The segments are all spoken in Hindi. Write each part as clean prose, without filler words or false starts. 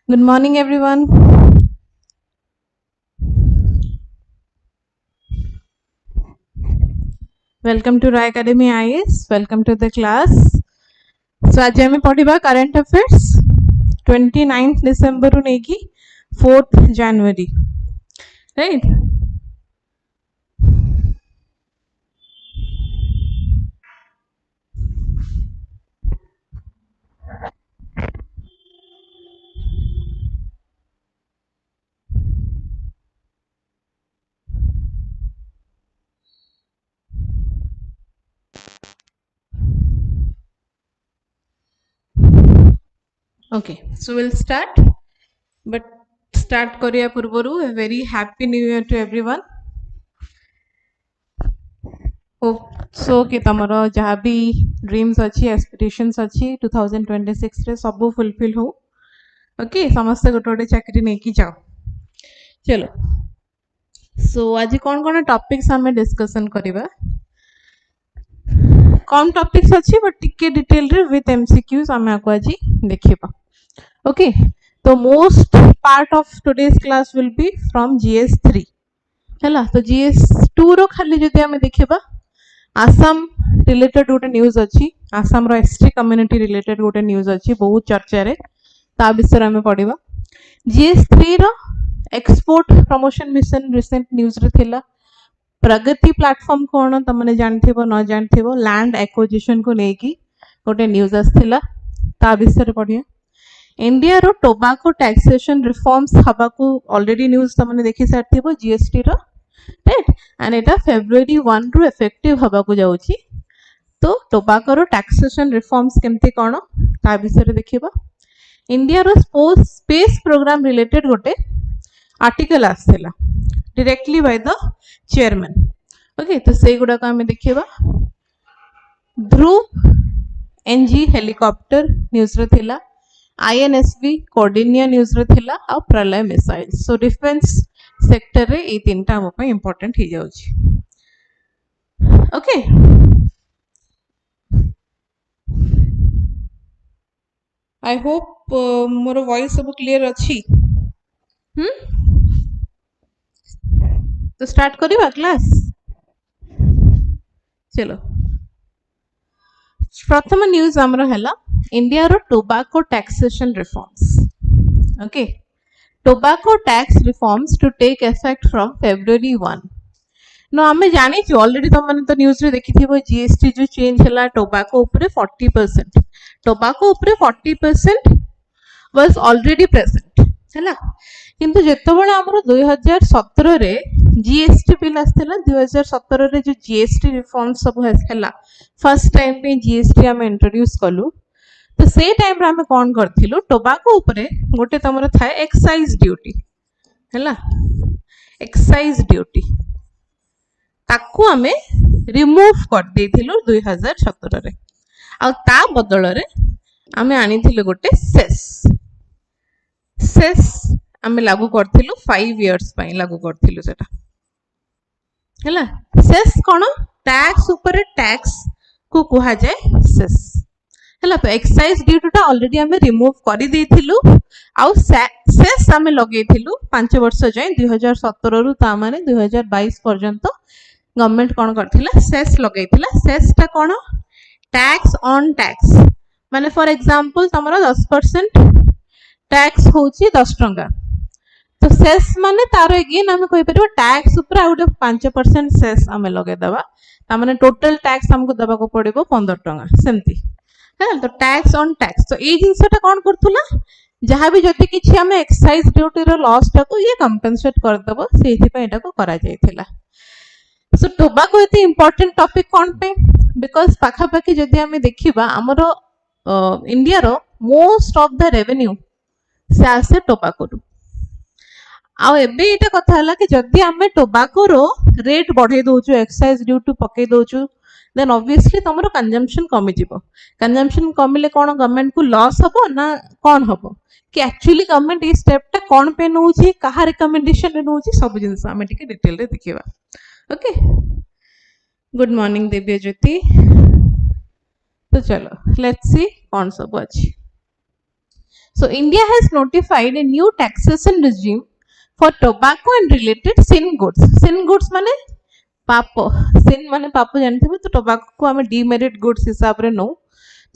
Good morning, everyone. Welcome to RAYACADEMY IAS. Welcome to the class. So, आज हमें पढ़िबा current affairs 29th December ru नेकी 4th January, right? Okay, so we'll start. But start करिया पूर्वरु a very happy new year to everyone. Hope so कि तमरो जहाँ भी dreams अच्छी aspirations अच्छी 2026 रे सबो fulfill हो. Okay, समस्त गोटे चाकरी नहीं की जाओ. चलो. So आज कौन कौन टॉपिक्स हमें डिस्कशन करिबा. कम टॉपिक्स अच्छी बट टिके डिटेल रे विथ MCQs हमें आको आज देखिबा. Okay, तो most part of today's class will be from GS3 हैला. तो GS2 रो खाली जदि हमें देखिबा आसाम रिलेटेड गोटे न्यूज अच्छी. आसाम रो एसटी कम्युनिटी रिलेटेड गोटे न्यूज अच्छी बहुत चर्चा रे ता विषय हमें पढ़िबा. GS3 रो export promotion mission recent news रे थिला. प्रगति प्लेटफॉर्म कौन तमने जानथिबो न जानथिबो लैंड एक्विजिशन को लेकी गोटे न्यूज आसथिला ता विषय पढ़िया. इंडिया रो टोबाको टैक्सेशन रिफॉर्म्स हबा को ऑलरेडी न्यूज तमने देखि सारथिबो जीएसटी रो, राइट. एंड एटा फेब्रुअरी 1 रु इफेक्टिव हबा को जाउची. तो टोबाको रो टैक्सेशन रिफॉर्म्स केमते कोन ता विषय देखिबा. इंडिया रो स्पेस प्रोग्राम रिलेटेड गोटे आर्टिकल आसथिला directly by the chairman. Okay, तो से गुडा को हमें देखिबा. ध्रुव एनजी हेलिकॉप्टर न्यूज रे थिला. INSV कोर्डिनिया न्यूज रे थिला आ प्रलय मिसाइल. सो डिफेंस सेक्टर रे ए तीनटा हम पे इंपोर्टेंट ही जाउची. ओके, आई होप मोर वॉइस सब क्लियर अछि. तो स्टार्ट करिबा क्लास. चलो, प्रथम न्यूज हमरो हैला इंडिया रो tobacco taxation reforms. Okay, tobacco tax reforms to take effect from February 1. नो हमें जानी छी ऑलरेडी तुम माने तो न्यूज रे देखिथिबो जीएसटी जो चेंज हैला टोबाको ऊपर 40%. टोबाको ऊपर 40% वाज ऑलरेडी प्रेजेंट हैला. किंतु जेतबेले हमरो 2017 रे जीएसटी बिल आस्थिला 2017 रे जो जीएसटी रिफॉर्म सब हैला फर्स्ट टाइम पे जीएसटी हम इंट्रोड्यूस कलु. तो से टाइम रे हम कोन करथिलु टोबाको ऊपर गोटे तमरो थाए एक्साइज ड्यूटी हैला. एक्साइज ड्यूटी ताकू हमें रिमूव कर देथिलु 2017 रे. आ ता बदल रे हमें आनिथिलु गोटे सेस. सेस हमें लागू करथिलु 5 इयर्स पई लागू करथिलु सेटा हैला. सेस कोन टैक्स ऊपर टैक्स को कुहा जाय सेस हैला. तो एक्साइज ड्यूटी ता ऑलरेडी हमें रिमूव करि देथिलु. आ सेस हमें लगेथिलु 5 वर्ष जाय 2017 रु ता माने 2022 पर्यंत गवर्नमेंट कोन करथिला सेस लगेथिला. सेस ता कोन टैक्स ऑन टैक्स माने फॉर एग्जांपल तमरो 10% टैक्स होची 10 टंका. तो सेस माने तारो अगेन हमें कहि परबो टैक्स ऊपर आ 5% सेस हमें लगे दबा ता माने टोटल टैक्स हमको दबा को पड़िबो 15 टंका सेमती है. तो टैक्स ऑन टैक्स तो ए जिंसटा कोन करथुला जहां भी जति किछि हमें एक्साइज ड्यूटी रो लॉस टा को ये कंपेंसेट कर दबो सेहि पे एटा को करा जायथिला. सो टोबाको इते इंपोर्टेंट टॉपिक कोन पे बिकॉज़ पाखा पाखी जदि हमें देखिबा हमरो इंडिया रो मोस्ट ऑफ द रेवेन्यू से आसे टोबाको रो. आ एबे एटा कथा हला कि जदि हमें टोबाको रो रेट बढ़े दोछु एक्साइज ड्यूटी पके दोछु देन ऑब्वियसली तमरो कंजम्पशन कमी जिवो. कंजम्पशन कमिले कोन गवर्नमेंट को लॉस हबो ना कोन हबो कि एक्चुअली गवर्नमेंट ई स्टेप ता कोन पे नउची कहा रिकमेंडेशन रे नउची सब जिंस हमें टिके डिटेल रे देखिबा. ओके, गुड मॉर्निंग दिव्य ज्योति. तो चलो लेट्स सी कौन सब अच्छी. So India has notified a new taxation regime for tobacco and related sin goods. Sin goods माने पाप, sin माने पाप जानते हो, तो tobacco को हमें demerit goods हिसाब रे नो,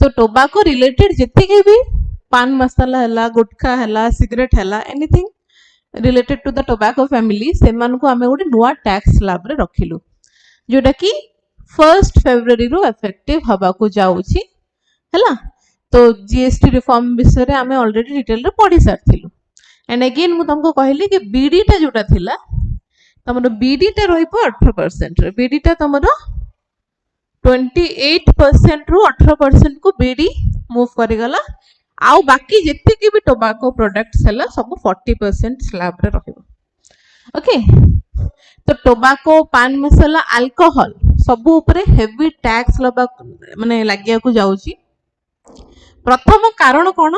तो tobacco related जितने के भी पान मसाला हला, गुटखा हला, सिगरेट हला, anything related to the tobacco family, से मान को हमें उड़े नुआ tax स्लैब रे रखिलु, जोटा कि 1st February रो effective हवा को जाऊँची, हला, तो जीएसटी रिफॉर्म विषय रे हमें ऑलरेडी डिटेल रे पढ़ी सारथिलु. एंड अगेन मु तुमको कहली कि बीडी टा जोटा थिला तमरो बीडी टा रहिबो 18% रे, बीडी टा तमरो 28% रु 18% को बीडी मूव करि गला, आउ बाकी जेते के भी टोबैको प्रोडक्ट्स हला सब 40% स्लैब रे रहिबो. ओके, तो टोबैको, पान मसाला, अल्कोहल सब ऊपर हेवी टैक्स लबा माने लागिया को जाउची. प्रथम कारण कौन?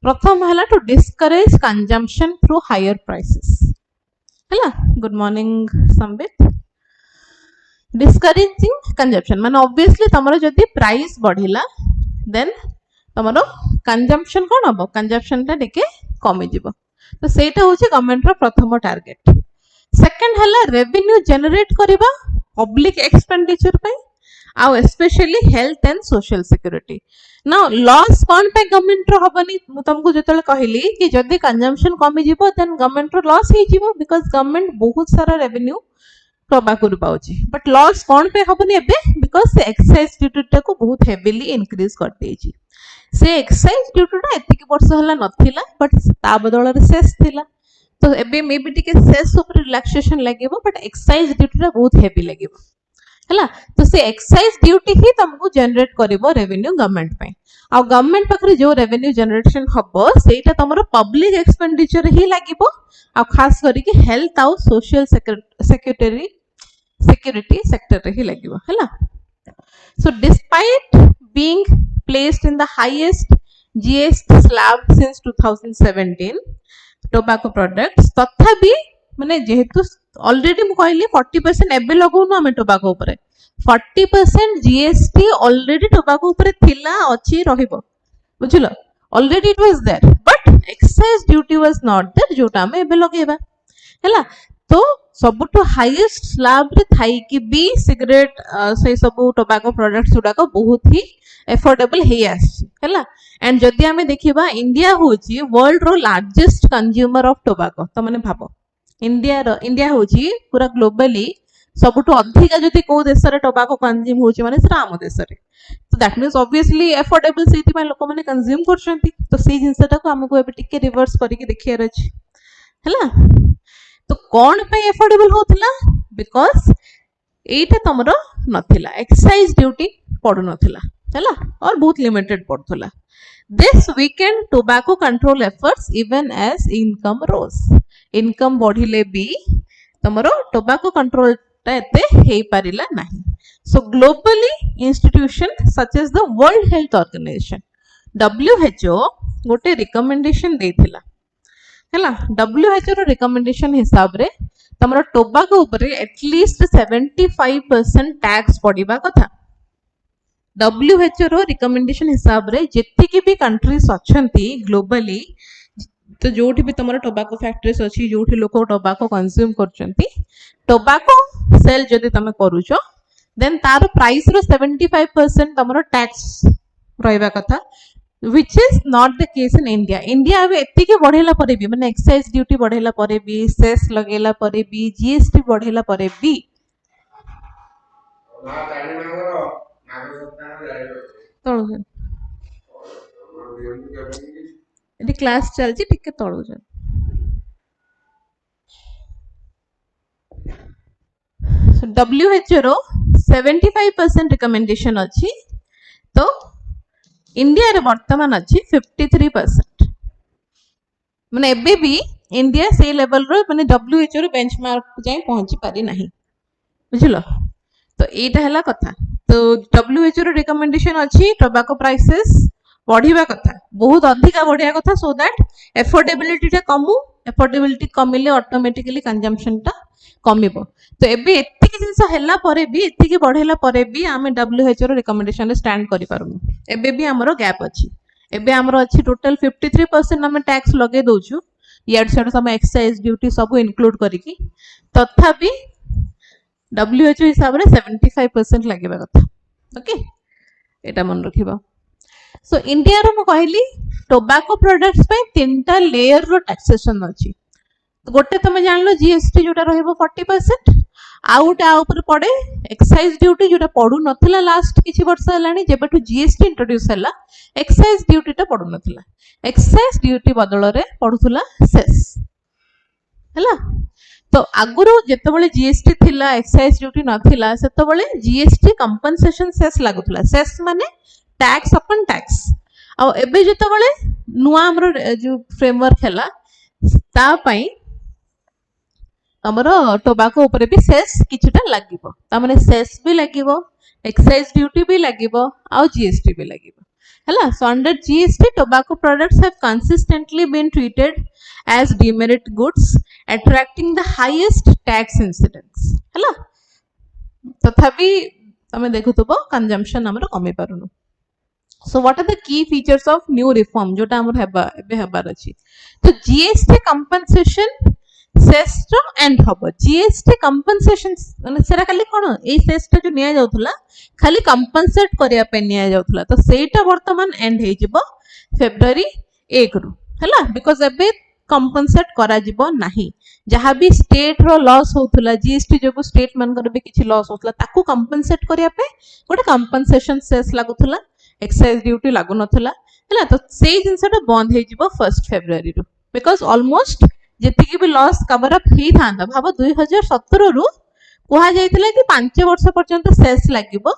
प्रथम है to discourage consumption through higher prices. Hi good morning Sambit. Discouraging consumption माने ऑब्वियसली तमरो जदी प्राइस बढ़िला देन तमरो कंजम्पशन कौन हम, कंजम्पशन टा टिके कमी जिवो. तो सेटा होची गवर्नमेंट रो प्रथम टार्गेट. सेकंड हला रेवेन्यू जनरेट करबा पब्लिक एक्सपेंडिचर पे, आउ specially health and social security. Now loss कौन पे गवर्नमेंट रो हबनी, मु तुमको जतले कहली कि जदी कंजम्पशन कमी जिवो देन गवर्नमेंट रो लॉस हे जिवो, बिकॉज़ गवर्नमेंट बहुत सारा रेवेन्यू टोबैको रु पाउची. बट लॉस कौन पे हबनी एबे, बिकॉज़ से एक्साइज ड्यूटी टा को बहुत हेवीली इंक्रीज कर देची. से एक्साइज ड्यूटी टा एतिक वर्ष हला नथिला, बट ता बदल रे सेस थिला, तो एबे मे बी टिके सेस ऊपर रिलैक्सेशन लागेबो, बट एक्साइज ड्यूटी टा बहुत हेवी लागेबो. हैला, तो से एक्साइज ड्यूटी ही तुमको जनरेट करिवो रेवेन्यू गवर्नमेंट पे. आ गवर्नमेंट पाखरे जो रेवेन्यू जनरेशन हबो सेटा तमरो पब्लिक एक्सपेंडिचर ही लागिवो, आ खास करी कि हेल्थ आ सोशल सिक्योरिटी सेक्टर रे ही लागिवो. हैला, so despite being placed in the highest GST slab since 2017 tobacco products, तथापि माने जेहेतु ऑलरेडी मु कहली 40% एबे लगौनु हमें टोबैको ऊपर, 40% जीएसटी ऑलरेडी टोबैको ऊपर थिला अछि रहिबो, बुझिलो, already it was there, but excise duty was not there जोटा हमें एबे लगेबा. हैला, तो सबटु हाईएस्ट स्लैब रे थाई कि बी सिगरेट से सब टोबैको प्रोडक्ट्स गुडा को बहुत ही एफोर्डेबल हे आछि. हैला, एंड जदि हमें देखिबा इंडिया होची वर्ल्ड रो लार्जेस्ट कंज्यूमर ऑफ टोबैको, तो माने भाबो इंडिया होची पूरा ग्लोबली सबुठु अधिका जति को देश रे टोबैको कंज्यूम होची माने सेटा आम देश रे, तो दैट मींस ऑब्वियसली एफोर्डेबल सेति पय लोक माने कंज्यूम करछंती. तो से जिंसटा को हमको एबे टिके रिवर्स करिके देखियार अछि. हैला, तो कौन पे एफोर्डेबल होतला, बिकॉज एटा तमरो नथिला, एक्साइज ड्यूटी पडु नथिला. हैला, और बहुत लिमिटेड पडथला. This weakened tobacco control efforts even as income rose. Income बढ़िले भी तमरो टोबैको कंट्रोल ता एते हे पारिला नाही. So globally institution such as the World Health Organization WHO गोटे रिकमेंडेशन देथिला. हैला, WHO रो रिकमेंडेशन हिसाब रे तमरो टोबैको ऊपर एटलीस्ट 75% टैक्स पड़िबा कथा. WHO रो रिकमेंडेशन हिसाब रे जेति के भी कंट्रीज अछंती ग्लोबली, तो जोठी भी तमरो टोबैको फैक्ट्रीज अछि जोठी लोक टोबैको कंज्यूम करचंती, टोबैको सेल जदि तमे करूचो देन तार प्राइस रो 75% तमरो टैक्स रहइबा कथा, which is not the case in India. India अबे एति के बढ़ेला परे भी माने एक्साइज ड्यूटी बढ़ेला परे भी, सेस लगेला परे भी, जीएसटी बढ़ेला परे भी तळु एटी क्लास चलची टिके तळु जा. सो WHO रो 75% रिकमेंडेशन अछि, तो इंडिया रे वर्तमान अछि 53%. माने एबे भी इंडिया से लेवल रो माने WHO रो बेंचमार्क जाय पहुंची पारी नाही, बुझिलो. तो एटा हला कथा. तो WHO रो रिकमेंडेशन अछि टोबैको प्राइसेस बढ़िबा कथा, बहुत अधिका बढ़िया कथा, सो दैट एफोर्डेबिलिटी टा कमु. एफोर्डेबिलिटी कमिले ऑटोमेटिकली कंजम्पशन टा कमिबो. तो एबे एति कि जिंस हला परे भी, एति कि बढ़ेला परे भी हमें WHO रो रिकमेंडेशन रे स्टैंड करि पारुनु. एबे भी हमरो गैप अछि. एबे हमर अछि टोटल 53% हम टैक्स लगे दोछु यार सेड हम एक्साइज ड्यूटी सब इंक्लूड करिकी तथापि WHO हिसाब रे 75% लागेबा कथा ओके एटा मन रखिबा सो इंडिया रो म कहली टोबैको प्रोडक्ट्स पे तीनटा लेयर रो टैक्सेशन अछि गोटे तुम जानलो जीएसटी जोटा रहइबो 40% आउटा ऊपर पड़े एक्साइज ड्यूटी जोटा पडु नथिला लास्ट किछि वर्ष हलानी जेबेठु जीएसटी इंट्रोड्यूस हला एक्साइज ड्यूटी टा पडु नथिला एक्साइज ड्यूटी बदल रे पडुथुला सेस हला तो आगुरु जेतेबेले जीएसटी थिला एक्साइज ड्यूटी नथिला सेतेबेले जीएसटी कंपनसेशन सेस लागुथला सेस माने टैक्स अपन टैक्स आ एबे जेतेबेले नुआ हमरो जो फ्रेमवर्क हला ता पई हमरो टोबैको ऊपर भी सेस किछटा लागिबो ता माने सेस भी लागिबो एक्साइज ड्यूटी भी लागिबो आ जीएसटी भी लागिबो हला so under GST tobacco products have consistently been treated as demerit goods attracting the highest tax incidence हला तथापि तमे देखुतबो कंजम्पशन हमर कमी पारुनु so what are the key features of new reform जोटा हमर हेबा एबे हेबार अछि तो जीएसटी कंपनसेशन सेस रो एंड हबो जीएसटी कंपनसेशन माने सेरा खाली कोन ए सेस टा जो निया जाउथला खाली कंपनसेट करिया पे निया जाउथला तो सेटा वर्तमान एंड हे जिवो फेब्रुअरी 1 रु हला बिकॉज़ एबे कंपनसेट करा जिवो नाही जहां भी स्टेट रो लॉस होतला जीएसटी जो स्टेट मानकर भी किछि लॉस होतला ताकू कंपनसेट करिया पे गोटे कंपनसेशन सेस लागुथला एक्साइज ड्यूटी लागु नथला हला तो सेई जिंसटा बंद हे जिवो 1 फेब्रुअरी रु बिकॉज़ ऑलमोस्ट जेतिकी भी लॉस कवर अप ही थांदा भाबो 2017 रु कोहा जायतिला कि 5 वर्ष पर्यंत सेस लागिबो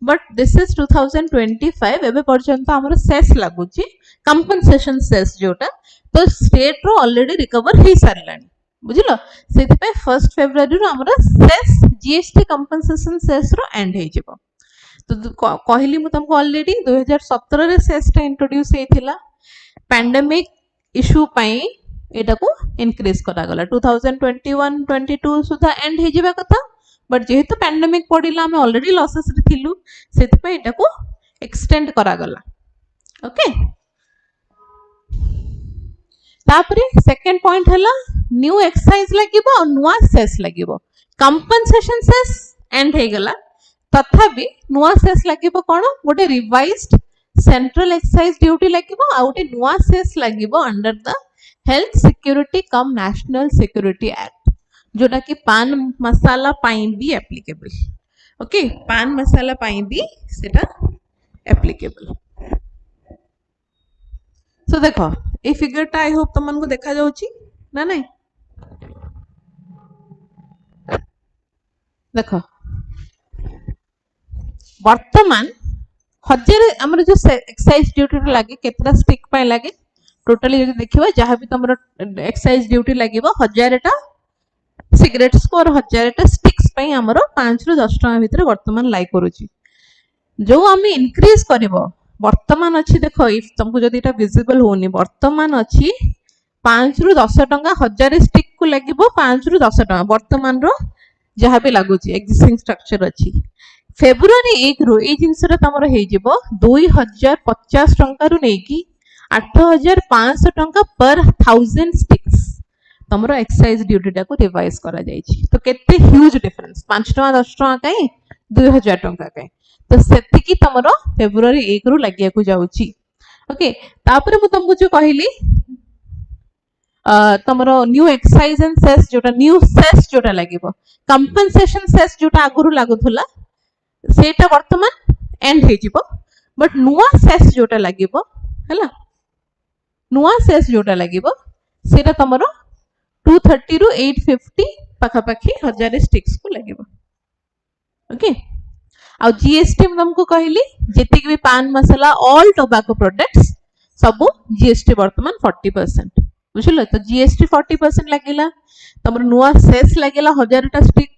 बट दिस इज 2025 एबे पर्यंत हमर सेस लागुची कंपनसेशन सेस जोटा तो स्टेट रो ऑलरेडी रिकवर ही सारलानी बुझिलो सेति पे 1 फेब्रुअरी रो हमरा सेस जीएसटी कंपनसेशन सेस रो एंड हे जिवो तो कहली मु तुमको ऑलरेडी 2017 रे सेस टा इंट्रोड्यूस हेथिला पैंडेमिक इशू पई एटा को इंक्रीज करा गला 2021-22 सुधा एंड हे जिबा कथा बट जेहेतु पैंडेमिक पडिला हम ऑलरेडी लॉसेस रे थिलु सेति पे एटा को एक्सटेंड करा गला ओके तापरे सेकंड पॉइंट हला न्यू एक्साइज लागिबो और नुआ सेस लागिबो कंपनसेशन सेस एंड हे गला तथापि नुआ सेस लागिबो कोन गोटे रिवाइज्ड सेंट्रल एक्साइज ड्यूटी लागिबो आ गोटे नुआ सेस लागिबो under the health security cum national security act जोटा कि पान मसाला पाई भी एप्लीकेबल ओके पान मसाला पाई भी सेटा एप्लीकेबल सो देखो ए फिगर टा आई होप तुमन को देखा जाउची ना नहीं देखो वर्तमान हजार हमर जो एक्साइज ड्यूटी लागे केतरा स्टिक पाए लागे टोटली जदि देखिबा जहां भी तुमरो एक्साइज ड्यूटी लागिबो 1000 टा सिगरेट्स को और 1000 टा स्टिक्स पई हमरो 5 रु 10 टका भीतर वर्तमान लाई करूची जो हम इंक्रीज करबो वर्तमान अछि देखो इफ तुमको जदि एटा विजिबल होनी वर्तमान अछि 5 रु 10 टका 1000 स्टिक को लागिबो 5 रु 10 टका वर्तमान रो जहां भी लागुची एक्जिस्टिंग स्ट्रक्चर अछि फेब्रुअरी 1 रु ए जिंसरा तमरो हे जिवो 2050 टका रु नेकी 8500 टका पर 1000 स्टिक्स तमरो एक्साइज ड्यूटी टा को रिवाइज करा जायछि तो केते ह्यूज डिफरेंस 5 टका 10 टका काई 2000 टका काई तो सेति की तमरो फेब्रुअरी 1 रु लागिया को जाउची ओके तापर मु तुमको जो कहली तमरो न्यू एक्साइज एंड सेस जोटा न्यू सेस जोटा लागिबो कंपनसेशन सेस जोटा आगुरु लागुथुला सेटा वर्तमान एंड हे जिवो बट नुआ सेस जोटा लागिबो हला नुआ सेस जोटा लागिबो सेटा तमरो 230 रु 850 पाखा पाखी 1000 स्टिक्स को लागिबो ओके आ जीएसटी में तुमको कहली जेतिक भी पान मसाला ऑल टोबैको प्रोडक्ट्स सब जीएसटी वर्तमान 40% बुझलो तो जीएसटी 40% लागिला तमरो नुआ सेस लागिला 1000 टा स्टिक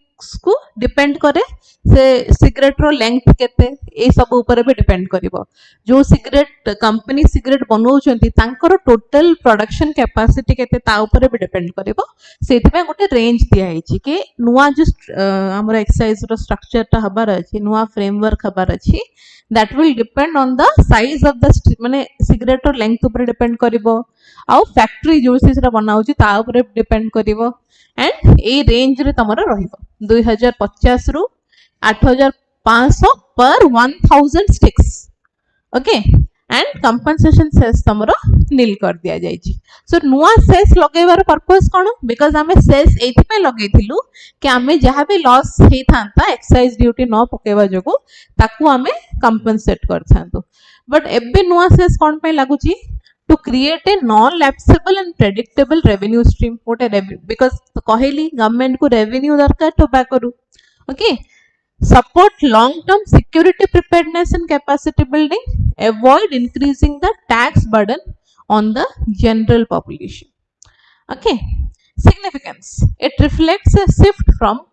को डिपेंड करे से सिगरेट रो लेंथ केते ए सब ऊपर भी डिपेंड करिवो जो सिगरेट कंपनी सिगरेट बनौछंती तांकर टोटल प्रोडक्शन कैपेसिटी केते ता ऊपर भी डिपेंड करिवो सेति पे गोटे रेंज दिया हिची के नुवा जो हमर एक्सरसाइज रो स्ट्रक्चर ता हबार अछि नुवा फ्रेमवर्क हबार अछि that will depend on the size of the माने सिगरेट रो लेंथ ऊपर डिपेंड करिवो आ फैक्ट्री जो से बनाउची ता ऊपर डिपेंड करिवो एंड ए रेंज रे तमरो रहिबो 2050 रु 8500 पर 1000 sticks okay and compensation cess तमरो नील कर दिया जायछि सो नुवा सेस लगेबार पर्पस कोन बिकॉज़ हमें सेस एथि पे लगेथिलु कि हमें जहां भी लॉस हे थांता एक्साइज ड्यूटी न पकेबा जगो ताकू हमें कंपनसेट कर थांतो बट एबे नुवा सेस कोन पे लागुची to create a non-lapsable and predictable revenue stream because कहली government को revenue दरकार tobacco रू okay support long-term security preparedness and capacity building avoid increasing the tax burden on the general population okay significance it reflects a shift from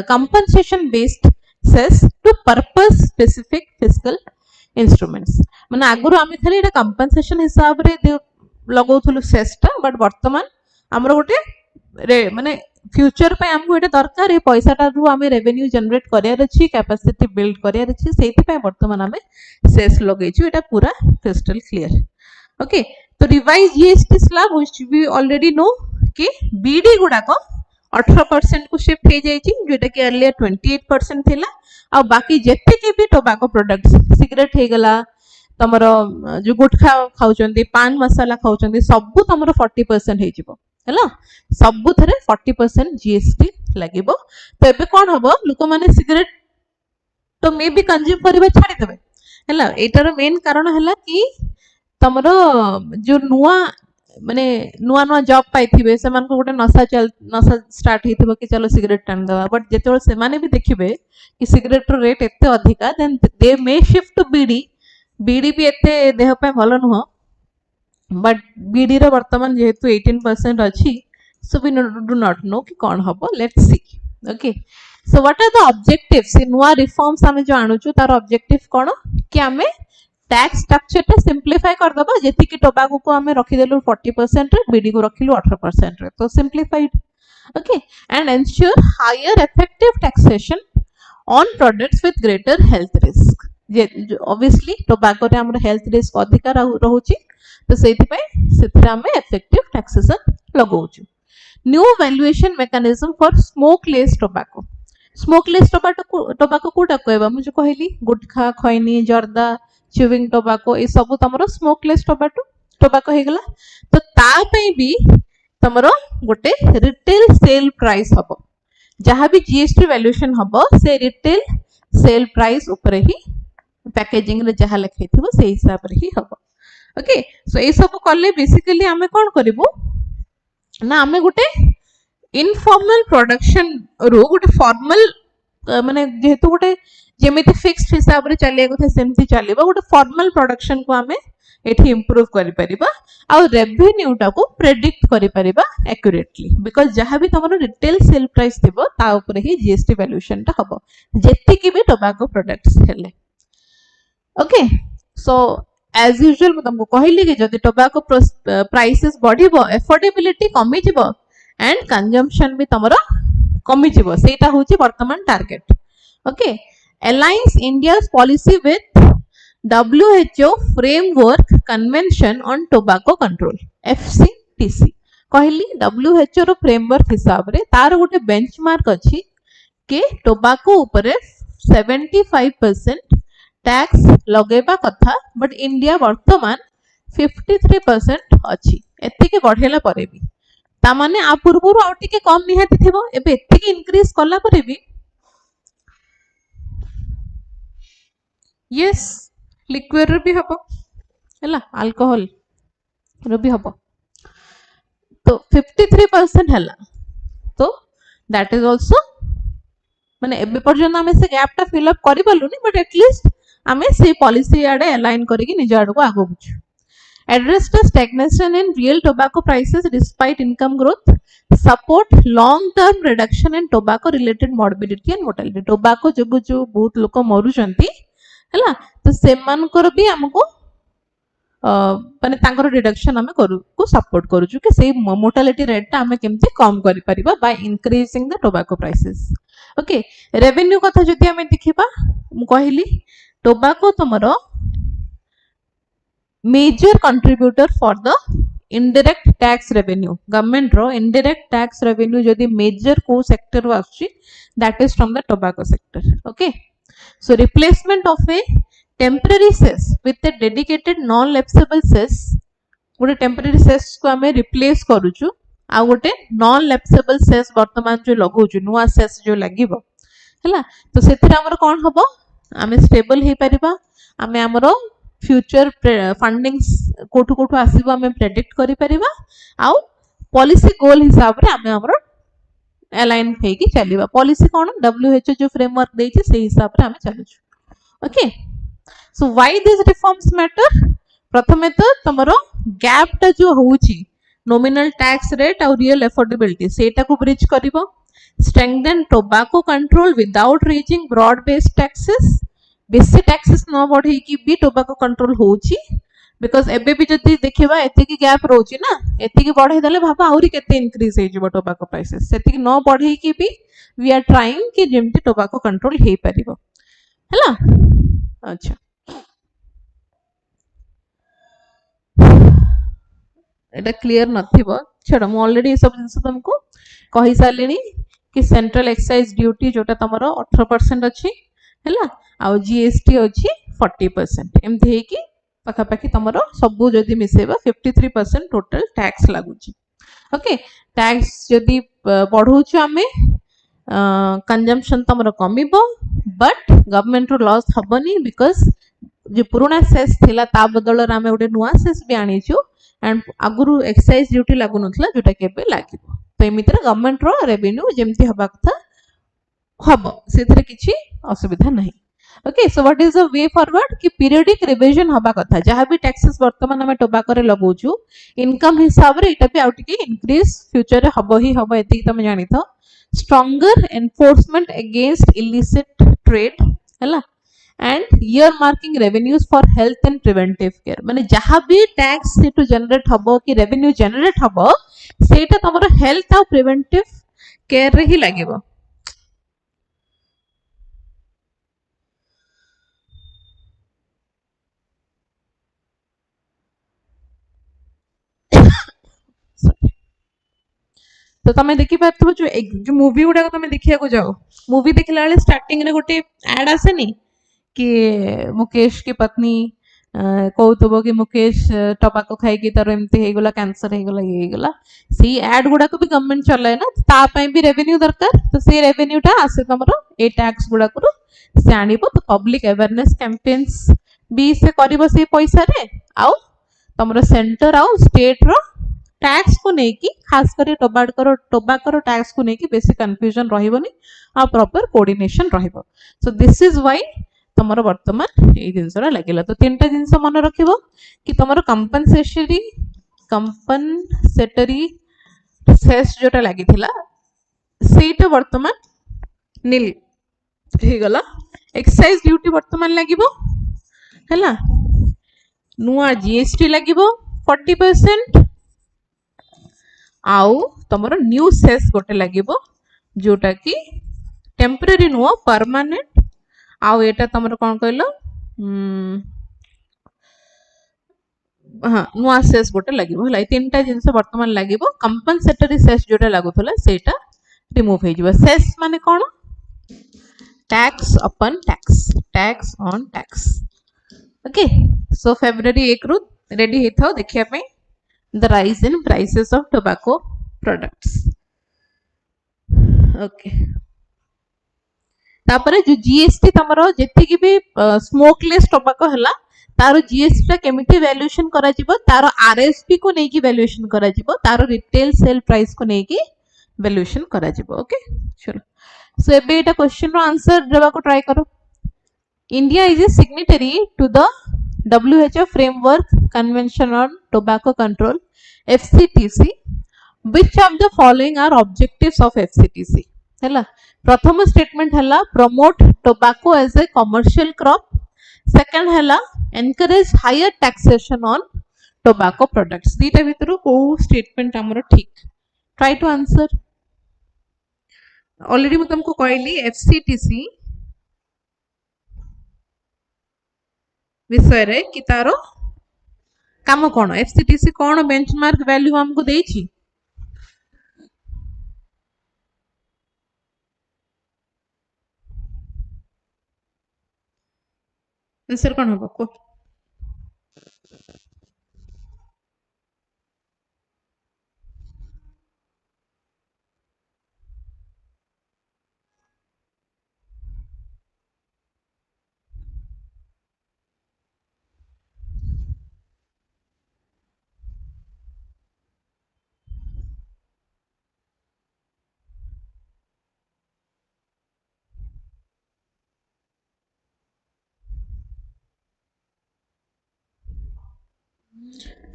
compensation based cess to purpose specific fiscal instruments माने आगुरु आमे खाली एटा कंपनसेशन हिसाब रे लगौथुलु सेस्टा बट वर्तमान हमरो गोटे माने फ्यूचर पे हमको एटा दरकार ए पैसाटा रु आमे रेवेन्यू जनरेट करियार अछि कैपेसिटी बिल्ड करियार अछि सेति पे वर्तमान आमे सेस लगैछु एटा पूरा क्रिस्टल क्लियर ओके तो revise GST slab which we already know कि बीडी गुडा को 18% को शिफ्ट हे जायछि जेटा कि अर्लियर 28% थिला आ बाकी जेते के भी टोबैको प्रोडक्ट्स सिगरेट हे गला तमरो जो गुटखा खाउचंदी पान मसाला खाउचंदी सबु तमरो 40% हे जिवो हैला सबु थरे 40% जीएसटी लागिवो तो एबे कोन हबो लोक माने सिगरेट तो मे भी कंज्यूम करबे छाडी देबे हैला एटार मेन कारण हैला कि तमरो जो नुवा माने नुआ नुआ जॉब पाइथिबे से मान को गोटे नशा स्टार्ट हेथिबो कि चलो सिगरेट टान दवा बट जेतेबे से माने भी देखिबे कि सिगरेट रो रेट एते अधिका then they may shift to bidi bidi भी एते देह पे भलो नुह बट बीडी रो वर्तमान जेहेतु 18% अछि so we do not know कि कोन हबो let's see okay so what are the objectives in नुआ रिफॉर्म्स हमें जो आणुचु तार ऑब्जेक्टिव कोन कि हमें टैक्स स्ट्रक्चर टा सिंप्लीफाई कर दबा जेति कि टोबैको को हमें रखि देलु 40% रे बीडी को रखिलु 18% रे तो simplified okay and ensure higher effective taxation on products with greater health risk जे ऑब्वियसली टोबैको रे हमर हेल्थ रिस्क अधिक रहउची तो सेति पे सेति हमें इफेक्टिव टैक्सेशन लगाउछु new valuation mechanism for smokeless tobacco smokeless tobacco कोटा कहबा मुझे कहली गुटखा खैनी जर्दा च्यूइंग टोबैको ए सब तमरो स्मोकलेस टोबैको हे गला तो ता पे भी तमरो गोटे रिटेल सेल प्राइस हबो जहां भी जीएसटी वैल्यूएशन हबो से रिटेल सेल प्राइस ऊपर ही पैकेजिंग रे जहां लिखैथिबो से हिसाब रे ही हबो ओके सो ए सब करले बेसिकली हमें कोन करबो ना हमें गोटे इनफॉर्मल प्रोडक्शन रो गोटे फॉर्मल माने जेहेतु गोटे जेमिति फिक्स्ड हिसाब रे चलिया कथा सेमति चलिबा गोटे फॉर्मल प्रोडक्शन को हमें एठी इंप्रूव करि परिबा आ रेवेन्यू टा को प्रेडिक्ट करि परिबा एक्यूरेटली बिकॉज़ जहां भी तमरो रिटेल सेल प्राइस थिबो ता ऊपर ही जीएसटी वैल्यूएशन टा हबो जेति कि भी टोबैको प्रोडक्ट्स हेले ओके सो एज यूजुअल म तुमको कहली कि जदि टोबैको प्राइसेस बढ़िबो एफोर्डेबिलिटी कमी जिवो एंड कंजम्पशन भी तमरो कमी जिवो सेटा होची वर्तमान target okay aligns India's policy with WHO Framework Convention on Tobacco Control FCTC कहली WHO रो फ्रेमवर्क हिसाब रे तार गोटे बेंचमार्क अछि के टोबैको ऊपर 75% टैक्स लगेबा कथा बट इंडिया वर्तमान 53% अछि एते के बढ़ेला परे भी ता माने आ पूर्वरु आउटी के कम निहाती थिबो एबे एते के इंक्रीज कला परे भी यस लिक्विड रे भी हबो हैला अल्कोहल रे भी हबो तो 53% हैला तो दैट इज आल्सो माने एबे पर्यंत हमें से गैप टा फिल अप करि पालुनी बट एटलीस्ट हमें से पॉलिसी आडे अलाइन करिकि निज आड को आगो बुझ address the stagnation in real tobacco prices despite income growth, support long term reduction in tobacco related morbidity and mortality. tobacco जोगु जो बहुत लोक मरुचंती हैला तो सेमानकर भी हमको माने तांकर रिडक्शन आमे करू को सपोर्ट करूछु कि सेही मोर्टालिटी रेट ता आमे केमती कम करि परिबा by increasing the tobacco prices. Okay revenue कथा जदि आमे देखिबा मु कहिली टोबैको तमरो major contributor for the indirect tax revenue. Government ro indirect tax revenue jodi major ko sector ro आछि that is from the tobacco sector. Okay, so replacement of a temporary cess with a dedicated non lapsable cess, गोटे temporary cess को आमे replace करूछु आ गोटे non lapsable cess वर्तमान जो लगौछु नुवा cess जो लागिबो हैला तो सेथिरा हमर कोन हबो आमे स्टेबल हे परिबा आमे हमरो फ्यूचर फंडिंग्स कोठु कोठु आसीबो आमे प्रेडिक्ट करि परिबा आ पॉलिसी गोल हिसाब रे आमे हमरो अलाइन हे कि चलीबा पॉलिसी कोन WHO जो फ्रेमवर्क देछि से हिसाब रे आमे चलुछु. Okay so why this reforms matter प्रथमे तो तमरो गैप टा जो होउची नॉमिनल टैक्स रेट और रियल अफोर्डेबिलिटी सेटा को ब्रिज करिवो. Strengthen tobacco control without reaching broad based taxes बेसी टैक्सेस न बढ़े कि भी टोबैको कंट्रोल होउची बिकॉज़ एबे भी जति देखिबा एते की गैप रोची ना एते की बढ़े दले भाबा आउरी केते इंक्रीज हे जिवो टोबैको प्राइसेस सेति की न बढ़े कि भी वी आर ट्राइंग कि जेमति टोबैको कंट्रोल हे परिबो हैला. अच्छा एटा क्लियर नथिबो छड मु ऑलरेडी सब जिंस तुमको कहि सालेनी कि सेंट्रल एक्साइज ड्यूटी जोटा तमरो 18% अछि हैला आ जीएसटी अछि 40% एमथि हे कि पखा पखी तमरो सबु जदी मिसेबा 53% टोटल टैक्स लागुची. ओके टैक्स जदी बढ़ौछु आमे कंजम्पशन तमरो कमिबो बट गवर्नमेंट रो लॉस हबनी बिकॉज़ जे पुराना सेस थिला ता बदल रे आमे ओटे नुवा सेस भी आनिछु एंड आगुरु एक्साइज ड्यूटी लागु नथला जोटा केबे लागिबो तो एमितिर गवर्नमेंट रो रेवेन्यू जेमति हबा कथा हबो सेथरे किछि असुविधा नहीं. Okay so what is the way forward कि पीरियडिक रिवीजन हबा कथा जहां भी टैक्सेस वर्तमान हमें टोबैको रे लगौछु इनकम हिसाब रे एटा भी आउटिके इंक्रीज फ्यूचर रे हबो ही हबो एति तमे जानि थो. Stronger enforcement against illicit trade हैला and earmarking revenues for health and preventive care माने जहां भी टैक्स से टू जनरेट हबो कि रेवेन्यू जनरेट हबो सेटा तमरो हेल्थ और प्रिवेंटिव केयर रे ही लागिबो. तो तमे देखि पाथबो जो मूवी गुडा को तमे देखिया को जाओ मूवी देखला वाले स्टार्टिंग रे गोटे एड आसेनी कि मुकेश की पत्नी कहतबो कि मुकेश टोबैको खाई कि तार एमती हे गला कैंसर हे गला ये गला सी एड गुडा को भी गवर्नमेंट चलाए ना ता पई भी रेवेन्यू दरकार तो से रेवेन्यू टा आसे तमरो ए टैक्स गुडा को से आनिबो तो पब्लिक अवेयरनेस कैंपेन्स भी से करिवो से पैसा रे आउ तमरो सेंटर आउ स्टेट रो टैक्स को नहीं कि खास करी टोबैको टैक्स को नहीं कि बेसी कंफ्यूजन रहिबोनी आ प्रॉपर कोऑर्डिनेशन रहिबो. सो दिस इज व्हाई तमरो वर्तमान ए जिंसरा लागिला तो तीनटा जिंस मन रखिबो कि तमरो कंपनसेटरी सेस जोटा लागिथिला सेटा वर्तमान नील हे गला. एक्साइज ड्यूटी वर्तमान लागिबो हैला नुआ जीएसटी लागिबो 40% आउ तमरो न्यू सेस गोटे लागिबो जोटा कि टेम्पररी नुआ परमानेंट आउ एटा तमरो कोन कहलो हां नुआ सेस गोटे लागिबो हला तीनटा जिंस वर्तमान लागिबो. कंपनसेटरी सेस जोटा लागुथला सेटा रिमूव हे जिवो. सेस माने कोन tax upon tax on tax. Okay so February 1 रु रेडी हे थाओ देखिया पे the rise in prices of tobacco products. Okay तापरे जो जीएसटी तमरो जेति की भी स्मोकलेस टोबैको हला तारो जीएसटी टा केमिति वैल्यूएशन करा जिवो तारो आरएसपी को नै की वैल्यूएशन करा जिवो तारो रिटेल सेल प्राइस को नै की वैल्यूएशन करा जिवो. ओके चलो सो एबे एटा क्वेश्चन रो आंसर देबा को ट्राई करो. India is a signatory to the WHO Framework Convention on Tobacco Control, FCTC. Which of the following are objectives of FCTC? हैला प्रथम स्टेटमेंट हैला promote tobacco as a commercial crop. Second हैला encourage higher taxation on tobacco products. दीटा भितर को स्टेटमेंट हमरो ठीक. Try to answer. Already मैं तुमको कहली FCTC विषय रे कि तारो काम कोन. FCTC कोन बेंचमार्क वैल्यू हमको देछि. आंसर कौन होगा को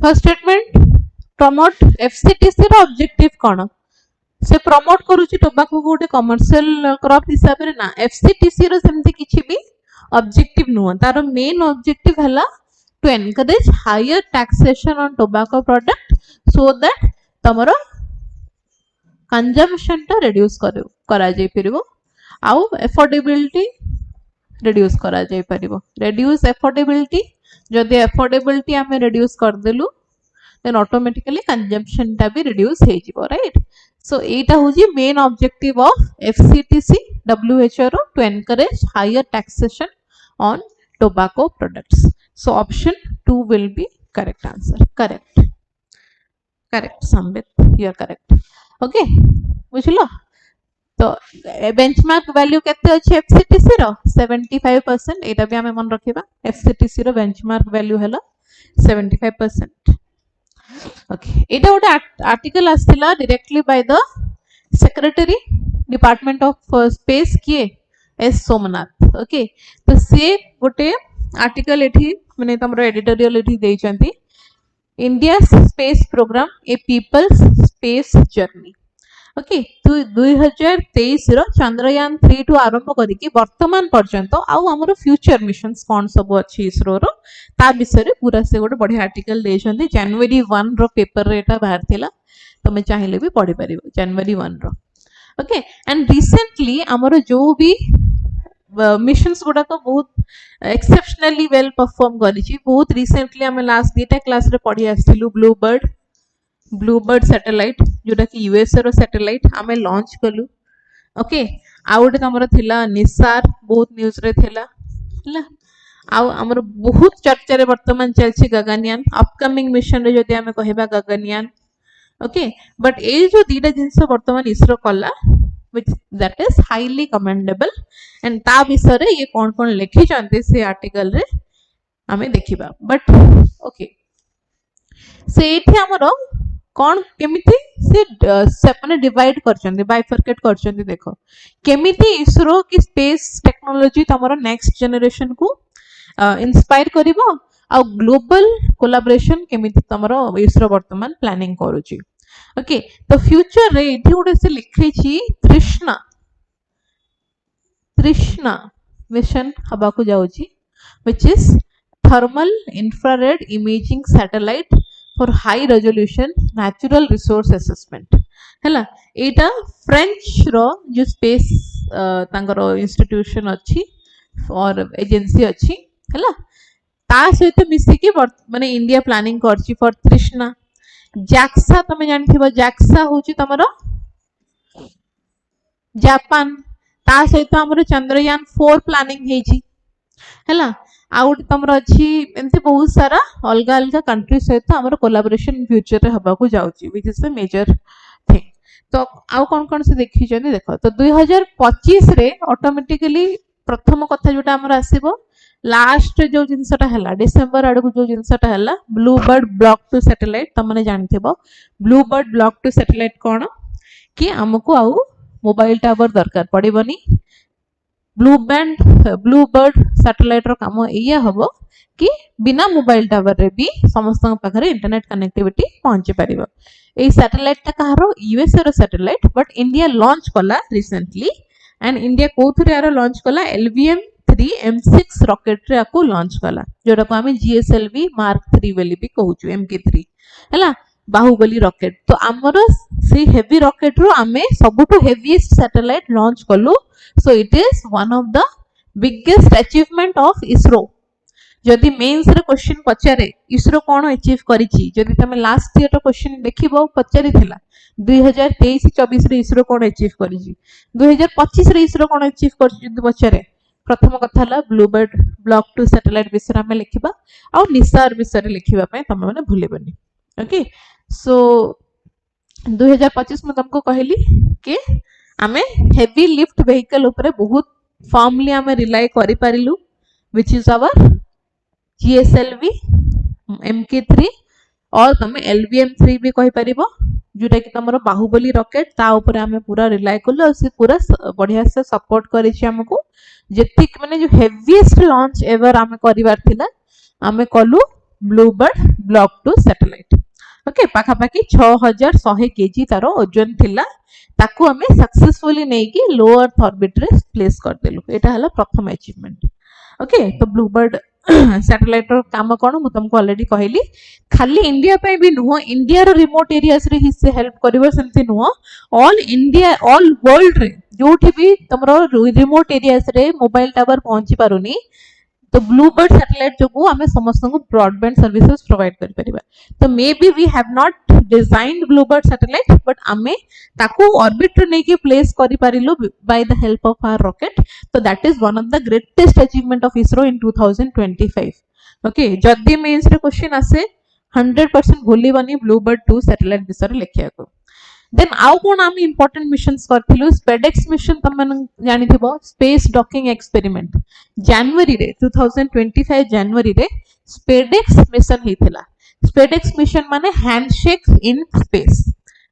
फर्स्ट स्टेटमेंट प्रमोट FCTC रो ऑब्जेक्टिव कोन से प्रमोट करूची टोबैको को गोटे कमर्शियल क्रॉप हिसाब रे ना. FCTC रो सेमति किछि भी ऑब्जेक्टिव नुह. तार मेन ऑब्जेक्टिव हला to encourage higher taxation on tobacco product so that तमरो कंजम्पशन टा रिड्यूस करा जाय परिबो आउ एफोर्डेबिलिटी रिड्यूस करा जाय परिबो. रिड्यूस एफोर्डेबिलिटी जदि एफोर्डेबिलिटी हमें रिड्यूस कर देलु देन ऑटोमेटिकली कंजम्पशन टा भी रिड्यूस हे जिवो. राइट. सो एटा होजी main objective of FCTC WHO रो to encourage higher taxation on tobacco products. So option 2 will be correct answer. Correct Sambit, you are correct. Okay बुझलो. तो बेंचमार्क वैल्यू केते अछि FCTC रो 75%. एटा भी हमें मन रखिबा. FCTC रो बेंचमार्क वैल्यू हला 75%. ओके एटा गोटे आर्टिकल आस्थिला directly by the secretary department of space किए एस सोमनाथ. ओके तो से गोटे आर्टिकल एठी माने तमरो एडिटोरियल एठी देइचंती India space programme a people's space journey. Okay तो 2023 रो चंद्रयान 3 टू आरंभ करिकि वर्तमान पर्यंत आउ हमरो फ्यूचर मिशंस कोन सब अछि इसरो रो ता विषय रे पूरा से गोटे बढ़िया आर्टिकल देछंती. जनवरी 1 रो पेपर रे एटा बाहर थिला. तमे चाहिले भी पढि परिबो जनवरी 1 रो. ओके एंड रिसेंटली हमरो जो भी मिशंस गुडा को बहुत एक्सेप्शनली वेल परफॉर्म करिछि. बहुत रिसेंटली हम लास्ट डेटा क्लास रे पढि आस्थिलु ब्लूबर्ड सैटेलाइट जोटा कि यूएसए रो सैटेलाइट आमे लॉन्च कलु. ओके आउट हमर थिला निसार बहुत न्यूज रे थिला हला. आउ हमर बहुत चर्चा रे वर्तमान चलछि गगनयान. अपकमिंग मिशन रे जदि आमे कहबा गगनयान. ओके बट ए जो दीटा जिंस वर्तमान इसरो कला which that is highly commendable and ता विषय रे ये कोन लिखि चंती से आर्टिकल रे हमें देखिबा. बट ओके से एठी हमरो कौन केमिति से माने डिवाइड करचंदी बाइफरकेट करचंदी. देखो केमिति इसरो की स्पेस टेक्नोलॉजी तमरो नेक्स्ट जनरेशन को इंस्पायर करिवो आ ग्लोबल कोलैबोरेशन केमिति तमरो इसरो वर्तमान प्लानिंग करूची. ओके तो फ्यूचर रे इठी उडे से लिखै छी तृष्णा मिशन हबा को जाउची which is thermal infrared imaging satellite for high resolution natural resource assessment हैला. एटा फ्रेंच रो जो स्पेस तांकर इंस्टीट्यूशन अछि और एजेंसी अछि हैला. ता सहित मिसी की माने इंडिया प्लानिंग करछि फॉर तृष्णा. जैक्सा तमे जानथिबो जैक्सा होची तमरो जापान. ता सहित हमरो चंद्रयान 4 प्लानिंग हेची हैला. आउट तमरो अछि एमते बहुत सारा अलगा अलगा कंट्री सहित हमरो कोलैबोरेशन फ्यूचर रे हबा को जाउची which is the major thing. तो आउ कोन से देखि जने देखो तो 2025 रे ऑटोमेटिकली प्रथम कथा जोटा हमर आसीबो लास्ट जो जिनसटा हला डिसेंबर आडू जो जिनसटा हला ब्लूबर्ड ब्लॉक 2 सैटेलाइट. तमने जानथिबो ब्लूबर्ड ब्लॉक 2 सैटेलाइट कोन कि हमको आउ मोबाइल टावर दरकार पड़िबनी. ब्लू बर्ड सैटेलाइट रो काम एया हबो कि बिना मोबाइल टावर रे भी समस्त पाखरे इंटरनेट कनेक्टिविटी पहुंची परिबो। ए सैटेलाइट ता कहारो यूएसए रो सैटेलाइट बट इंडिया लॉन्च कला रिसेंटली एंड इंडिया कोथरे आरो लॉन्च कला एलवीएम 3 M6 रॉकेट रे आको लॉन्च कला जोटा को हमें जीएसएलवी मार्क 3 बोली भी कहूछु MK3 हला बाहुबली रॉकेट। तो आमर से हेवी रॉकेट रो आमे सबुठो हेवीएस्ट सैटेलाइट लॉन्च कलु। सो it is one of the biggest achievement of ISRO. जदि मेंस रे क्वेश्चन पचारे इसरो कोन अचीव करिछि जदि तमे लास्ट ईयर रो क्वेश्चन देखिबो पचारि थिला 2023-24 रे इसरो कोन अचीव करिछि 2025 रे इसरो कोन अचीव करिछि जदि पचारे प्रथम कथा ला ब्लूबर्ड ब्लॉक 2 सैटेलाइट विषय हमें लिखिबा आ निसार विषय लिखिबा पय तमे माने भूलेबनी। ओके सो 2025 में तुमको कहली कि आमे हेवी लिफ्ट व्हीकल ऊपर बहुत फॉर्मली आमे रिलाय करि परिलु which is our GSLV MK3 और तमे LVM3 भी कहि परिबो जोटा कि तमरो बाहुबली रॉकेट ता ऊपर आमे पूरा रिलाय करलो से पूरा बढ़िया से सपोर्ट करिछि हमको जेतिक माने जो हेवीएस्ट लॉन्च एवर आमे करिवार थिला आमे कलु ब्लूबर्ड ब्लॉक 2 सैटेलाइट। ओके पाखा पाखी 6100 केजी तारो ओजन थिला ताकू हमें सक्सेसफुली नै कि लो अर्थ ऑर्बिट रे प्लेस कर देलु एटा हला प्रथम अचीवमेंट। ओके तो ब्लूबर्ड सैटेलाइट रो काम कोन मु तुमको ऑलरेडी कहली खाली इंडिया पे भी नुहो इंडिया रो रिमोट एरियास रे हिस्से हेल्प करिवो सेमति नुहो ऑल इंडिया ऑल वर्ल्ड रे जोठी भी तमरो रिमोट एरियास रे मोबाइल टावर पहुंची पारुनी तो ब्लूबर्ड सैटेलाइट जो को हमें समस्त को ब्रॉडबैंड सर्विसेज प्रोवाइड कर परिबा। तो may be we have not designed Bluebird satellite but हमें ताको ऑर्बिट रे नै के प्लेस करि पारिलो by the help of our rocket. So that is one of the greatest achievement of ISRO in 2025। Okay जदी मेंस रे क्वेश्चन आसे 100% भूली बनी ब्लूबर्ड 2 सैटेलाइट विषय लेखिया को। देन आउ कोन हम इंपोर्टेंट मिशंस करथिलु स्पेडेक्स मिशन तमन जानि थिबो स्पेस डॉकिंग एक्सपेरिमेंट जनवरी रे 2025 जनवरी रे स्पेडेक्स मिशन हिथिला। स्पेडेक्स मिशन माने हैंडशेक इन स्पेस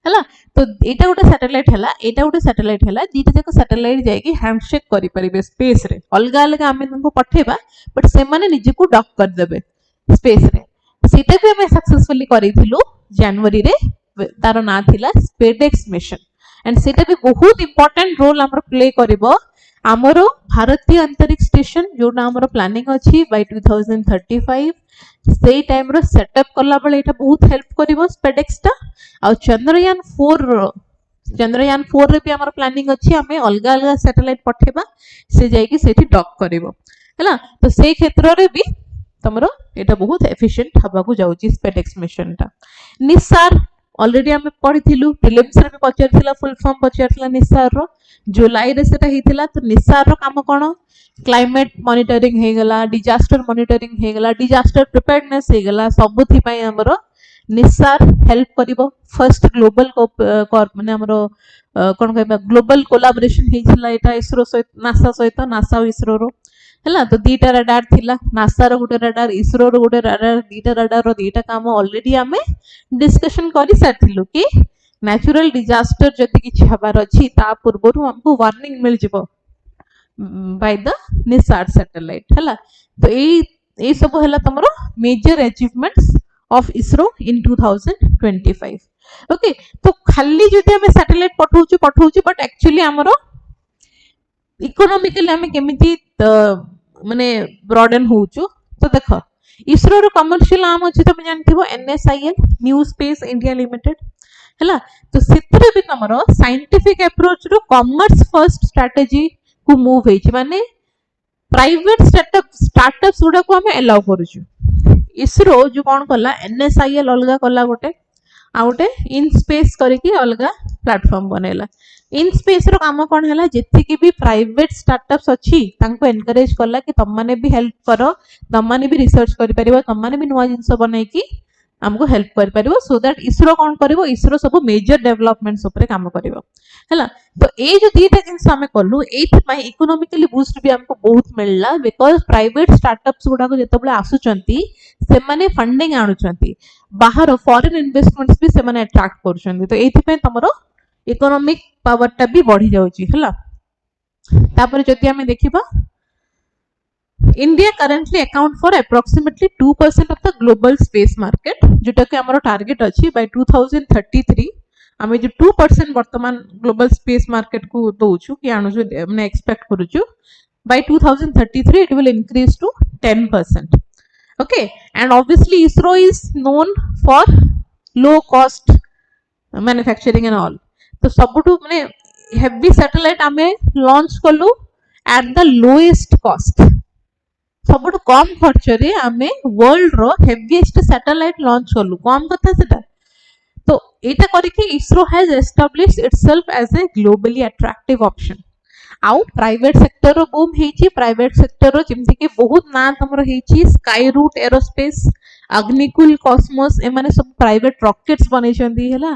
हला। तो एटा गोटे सैटेलाइट हला एटा गोटे सैटेलाइट हला दीटा जक सैटेलाइट जाय कि हैंडशेक करि परिबे स्पेस रे अलगा अलगा हमें तुमको पठेबा बट से माने निजे को डॉक कर देबे स्पेस रे। सेटा भी हमें सक्सेसफुली करिथिलु जनवरी रे तार ना थिला स्पेडेक्स मिशन एंड सेटा भी बहुत इंपोर्टेंट रोल हमर प्ले करिवो हमरो भारतीय अंतरिक्ष स्टेशन जोना हमरो प्लानिंग अछि बाय 2035 सेई टाइम रो सेटअप करला बेले एटा बहुत हेल्प करिवो स्पेडेक्स ता। आ चंद्रयान 4 रे भी हमर प्लानिंग अछि हमें अलगा अलगा सैटेलाइट पठेबा से जाय कि सेठी डॉक करिवो हला। तो सेई क्षेत्र रे भी तमरो एटा बहुत एफिशिएंट हबा को जाउची स्पेडेक्स मिशन ता। निसार ऑलरेडी हमें पढ़िथिलु प्रीलिम्स रे भी पचारथिला फुल फॉर्म पचारथिला निसार रो जुलाई रे सेटा हिथिला। तो निसार रो काम कोन क्लाइमेट मॉनिटरिंग हे गला डिजास्टर मॉनिटरिंग हे गला डिजास्टर प्रिपेयर्डनेस हे गला सबुथि पई हमरो निसार हेल्प करिवो। फर्स्ट ग्लोबल माने हमरो कोन कहबा ग्लोबल कोलैबोरेशन हेथिला एटा इसरो सहित नासा और इसरो रो हला। तो दीटा रडार थिला नासा रो गुटे रडार इसरो रो गुटे रडार दीटा रडार रो दीटा काम ऑलरेडी हमें डिस्कशन करि साथिलु कि नेचुरल डिजास्टर जति किछि हबार अछि ता पूर्वरु हमको वार्निंग मिल जिवो बाय द निसार सैटेलाइट हला। तो ए सब हला तमरो major achievements of ISRO in 2025। Okay तो खाली जति हमें सैटेलाइट पठौछु बट एक्चुअली हमरो इकोनॉमिकली हमें केमिति माने ब्रॉडन होउछु। तो देखो इसरो रो कमर्शियल नाम अछि तमे जानथिबो NSIL new space India limited हला। तो सेतरे भी तमरो साइंटिफिक अप्रोच रो कॉमर्स फर्स्ट स्ट्रेटजी को मूव हेछि माने प्राइवेट स्टार्टअप्स गुडा को हमें अलाउ करूछु। इसरो जो कोन कला NSIL अलगा कला गोटे आ गोटे इन स्पेस करके अलगा प्लेटफॉर्म बनेला। इन स्पेस रो काम कोन हला जेति कि भी प्राइवेट स्टार्टअप्स अछि तांको एनकरेज करला कि तम माने भी हेल्प करो तम माने भी रिसर्च करि परिबो तम माने भी नवा जिंस बनाई कि हमको हेल्प करि परिबो सो दैट इसरो कोन करिवो इसरो सब मेजर डेवलपमेंट्स ऊपर काम करिवो हला। तो ए जो दीटा जिंस हमें करलु एथि पई इकोनॉमिकली बूस्ट भी हमको बहुत मिलला बिकॉज़ प्राइवेट स्टार्टअप्स गुडा को जेतबले आसुचंती से माने फंडिंग आनुचंती बाहर फॉरेन इन्वेस्टमेंट्स भी से माने अट्रैक्ट करूचंती। तो एथि पई तमरो इकोनॉमिक पावर टा भी बढ़ी जाउची हला। तापर जदि आमे देखिबा India currently account for approximately 2% of the global space market जोटा कि हमरो टारगेट अछि by 2033 आमे जो 2% वर्तमान ग्लोबल स्पेस मार्केट को दोछु कि आनु जो माने expect करूछु by 2033 it will increase to 10%. Okay, and obviously ISRO is known for low cost manufacturing and all. तो सबुठु माने heavy satellite आमे लॉन्च कलु at the lowest cost. सबुठु कम खर्च रे आमे वर्ल्ड रो हेवीएस्ट सैटेलाइट लॉन्च कलु कम कथा सेटा तो एटा करके ISRO has established itself as a globally attractive option आउ प्राइवेट सेक्टर रो बूम हेची प्राइवेट सेक्टर रो जेमति के बहुत ना हमरो हेची स्काई रूट एरोस्पेस अग्निकुल कॉस्मोस ए माने सब प्राइवेट रॉकेट्स बनै छंदी हैला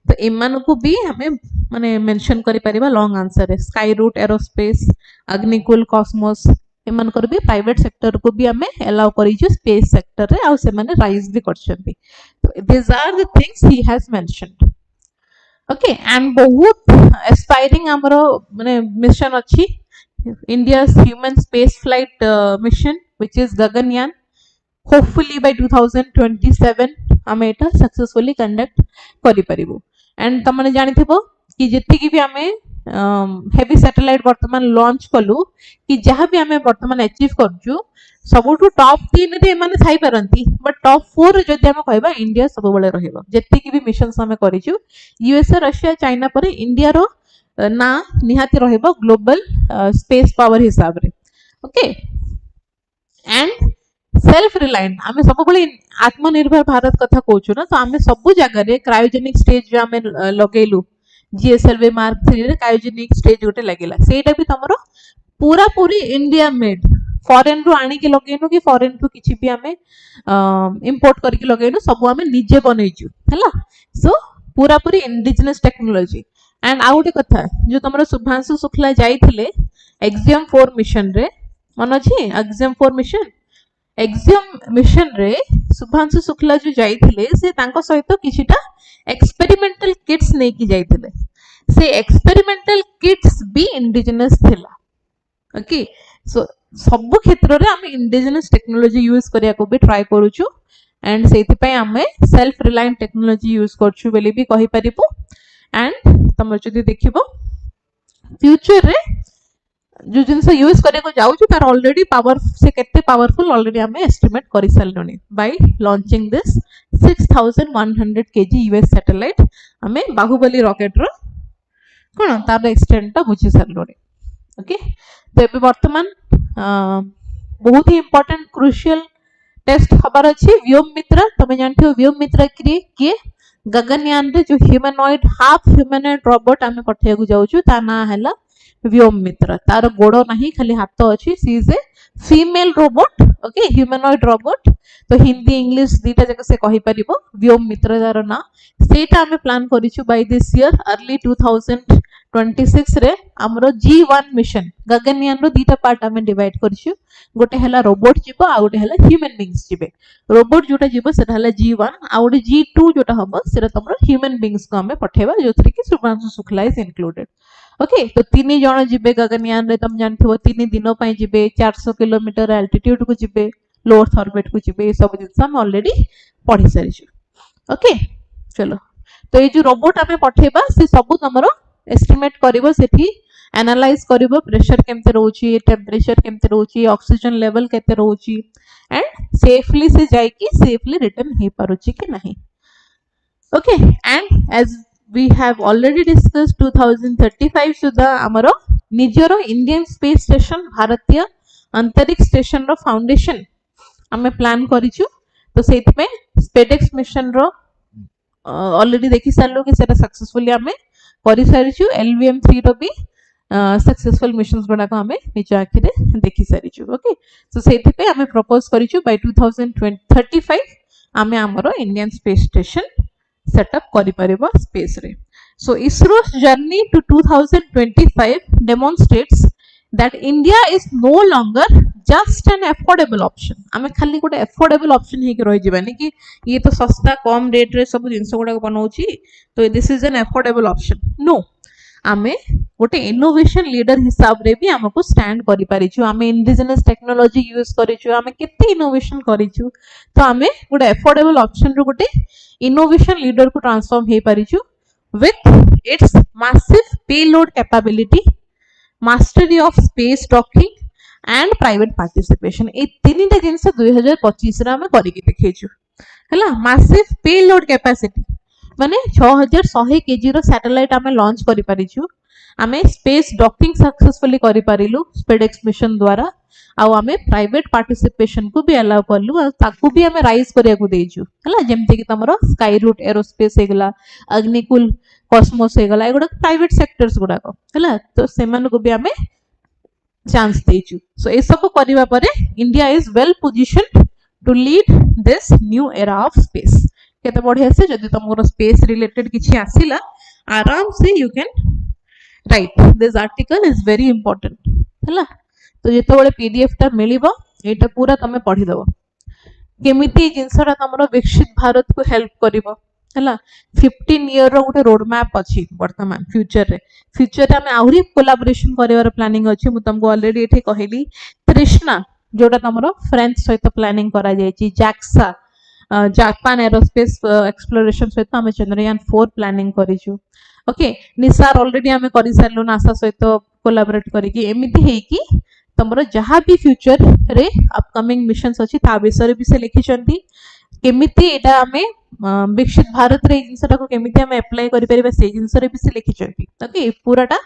तो एमान को भी हमें माने मेंशन करि परिबा लॉन्ग आंसर है स्काई रूट एरोस्पेस अग्निकुल कॉस्मोस एमान कर भी प्राइवेट सेक्टर को भी हमें अलाउ करी जो स्पेस सेक्टर रे आ से माने राइज भी करछंती तो this are the things he has mentioned okay and बहुत एस्पायरिंग हमरो माने मिशन अछि India's human space flight mission which is Gaganyaan hopefully by 2027 हमें एटा सक्सेसफुली कंडक्ट करि परिबो एंड तमने जानिथिबो कि जति कि भी हमें हेवी सैटेलाइट वर्तमान लॉन्च कलु कि जहां भी हमें वर्तमान अचीव करजु सबुठु टॉप 3 रे माने थाई परंती बट टॉप 4 जदि हम कहबा इंडिया सब बळे रहइबो जति कि भी मिशंस हमें करिजु यूएसए रशिया चाइना पर इंडिया रो ना निहाती रहइबो ग्लोबल स्पेस पावर हिसाब रे ओके एंड सेल्फ रिलायंट आमे सब बळे आत्मनिर्भर भारत कथा कहउछु ना तो आमे सब जगह रे क्रायोजेनिक स्टेज जो आमे लगेलु GSLV मार्क 3 रे क्रायोजेनिक स्टेज गोटे लागेला सेटा भी तमरो पूरा पूरी इंडिया मेड फॉरेन रु आनी के लगेनु कि फॉरेन रु किछि भी हमें इंपोर्ट करके लगेनु सब हमें निजे बनैछु हैला सो पूरा पूरी इंडिजिनस टेक्नोलॉजी एंड आउ गोटे कथा जो तमरो शुभांशु शुक्ला जाईथिले एक्सियम 4 मिशन रे मन अछि एक्सियम 4 मिशन रे शुभांशु शुक्ला जो जाईथिले से तांको सहित किछिटा एक्सपेरिमेंटल किट्स नै कि जाईथिले से एक्सपेरिमेंटल किट्स भी इंडिजिनस थिला ओके सो सब क्षेत्र रे हम इंडिजिनस टेक्नोलॉजी यूज करिया को भी ट्राई करूछु एंड सेति पय हमें सेल्फ रिलायंट टेक्नोलॉजी यूज करछु बेले भी कहि परिबो एंड तमर जदि देखिबो फ्यूचर रे जो जिनस यूज करे को जाउछु तार ऑलरेडी पावर से केते पावरफुल ऑलरेडी हमें एस्टिमेट करि साललोनी by launching this 6100 KG US satellite हमें बाहुबली रॉकेट रो कोन तार एक्सटेंट ता बुझी साललोनी ओके तो एबे वर्तमान बहुत ही इंपोर्टेंट क्रूशियल टेस्ट खबर अछि व्योम मित्र तमे जानथियो व्योम मित्र के गगनयान रे जो ह्यूमनॉइड हाफ ह्यूमनॉइड रोबोट हमें पठिया को जाउछु ता ना हला व्योम मित्र तार गोड़ो नहीं खाली हाथ अछि she is a female robot okay humanoid robot तो हिंदी इंग्लिश दीटा जक से कहि परिबो व्योम मित्र तार ना सेटा हमें प्लान करिछु बाय दिस ईयर अर्ली 2026 रे हमरो G1 मिशन गगनयान रो दीटा पार्ट हमें डिवाइड करिछु गोटे हला रोबोट जिवो आ गोटे हला ह्यूमन बीइंग्स जिवे रोबोट जोटा जिवो सेटा हला G1 आ गोटे G2 जोटा हबो सेटा तमरो ह्यूमन बीइंग्स को हमें पठेबा जोथि कि Shubhanshu Shukla is included okay तो तीन जण जिबे गगनयान रे तुम जानथिबो 3 दिनो पय जिबे 400 किलोमीटर एल्टीट्यूड को जिबे लो अर्थ ऑर्बिट को जिबे सब दिन हम ऑलरेडी पढी सारिछु ओके चलो तो ये जो रोबोट हमें पठेबा से सब तमरो एस्टिमेट करिवो सेठी एनालाइज करिवो प्रेशर केमते रहउची टेंपरेचर केमते रहउची ऑक्सीजन लेवल केते रहउची एंड सेफली से जाई कि सेफली रिटर्न हे पारुची कि नहीं okay and as we have already discussed 2035 सुधा हमरो निजरो इंडियन स्पेस स्टेशन भारतीय अंतरिक्ष स्टेशन रो फाउंडेशन हमें प्लान करिछु तो सेति पे स्पेडेक्स मिशन रो ऑलरेडी देखि सारलो कि सेटा सक्सेसफुली हमें करि सारिछु LVM3 रो भी सक्सेसफुल मिशंस बना को हमें निज आखि रे देखि सारिछु ओके सो सेति पे हमें प्रपोज करिछु बाय 2035 हमें हमरो इंडियन स्पेस स्टेशन सेटअप करि परिबा स्पेस रे सो ISRO's journey to 2025 demonstrates that India is no longer just an affordable option हमें खाली गोटे affordable option हे के रहि जिबानी कि ये तो सस्ता कम रेट रे सब जिंस गुडा बनाउची तो this is an affordable option नो आमे गोटे इनोवेशन लीडर हिसाब रे भी हमको स्टैंड करि परिछु आमे इंडिजिनस टेक्नोलॉजी यूज करिछु आमे केते इनोवेशन करिछु तो आमे गोटे अफोर्डेबल ऑप्शन रो गोटे इनोवेशन लीडर को ट्रांसफॉर्म हे परिछु with its massive payload capability mastery of space docking and private participation ए तीनटा जिंस 2025 रे आमे करि के देखैछु हला massive payload capacity माने 6100 केजी रो सैटेलाइट आमे लॉन्च करि परिछु आमे स्पेस डॉकिंग सक्सेसफुली करि परिलु स्पेडेक्स मिशन द्वारा आ आमे प्राइवेट पार्टिसिपेशन को भी अलाउ करलु आ ताकू भी आमे राइज करिया को देइछु हला जेमते कि तमरो स्काई रूट एरोस्पेस हेगला अग्निकुल कॉस्मोस हेगला एगुडा प्राइवेट सेक्टर्स गुडा को हला तो सेमान को भी आमे चांस देइछु सो ए सब करिवा परे India is well positioned to lead this new era of space केते बढ़िया से जदि तुमको स्पेस रिलेटेड किछि आसिला आराम से you can write this article is very important हला तो जेते बळे पीडीएफ ता मिलिबो एटा पूरा तमे पढी दबो केमिति जिंसटा तमरो विकसित भारत को हेल्प करिवो हला 15 ईयर रो गोटे रोड मैप अछि वर्तमान फ्यूचर रे हमें आहुरी कोलैबोरेशन करिवार प्लानिंग अछि मु तुमको ऑलरेडी एठी कहिली तृष्णा जोटा तमरो फ्रेंच सहित प्लानिंग करा जायछि जैक्सा जापान एरोस्पेस एक्सप्लोरेशन सहित हमें चंद्रयान 4 प्लानिंग करिछु ओके निसार ऑलरेडी हमें करि सारलो नासा सहित कोलैबोरेट करिकि एमिति हेई कि तमरो जहां भी फ्यूचर रे अपकमिंग मिशंस अछि ता विषय भी से लिखिचंती केमिति एटा हमें विकसित भारत रे जिंसटा को केमिति हमें अप्लाई करि परिबा से जिंस रे भी से लिखिचंती ओके पूराटा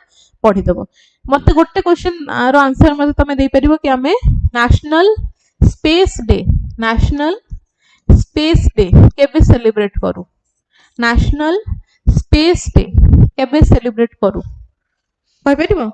पढि दबो मते गोटे क्वेश्चन रो आंसर मते तमे दे परिबो कि हमें नेशनल स्पेस डे केबे सेलिब्रेट करू नेशनल स्पेस डे केबे सेलिब्रेट करू कहि परिबो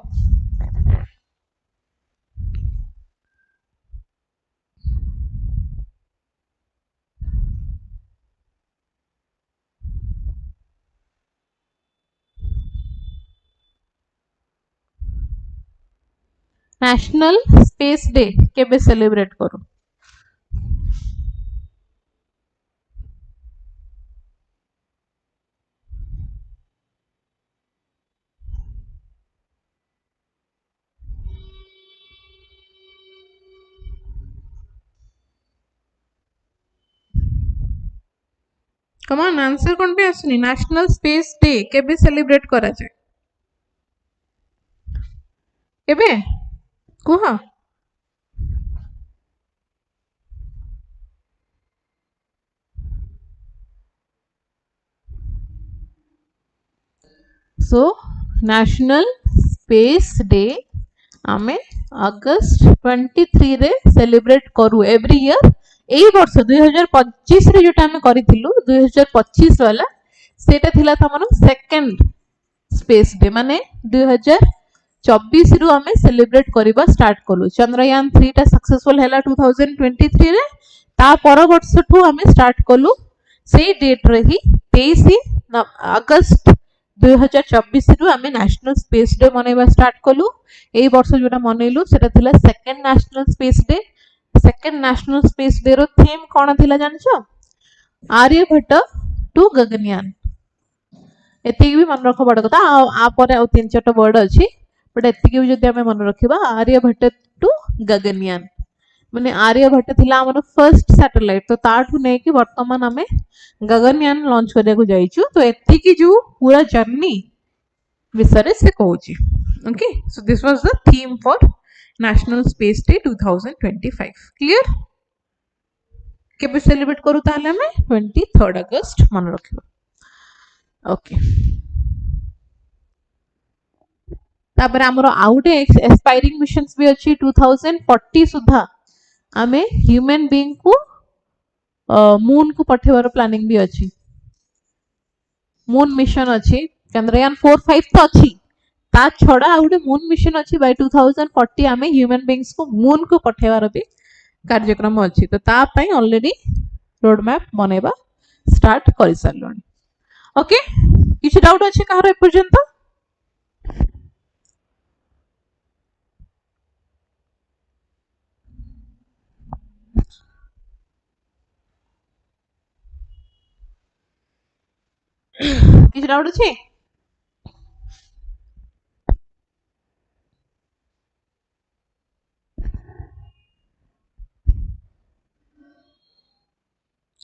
नेशनल स्पेस डे केबे सेलिब्रेट करू कम ऑन आंसर कोन पे आसनी नेशनल स्पेस डे केबे सेलिब्रेट करा जाय केबे कुह सो नेशनल स्पेस डे आमे अगस्त 23 रे सेलिब्रेट करू एवरी ईयर एई वर्ष 2025 रे जोटा हम करिथिलु 2025 वाला सेटा थिला तमनो सेकंड स्पेस डे माने 2024 रु हमें सेलिब्रेट करिबा स्टार्ट कलु चंद्रयान 3 टा सक्सेसफुल हैला 2023 रे ता पर वर्ष ठू हमें स्टार्ट कलु सेई डेट रे ही 23 अगस्त 2024 रु हमें नेशनल स्पेस डे मनेबा स्टार्ट कलु एई वर्ष जोटा मनैलु सेटा थिला second national space day second national space day रो थीम कोन थिला जानछो आर्यभट्ट टू गगनयान एतिक भी मन रख बड़ कथा आ पर आ तीन चारटा वर्ड अछि बट एतिक भी जदि हमें मन रखिबा आर्यभट्ट टू गगनयान माने आर्यभट्ट थिला हमर फर्स्ट सैटेलाइट तो ताठू नै कि वर्तमान हमें गगनयान लॉन्च करया को जाइछु तो एतिक जो पूरा जर्नी विषय से कहूची okay so this was the theme for national space day 2025 clear केबे सेलिब्रेट करू ताले हमें 23 अगस्त मन रखिबा ओके तापर हमरो आउटे एस्पायरिंग मिशंस भी अछि 2040 सुधा हमें ह्यूमन बीइंग को मून को पठेवार प्लानिंग भी अछि मून मिशन अछि चंद्रयान 4 5 तो अछि ता छडा आउटे मून मिशन अछि बाय 2040 हमें ह्यूमन बीइंग्स को मून को पठेवार भी कार्यक्रम अछि तो ता पई ऑलरेडी रोड मैप बनेबा स्टार्ट करि सारलोनी ओके किछ डाउट अछि काहरो ए पर्यंत किछ डाउट अछि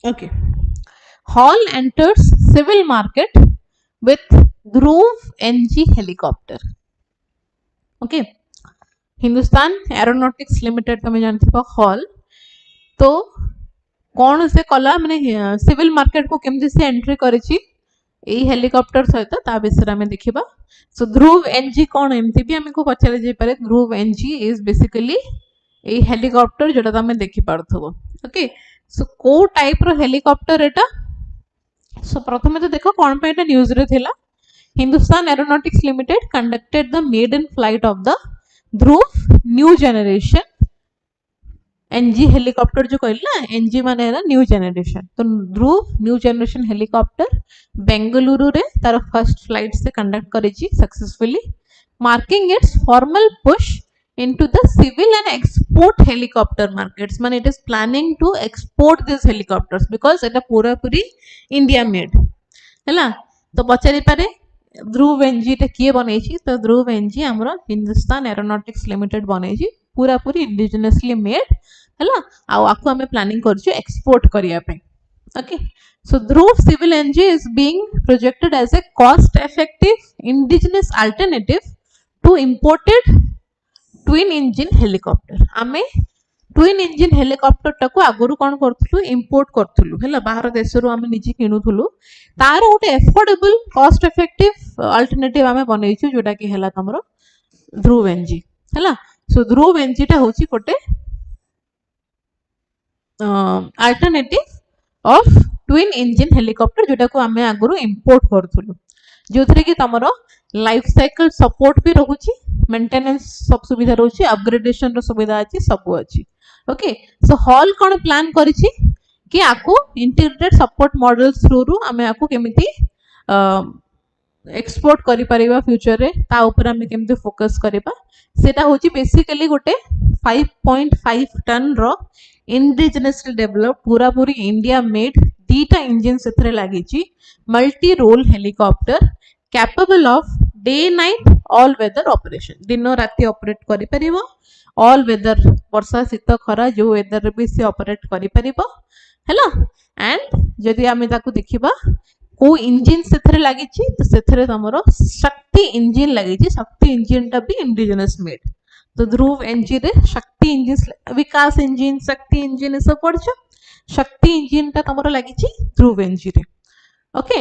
Okay. Hall enters civil market with Dhruv NG helicopter. Okay. Hindustan Aeronautics limited तुम जानथिबो हॉल तो कौन से कला माने सिविल मार्केट को केमती से एंट्री करिछि एई हेलिकॉप्टर सहित ता विषय में देखिबा सो ध्रुव एनजी कौन एमती भी हमको पचारे जे पारे Dhruv NG is basically a helicopter जोटा तुम देखि पारथबो ओके सो को टाइप रो हेलिकॉप्टर एटा सो प्रथमे तो देखो कौन पे एटा न्यूज रे थिला Hindustan Aeronautics Limited conducted the maiden flight of the Dhruv new generation NG helicopter जो कहला एनजी माने ना न्यू जनरेशन तो Dhruv new generation helicopter Bengaluru रे तार फर्स्ट फ्लाइट से कंडक्ट करिछि successfully marking its formal push into the civil and export helicopter markets man it is planning to export these helicopters because eta pura puri India made hela to pachari pare Dhruv NG टा किए बनैछि तो ध्रुव एनजी हमरो हिंदुस्तान एरोनॉटिक्स लिमिटेड बनैछि पूरा पूरी इंडिजिनसली मेड हला आ आको हमें प्लानिंग करछु एक्सपोर्ट करिया पे okay so Dhruv civil NG is being projected as a cost effective indigenous alternative to imported twin engine helicopter आमे ट्विन इंजिन हेलिकॉप्टर टाको आगुरु कोन करथुलु इंपोर्ट करथुलु हैला बाहर देशरु आमे निजे किनुथुलु तार गोटे एफोर्डेबल कॉस्ट इफेक्टिव अल्टरनेटिव आमे बनैछु जोटा कि हैला तमरो ध्रुव एनजी हैला सो ध्रुव एनजी टा होची गोटे alternative of twin engine helicopter जोटा को आमे आगुरु इंपोर्ट करथुलु जोथरे कि तमरो लाइफ साइकिल सपोर्ट भी रहुची मेंटेनेंस सब सुविधा रहुची अपग्रेडेशन रो सुविधा अछि सब अछि ओके सो हॉल कोन प्लान करिछि कि आको इंटीग्रेटेड सपोर्ट मॉडल थ्रू रु आमे आको केमिति एक्सपोर्ट करि परिबा फ्यूचर रे ता ऊपर आमे केमिति फोकस करिबा सेटा होची बेसिकली गोटे 5.5 टन रो इंडिजिनसली डेवलप पूरा पूरी इंडिया मेड दीटा इंजन सेथरे लागिछि multi role helicopter capable of day night all weather operation दिन राति ऑपरेट करि परिबो ऑल वेदर वर्षा शीत खरा जो वेदर भी से ऑपरेट करि परिबो हैला एंड जदि आमे ताकू देखिबा को इंजन सेथरे लागिछि तो सेथरे हमरो शक्ति इंजन लागिछि शक्ति इंजन टा भी इंडिजिनस मेड तो ध्रुव एनजी रे शक्ति इंजन विकास इंजन शक्ति इंजन सब पढ़छ शक्ति इंजन टा हमरो लागिछि ध्रुव एनजी रे ओके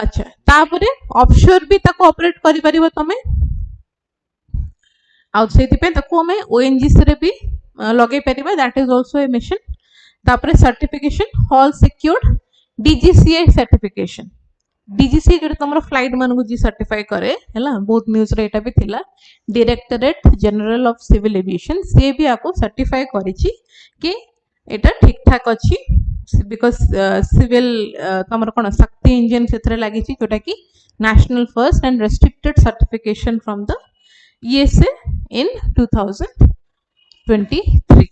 अच्छा तापरे ऑफशोर भी ताको ऑपरेट करि परिबो तमे आउ सेति पे ताको हमें ओएनजीसी रे भी लगे परिबा that is also a mission तापरे सर्टिफिकेशन हॉल सिक्योर्ड डीजीसीए सर्टिफिकेशन डीजीसी जो तमरो फ्लाइट मान को जी सर्टिफाई करे हैला बहुत न्यूज रे एटा भी थिला Directorate general of Civil Aviation से भी आको सर्टिफाई करिछि कि एटा ठीक ठाक अछि बिकॉज सिविल तमरो कोन शक्ति इंजन सेथरे लागिछि जोटा कि national first and restricted certification from the ESA in 2023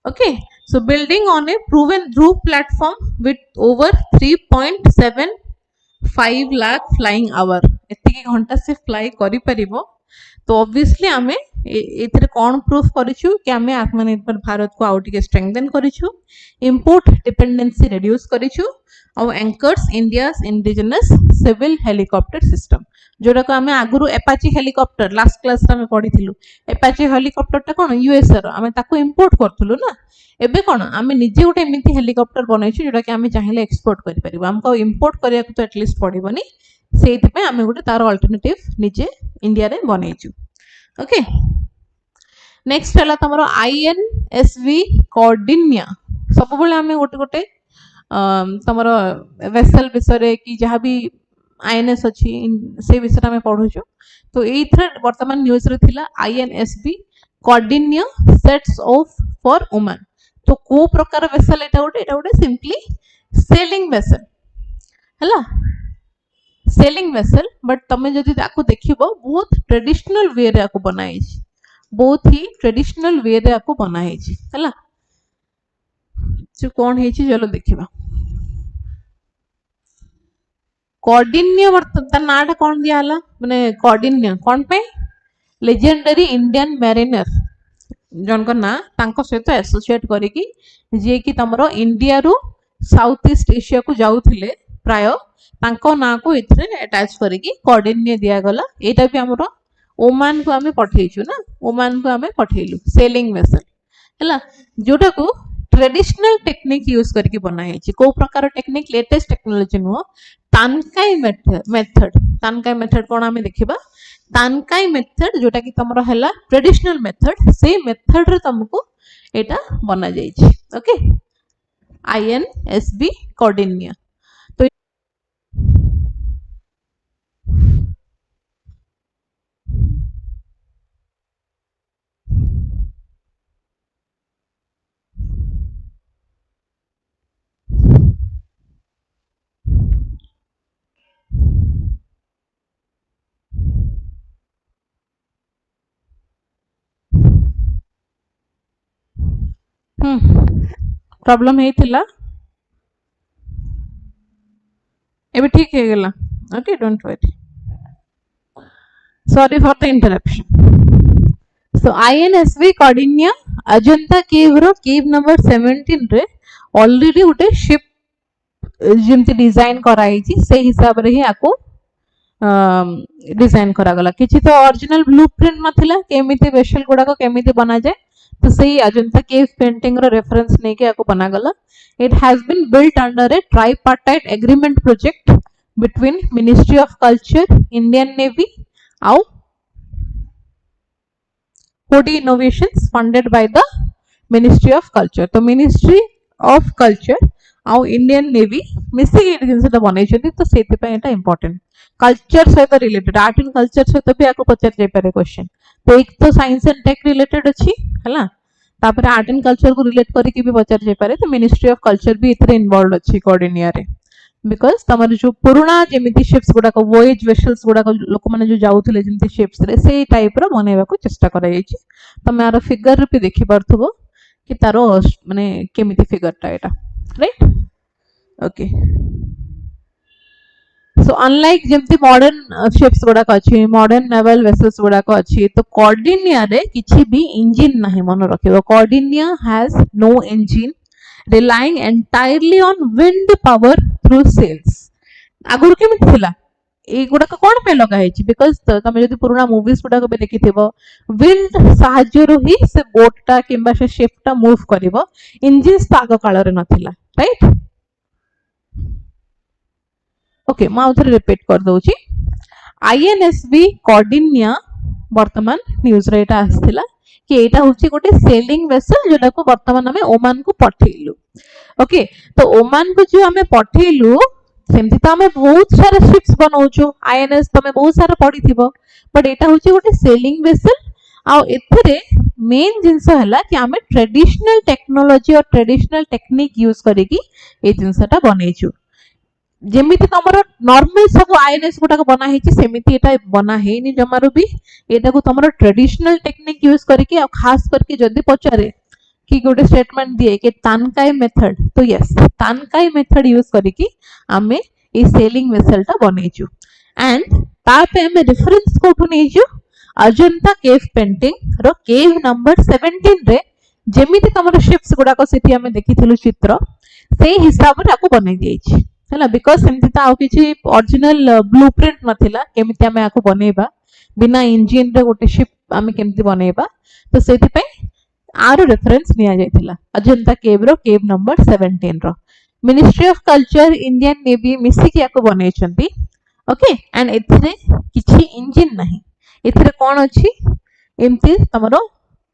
okay so building on a proven Dhruv platform with over 3.75 lakh flying hour एतिकी घंटा से फ्लाई करि परिबो तो ऑब्वियसली आमे एथरे कोन प्रूफ करिछु कि आमे आत्मनिर्भर भारत को आउट के स्ट्रेंथन करिछु इंपोर्ट डिपेंडेंसी रिड्यूस करिछु और anchors India's indigenous civil helicopter system जोड़ा को आमे आगुरु एपाची हेलिकॉप्टर लास्ट क्लास रे पढ़ी थिलु एपाची हेलिकॉप्टर टा कोन यूएस रो आमे ताको इंपोर्ट करथुलु ना एबे कोन आमे निजे गोटे एमिति हेलिकॉप्टर बनाइछु जोड़ा कि आमे चाहिले एक्सपोर्ट करि परिबो हमको इंपोर्ट करिया को तो एटलीस्ट पड़िबोनी सेति पे आमे गोटे तार अल्टरनेटिव निजे इंडिया रे बनाइछु ओके नेक्स्ट हला तमरो आईएनएसवी कॉर्डिनिया सब बेले आमे गोटे गोटे तमरो वेसल विषय कि जहाँ भी आईएनएस अच्छी से विषय में पढ़ुछु तो एथरे वर्तमान न्यूज रे थिला INSV Kaundinya sets off for women तो को प्रकार वेसल एटा गोटे सिंपली सेलिंग वेसल हला सेलिंग वेसल बट तमे जदि ताको देखिबो बहुत ट्रेडिशनल वे रे आको बनाई छी बहुत ही ट्रेडिशनल वे रे आको बनाई छी हला जो कोन हे छी चलो देखिबा कॉर्डिनिया वर्तमान नाटा कौन दिया हला माने कॉर्डिनिया कौन पे लेजेंडरी इंडियन मैरिनर जनक ना तांको सहित एसोसिएट करिकी जे कि तमरो इंडिया रु साउथ ईस्ट एशिया को जाउथिले प्राय तांको ना को इथरे अटैच करिकी कोऑर्डिनेट दिया गला। एटा भी हमरो ओमान को हमें पठेइछु ना, ओमान को हमें पठेइलु सेलिंग वेसल हैला, जोटा को ट्रेडिशनल टेक्निक यूज करके बनाई छी। को प्रकार टेक्निक लेटेस्ट टेक्नोलॉजी नो तानकाई मेथड तानकाई मेथड कोन हमें देखिबा। तानकाई मेथड जोटा कि तमरो हैला ट्रेडिशनल मेथड, से मेथड रे तुमको एटा बना जाई छी। ओके, INSB कोऑर्डिनिया तो प्रॉब्लम हेतिला एबे ठीक हे गेला। Okay, don't worry, sorry for the interruption. So INSB Kaundinya Ajanta cave रो केव नंबर 17 रे ऑलरेडी उटे शिप जेमती डिजाइन कराई छी से हिसाब रे ही आको डिजाइन करा गला। किछि तो ओरिजिनल ब्लूप्रिंट नथिला केमिति वेसल गुडा को केमिति बना जाए, तो सही अजंता केव पेंटिंग रो रेफरेंस नै के आको बना गला। It has been built under a tripartite agreement project between ministry of culture, Indian navy आउ Cody Innovations funded by the Ministry of Culture। तो Ministry of Culture आउ इंडियन नेवी मिसी के जिनसे बनै छथि, तो सेति पे एटा इंपोर्टेंट कल्चर सहित रिलेटेड, आर्ट एंड कल्चर सहित भी आको पचार जाय पारे क्वेश्चन। तो एक तो साइंस एंड टेक रिलेटेड अछि हैला, तापर आर्ट एंड कल्चर को रिलेट करके भी पचार जाय पारे। तो मिनिस्ट्री ऑफ कल्चर भी इथरे इन्वॉल्वड अछि कोऑर्डिनिया रे, बिकॉज तमर जो पुराना जेमिति शिप्स गुडा को वॉयज वेसल्स गुडा को लोक माने जो जाउथिले जेमिति शिप्स रे से टाइप रो बनेबा को चेष्टा करा जाय छी। तमे आरो फिगर पे देखि परथबो कि तारो माने केमिति फिगर टा एटा, राइट। ओके, सो अनलाइक जेमिति मॉडर्न शिप्स गुडा को अछि, मॉडर्न नेवल वेसल्स गुडा को अछि, तो कोऑर्डिनिया रे किछि भी इंजन नहीं मन रखिबो। Kaundinya has no engine, relying entirely on wind power through sails। आगुर केमिति थिला ए गुडा को कोन पे लगा हेछि, बिकॉज़ तमे जदि पुराना मूवीज गुडा को बे देखिथिबो विंड साहाଯ୍य रो ही से बोट टा किबा से शिप टा मूव करिवो, इंजिन आग काल रे नथिला, राइट। ओके, मैं आउथरे रिपीट कर दउची। INSB कोऑर्डिनिया वर्तमान न्यूज रे एटा आस्थिला कि एटा होची गोटे सेलिंग वेसल जोटा को वर्तमान हमें ओमान को पठेइलु। ओके, तो ओमान को जो हमें पठेइलु सेमति तो हमें बहुत सारा शिप्स बनाउछु, INS तमे बहुत सारा पढी थिबो, बट एटा होची गोटे सेलिंग वेसल। आ एथरे मेन जिंस हला कि हमें ट्रेडिशनल टेक्नोलॉजी और ट्रेडिशनल टेक्निक यूज करिकी ए जिंसटा बनेइछु। जेमिति तमरो नॉर्मल सब INS गुटा को बना हेछि सेमिति एटा बना हेनी जमारो भी। एटा को तमरो ट्रेडिशनल टेक्निक यूज करके और खास करके जदी पचारे कि गोटे स्टेटमेंट दिए कि तानकाई मेथड, तो यस तानकाई मेथड यूज करके हमें ए सेलिंग वेसल टा बनेइछु। एंड तापे हमें रेफरेंस कोठु नेइछु अजंता केव पेंटिंग रो केव नंबर 17 रे जेमिति तमरो शिप्स गुडा को सेठी हमें देखिथिलु चित्र से हिसाब रे आको बनै दिएछि हैला। बिकॉज सेमति ता किछि ओरिजिनल ब्लूप्रिंट नथिला केमिति हमें आको बनेबा, बिना इंजन रे गोटे शिप हमें केमिति बनेबा, तो सेति पे आरो रेफरेंस निया जायतिला अजंता केव रो केव नंबर 17 रो। Ministry of culture, Indian Navy मिसी के आको बनै छंती। ओके, एंड एथिरे किछि इंजन नाही, एथिरे कोन अछि एमति तमरो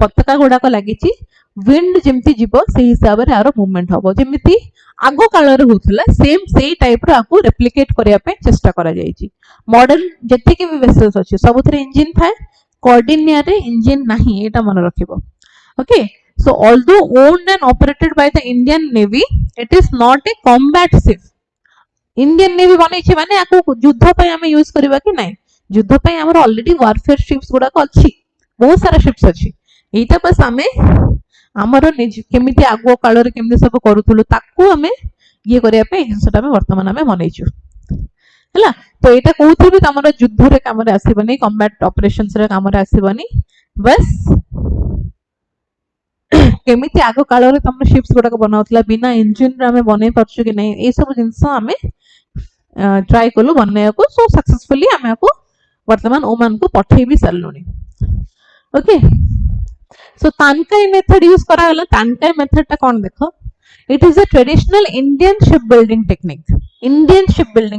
पताका गुडा को लागिछि, विंड जेमति जीवो से हिसाब रे आरो मूवमेंट होबो, जेमिति आगो काल रे होतला सेम सेही टाइप रो आको रेप्लिकेट करिया पे चेष्टा करा जायछि। मॉडर्न जति के भी वेसल्स अछि सबुथरे इंजन थाए, कोऑर्डिनिया रे इंजन नाही, एटा मन रखिबो। Okay, so although owned and operated by the Indian Navy, it is not a combat ship। Indian Navy बनेछि माने आको युद्ध पय हमें यूज करबा कि नै, युद्ध पय हमर ऑलरेडी वारफेयर शिप्स गुडा को अछि, बहुत सारा शिप्स अछि। एटा बस हमें हमर केमिति आगो काल रे केमिति सब करूथुलु ताकू हमें ये करिया पे जिंसटा में वर्तमान हमें बनेइछु हैला। तो एटा कोथि भी हमर युद्ध रे काम रे आसीबनी, कॉम्बैट ऑपरेशंस रे काम रे आसीबनी, बस केमिति आगो काल रे तुम शिप्स गुडा बनाउतला बिना इंजिन रे हमें बनै परछु कि नै ए सब जिंस हमें ट्राई कलु बनने को सो सक्सेसफुली हमें को वर्तमान ओमान को पठे भी सरलुनी ओके सो तानकाई मेथड यूज करा गला तानकाई मेथड ता कोन देखो it is a traditional Indian ship building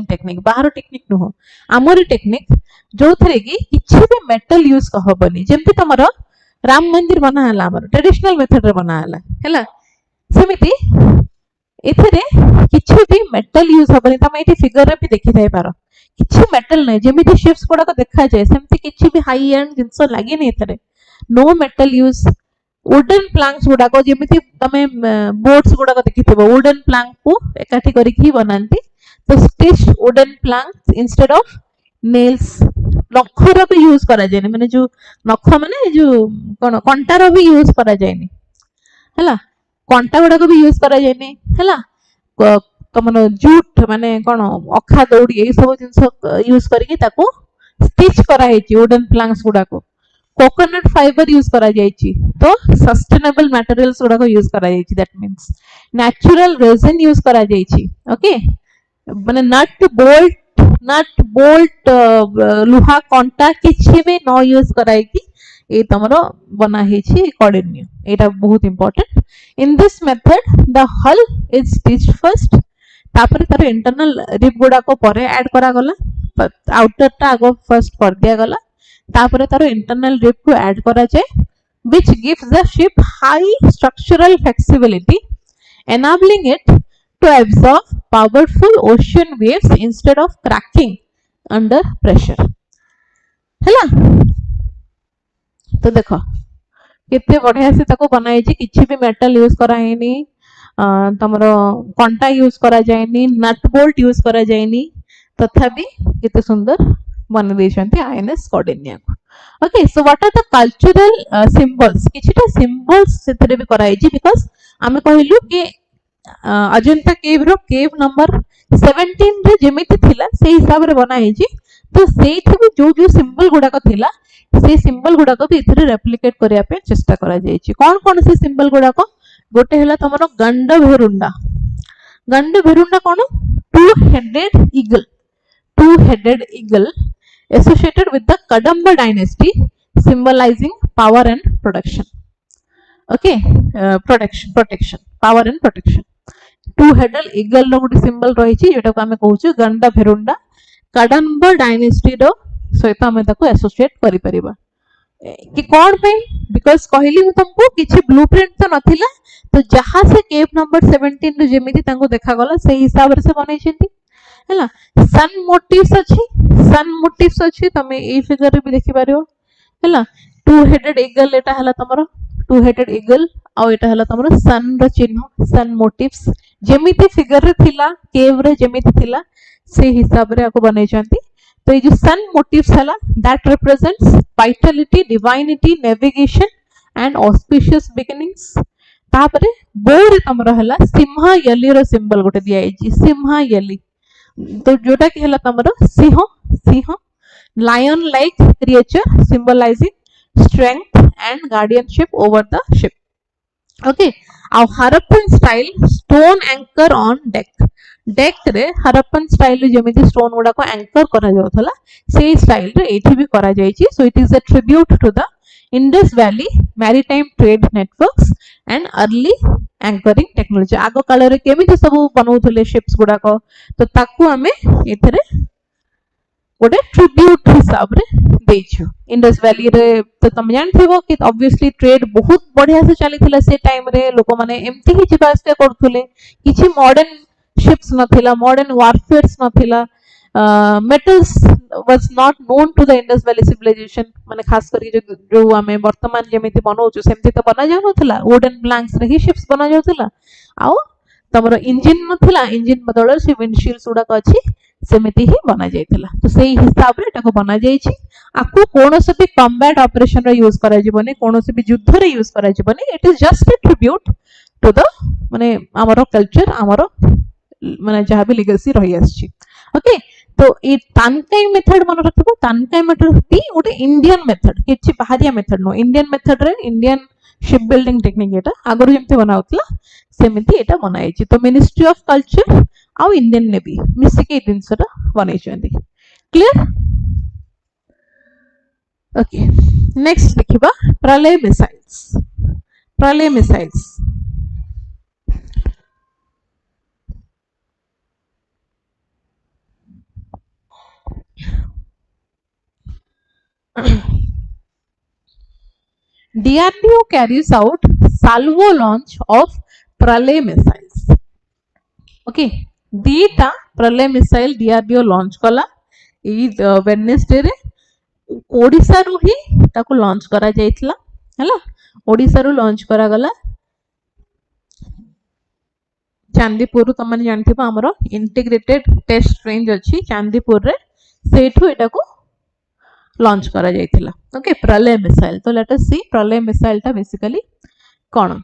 technique बाहर टेक्निक नुह आमर टेक्निक जो थरे की किछि भी मेटल यूज कहबनी जेमति तमरो राम मंदिर बना हला हमर ट्रेडिशनल मेथड रे बना हला सेमिति एथरे किछि भी मेटल यूज हबनी तमे एठी फिगर रे भी देखि थाई पारो किछि मेटल नै जेमिति शिप्स कोडा को देखा जाय सेमति किछि भी हाई एंड जिंस लागि नै एथरे no metal use wooden planks गुडा को जेमिति तमे बोट्स गुडा को देखिथिबो वुडन प्लैंक को एकाठी करिकि बनांती तो stitch wooden planks instead of nails नखर भी यूज करा जाय माने जो नख माने जो कोन कंटार भी यूज करा जाय हला कंटा गुडा को भी यूज करा जाय नै हला तमन जूट माने कोन अखा दौड़ी ए सब जिंस यूज करके ताको स्टिच करा हेची वुडन प्लैंक्स गुडा को कोकोनट फाइबर यूज करा जायची तो सस्टेनेबल मटेरियल्स गुडा को यूज करा जायची that means natural resin use करा जायची ओके माने नट बोल्ट लुहा कंटा किछि भी न यूज कराई कि ए तमरो बना हेची कॉर्डिनियो एटा बहुत important in this method the हल इज स्टिच्ड फर्स्ट तापर तार इंटरनल रिब गुडा को परे ऐड करा गला आउटर ता आगो फर्स्ट कर दिया गला तापर तार इंटरनल रिब को ऐड करा जाय which gives the ship high structural flexibility enabling it to absorb powerful ocean waves instead of cracking under pressure हैला तो देखो केते बढ़िया से ताको बनाई छी किछि भी मेटल यूज करा हेनी तमरो कंटा यूज करा जायनी नट बोल्ट यूज करा जायनी तथापि केते सुंदर बन देछंती आईएनएस कॉर्डिनिया को okay so what are the cultural symbols किछिटा सिंबल्स सेतरे भी कराई छी बिकॉज़ हमें कहलु कि अजंता केव रो केव नंबर 17 रे जेमिति थिला से हिसाब रे बना हे छी तो सेठी भी जो जो सिंबल गुडा को थिला से सिंबल गुडा को भी इथरे रेप्लिकेट करिया पे चेष्टा करा जाय छी कोन से सिंबल गुडा को गोटे हला तमरो गंड भेरुंडा कोन two headed eagle associated with the Kadamba dynasty symbolizing power and production okay protection power and protection two headed eagle row Gute symbol रही छी जेटा को हमें कहूछु गंडा भेरुंडा Kadamba dynasty रो सहित हमें ताको एसोसिएट करि परिबा कि कोन पे बिकॉज़ कहली हूं तुमको किछि ब्लूप्रिंट तो नथिला तो जहां से केव नंबर 17 रे जेमिति ताको देखा गला से हिसाब रे से बनै छिंती हैला सन मोटिव्स अछि तमे ए फिगर रे भी देखि पारियो हैला टू हेडेड ईगल एटा हला तमरो टू हेडेड ईगल आ एटा हला तमरो सन रो चिन्ह सन मोटिव्स जेमिति फिगर रे थिला केव रे जेमिति थिला से हिसाब रे आको बनै छंती तो ये जो सन मोटिव्स हला that represents Vitality divinity navigation and auspicious beginnings तापरे बोर तमरो हला सिंह यली रो सिंबल गोटे दिया छी सिंह यली तो जोटा कि हला तमरो सिंह lion like creature symbolizing strength and guardianship over the ship okay आ Harappan style stone anchor on deck रे हरप्पन स्टाइल जेमिति स्टोन गुडा को एंकर करा जाउथला से स्टाइल रे एठी भी करा जाय छी so it is a tribute to the Indus valley maritime trade networks and early anchoring technology आगो काल रे केमिति सब बनौथले शिप्स गुडा को तो ताकू हमें एथरे गोटे ट्रिब्यूट हिसाब रे देछु इंडस वैली रे तो तुम जानथिबो कि ऑब्वियसली ट्रेड बहुत बढ़िया से चलीथिला से टाइम रे लोक माने एम्ति ही जिबास्ते करथुले किछि मॉडर्न शिप्स नथिला मॉडर्न वारफेयर्स नथिला metals was not known to the Indus Valley Civilization माने खास करके जो हमें वर्तमान जेमिति बनाउछु सेमति तो बना जाउ नथिला वुडन प्लैंक्स रे ही शिप्स बना जाउथिला आ तमरो इंजन नथिला इंजन बदल से विंडशील्ड्स उडा को अछि सेमिति ही बना जायतिला तो सेही हिसाब रे एटाको बना जाय छी आकु कोनोसे भी कॉम्बैट ऑपरेशन रे यूज करा जिवने कोनोसे भी युद्ध रे यूज करा जिवने it is just a tribute to the माने हमरो कल्चर हमरो माने जहां भी लेगेसी रही आछि ओके तो ए तानकाई मेथड मन रखबो तानकाई मेथड ती ओटे इंडियन मेथड किछि बाहरिया मेथड नो इंडियन मेथड रे इंडियन शिप बिल्डिंग टेक्निक एटा आगु जमते बनाउतला सेमिति एटा बनाइछि तो मिनिस्ट्री ऑफ कल्चर आ इंडियन नेवी मिसिके दिनसटा बनाइछन्ती क्लियर ओके नेक्स्ट देखिबा Pralay missiles DRDO carries out salvo launch of Pralay missiles. Okay, दीटा प्रलय मिसाइल DRDO लॉन्च कला ई वेडनेसडे रे ओडिसा रु ही ताको लॉन्च करा जाइतला हला ओडिसा रु लॉन्च करा गला चांदीपुर तमने जानथिबा हमरो इंटीग्रेटेड टेस्ट रेंज अछि चांदीपुर रे सेठु एटा को लॉन्च करा जाइतिला ओके प्रलय मिसाइल तो लेट अस सी प्रलय मिसाइल टा basically cone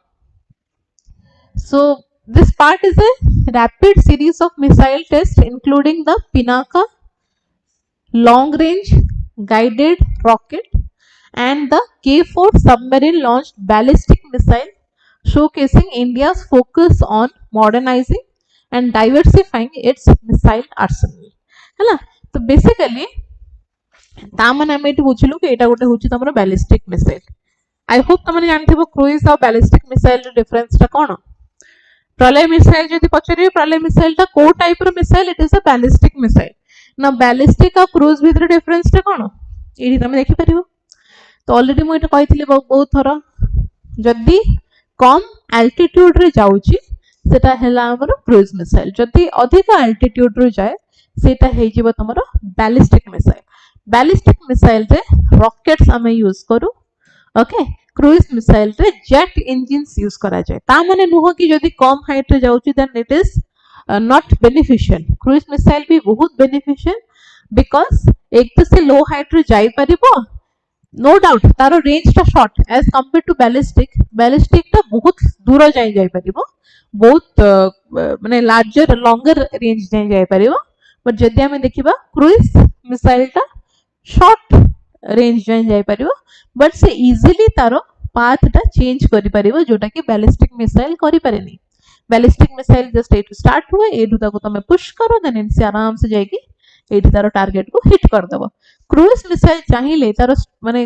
so this part is a rapid series of missile tests including the Pinaka long range guided rocket and the K4 submarine launched ballistic missile showcasing India's focus on modernizing and diversifying its missile arsenal हैला तो बेसिकली तामने हम एटी बुझिलु कि एटा गोटे होची तमरो बैलिस्टिक मिसाइल आई होप तमने जानथिबो क्रूइज और बैलिस्टिक मिसाइल रे डिफरेंस ता कोन प्रलय मिसाइल जदि पचरियो प्रलय मिसाइल ता को टाइप रो missile it is a ballistic missile ना बैलिस्टिक और क्रूज भीतर डिफरेंस ता कोन एडी तमे देखि परिबो तो ऑलरेडी मु एटा कहितली बहुत थरा जदि कम एल्टीट्यूड रे जाउची सेटा हैला हमरो क्रूज मिसाइल जदि अधिक एल्टीट्यूड रे जाए सेटा हे जिवो तमरो बैलिस्टिक मिसाइल रे रॉकेट्स हमें यूज करू ओके क्रूज मिसाइल रे जेट इंजिन्स यूज करा जाए ता माने नुह कि जदि कम हाइट रे जाउची then it is not beneficial cruise missile भी बहुत बेनिफिशियल बिकॉज़ एक तो से लो हाइट रे जाई परिबो नो डाउट तारो रेंज टा short as compare to ballistic टा बहुत दूर जाई परिबो बहुत माने लार्जर लॉन्गर रेंज जाई परिबो बट जदि हमें देखिबा क्रूज मिसाइल टा शॉर्ट रेंज जाई परिबो बट से इजीली तारो पाथ टा चेंज करि परिबो जोटा कि बैलिस्टिक मिसाइल करि पारेनी बैलिस्टिक मिसाइल जस्ट एटू स्टार्ट हुए एटू ताको तमे पुश करो देन इनसे आराम से जाई कि एटी तारो टारगेट को हिट कर दबो क्रूज मिसाइल चाहिए तारो माने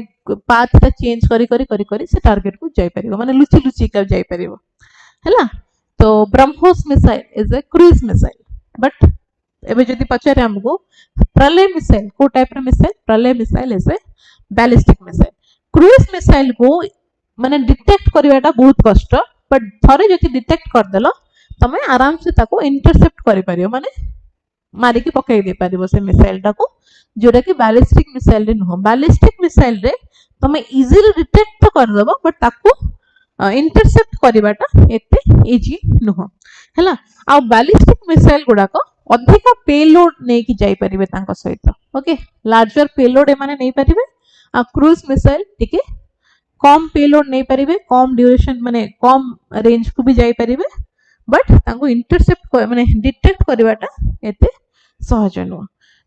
पाथ टा चेंज करी से टारगेट को जाई परिबो माने लुची का जाई परिबो हैला तो BrahMos missile is a cruise missile but एबे जदि पचारे हमको प्रलय मिसाइल को टाइप रे मिसाइल प्रलय missile is a ballistic missile cruise missile को माने डिटेक्ट करवाटा बहुत कष्ट बट थरे जदि डिटेक्ट कर देलो तमे आराम से ताको इंटरसेप्ट करि परियो माने मारी के पकई दे परिबो से मिसाइल टा को जोटा कि बैलिस्टिक मिसाइल रे नो बैलिस्टिक मिसाइल रे तमे इजीली डिटेक्ट तो कर देबो बट ताको इंटरसेप्ट करवाटा एते इजी नो हैला आ बैलिस्टिक मिसाइल गुडा को अधिक पेलोड नहीं कि जाई परिबे तांको सहित ओके लार्जर पेलोड ए माने नहीं परिबे आ क्रूज मिसाइल टिके कम पेलोड नहीं परिबे कम ड्यूरेशन माने कम रेंज को भी जाई परिबे बट तांको इंटरसेप्ट माने डिटेक्ट करवाटा एते सहज नो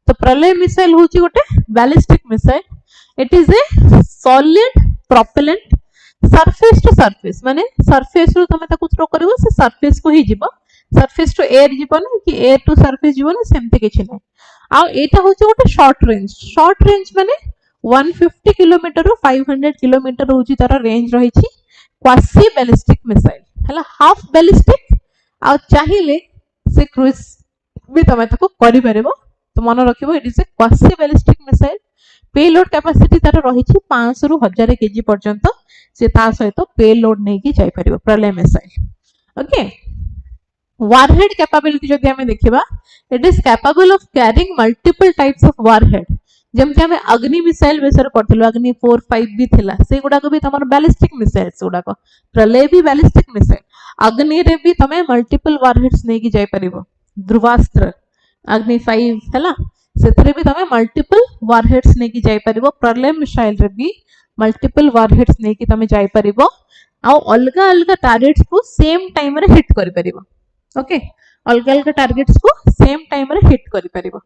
तो प्रलय मिसाइल होची गोटे ballistic missile it is a solid propellant surface to surface माने सरफेस रो तमे ताको थ्रो करबो से सरफेस को ही जीवो सरफेस टू एयर जीवन कि एयर टू सरफेस जीवन सेमते किछि नै आ एटा होचे गोटे शॉर्ट रेंज माने 150 किलोमीटर रो 500 किलोमीटर होची तार रेंज रही छी क्वासी बैलिस्टिक मिसाइल हला हाफ बैलिस्टिक आ चाहिले से क्रूज भी तमे ताको करि परबो तो मन रखिबो it is a quasi ballistic missile payload capacity तार रही छी 500 रु 1000 केजी पर्यंत से ता सहित पेलोड नै कि जाई परबो प्रलय मिसाइल ओके warhead capability जदि हमें देखिबा it is capable of carrying multiple types of warhead जेमते हमें अग्नि मिसाइल बेसर पढथिलो अग्नि 4 5 भी थिला से गुडा को भी तमर बैलिस्टिक मिसाइल्स गुडा को प्रलय भी बैलिस्टिक मिसाइल अग्नि रे भी तमे मल्टीपल वारहेड्स नै कि जाई परिबो ध्रुवास्त्र अग्नि 5 हैला सेतरे भी तमे मल्टीपल वारहेड्स नै कि जाई परिबो प्रलय मिसाइल रे भी मल्टीपल वारहेड्स नै कि तमे जाई परिबो आ अलगा अलगा टारगेट्स को सेम टाइम रे हिट करि परिबो ओके अलग अलग टारगेट्स को सेम टाइम रे हिट करि परिबो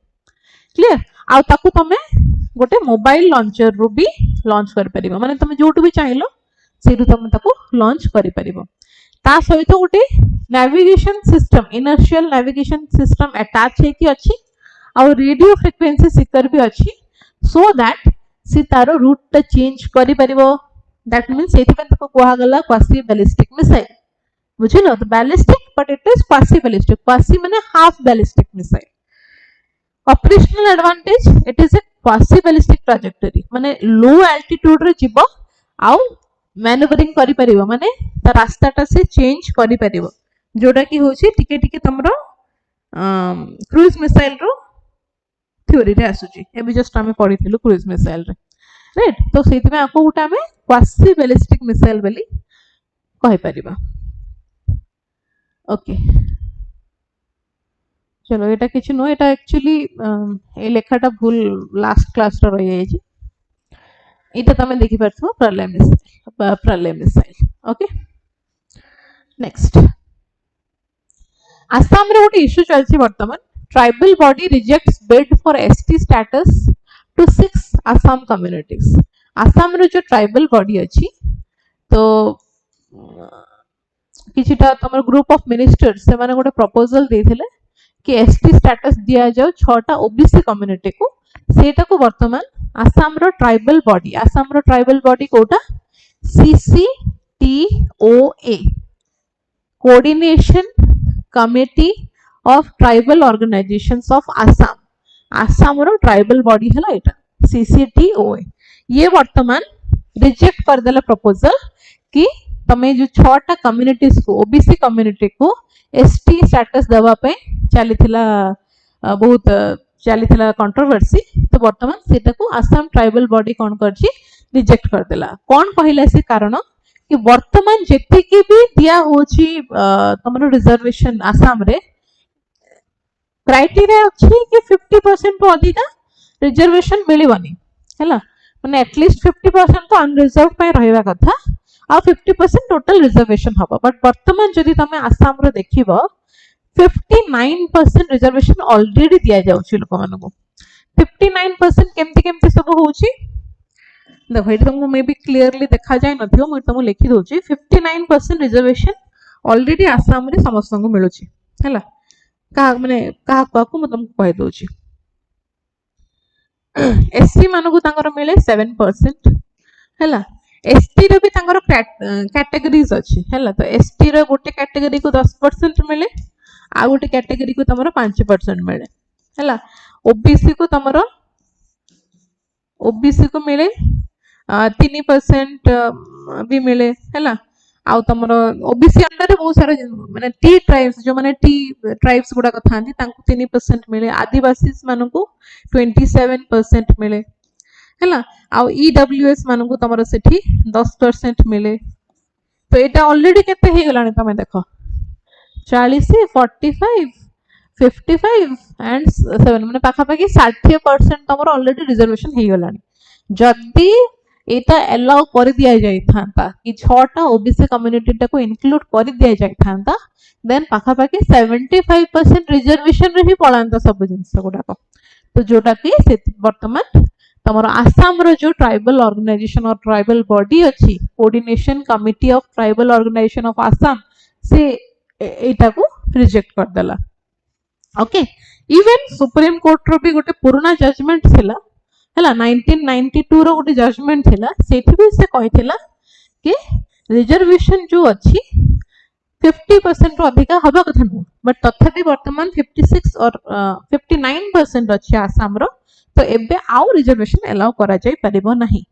क्लियर आ ताकू तमे गोटे मोबाइल लॉन्चर रु भी लॉन्च कर परिबो माने तमे जोटु भी चाहिलो सेठू तुम ताको लॉन्च करि परिबो ता सहित गोटे navigation system inertial navigation system attach है कि अछि आ रेडियो फ्रिक्वेंसी सीकर भी अछि सो दैट सी तारो रूट टा चेंज करि परिबो दैट मींस सेठी पे ताको कोहा गला क्वासी बैलिस्टिक मिसाइल बुझिलो तो ballistic but it is quasi माने half ballistic missile operational advantage it is a quasi ballistic trajectory माने लो एल्टीट्यूड रे जीवो आउ मैन्युवरिंग करि परिबो माने ता रास्ता टा से चेंज करि परिबो जोटा की होची टिके टिके तमरो क्रूज मिसाइल रो थ्योरी रे आसुची एबे जस्ट हमें पढिथिलु क्रूज मिसाइल रे राइट तो सेति में आपको उटा हमें क्वासी बैलिस्टिक मिसाइल बेली कहि परिबा ओके चलो एटा किछि नो एटा एक्चुअली ए लेखाटा भूल लास्ट क्लास रो रहि जाय छी एटा तमे देखि परथो प्रलय मिसाइल ओके नेक्स्ट आसाम रे गोटे इश्यू चलछि वर्तमान tribal body rejects bid for ST status to 6 Assam communities Assam रे जो ट्राइबल बॉडी अछि तो किछिटा तमर ग्रुप ऑफ मिनिस्टर्स से माने गोटे प्रपोजल देथिले कि एसटी स्टेटस दिया जाओ 6टा ओबीसी कम्युनिटी को सेटा को वर्तमान आसाम रो ट्राइबल बॉडी कोटा CCTOA coordination committee of tribal organisations of Assam रो ट्राइबल बॉडी हला एटा CCTOA ये वर्तमान रिजेक्ट कर देला प्रपोजल कि तमे जो 6टा कम्युनिटीज को ओबीसी कम्युनिटी को एसटी स्टेटस दबा पे चलीथिला बहुत चलीथिला कंट्रोवर्सी तो वर्तमान सेटा को आसाम ट्राइबल बॉडी कोन करछि रिजेक्ट कर देला कोन कहिला से कारण कि वर्तमान जेति की भी दिया होछि तमरो रिजर्वेशन आसाम रे क्राइटेरिया अछि कि 50% तो अधिका रिजर्वेशन मिलिबनी हैला माने एटलीस्ट 50% तो अनरिजर्व पे रहबा कथा आ 50% टोटल रिजर्वेशन हबो बट वर्तमान जदि तमे आसाम रो देखिबो 59% रिजर्वेशन ऑलरेडी दिया जाउछि लोक मानको 59% केमती सब होउछि देखो एटा तुमको मे बी क्लियरली देखा जाय नथियो म तुमको लिखि दोछि 59% रिजर्वेशन ऑलरेडी आसाम रे समस्त को मिलुछि हैला का माने का को म तुमको कहि दोछि एससी मानको तांकर मिले 7% हैला एसटी रो भी तांकर कैटेगरीज अछि हैला तो एसटी रो गोटे कैटेगरी को 10% मिले आ गोटे कैटेगरी को तमरो 5% मिले हैला ओबीसी को मिले 3% भी मिले हैला आ तमरो ओबीसी अंडर रे बहुत सारा माने टी ट्राइब्स जो माने टी ट्राइब्स गुडा कथांती तांको 3% मिले आदिवासीज मानको 27% मिले हैला आ ईडब्ल्यूएस मानको तमरो सेठी 10% मिले तो एटा ऑलरेडी केते हे गलानी तमे देखो 40 45 55 एंड 7 माने पाखा पाखी 60% तमरो ऑलरेडी रिजर्वेशन हे गलानी जदी एटा अलाउ कर दिया जाय थांता कि 6टा ओबीसी कम्युनिटी टा को इंक्लूड कर दिया जाय थांता देन पाखा पाखी 75% रिजर्वेशन रे ही पळांता सब जिंस गुडा तो जोटा कि वर्तमान तमरो आसाम रो जो ट्राइबल ऑर्गेनाइजेशन और ट्राइबल बॉडी अछि coordination committee of tribal organisation of Assam से एटा को रिजेक्ट कर देला ओके इवन सुप्रीम कोर्ट रो भी गोटे पुराना जजमेंट थिला हैला 1992 रो गोटे जजमेंट थिला सेठी भी से कहिथिला कि रिजर्वेशन जो अछि 50% रो अधिका हबा कथा न बट तथापि वर्तमान 56 और 59% अछि आसाम रो तो एबे आउ रिजर्वेशन अलाउ करा जाय परिबो नाही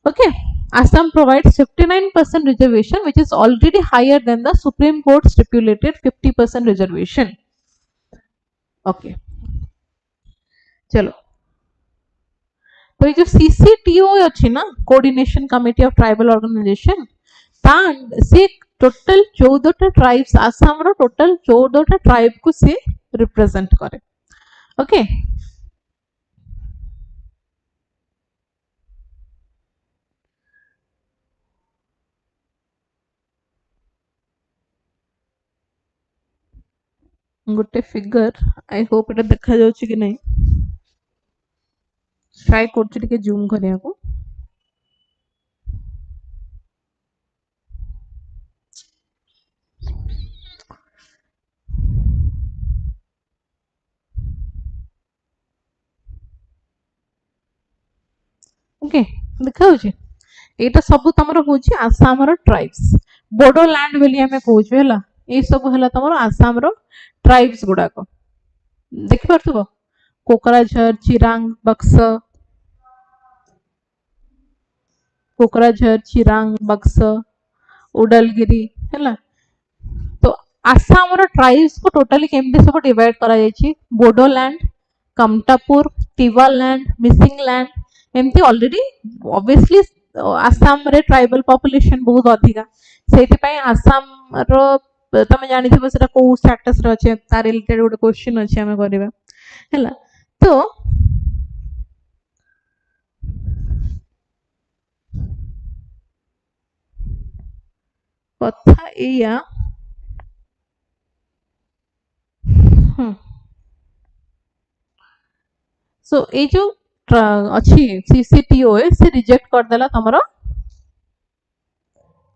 okay Assam provides 59% reservation which is already higher than the Supreme Court stipulated 50% reservation okay चलो तो ये जो CCTO अछि ना coordination committee of tribal organisation ता से टोटल 14टा ट्राइब्स आसाम रो टोटल 14टा ट्राइब को से रिप्रेजेंट करे ओके गोटे फिगर आई होप एटा देखा जाउछि कि नहीं ट्राई करछि टिके जूम करिया को ओके देखा होची एटा सब तमर होची आसाम रो ट्राइब्स बोडोलैंड बोली हमें कहूछु हला ए सब हला तमर आसाम रो ट्राइब्स गुडा को देखि परथबो कोकराझर चिरांग बक्सर चिरांग बक्सर उडलगिरी है तो आसाम ट्राइब्स को टोटाली केमती सब डिवाइड करा जायछि बोडोलैंड कमटापुर तिवालैंड मिसिंग लैंड एमती ऑलरेडी ऑब्वियसली आसाम रे ट्राइबल पॉपुलेशन बहुत अधिका सेति पई आसाम रो तमे जानि थिबो सेटा को स्टेटस रे अछि तार रिलेटेड गोटे क्वेश्चन अछि हमें करबा हैला तो कथा एया सो ए जो अच्छी सीसीटीओए से रिजेक्ट कर देला तमरो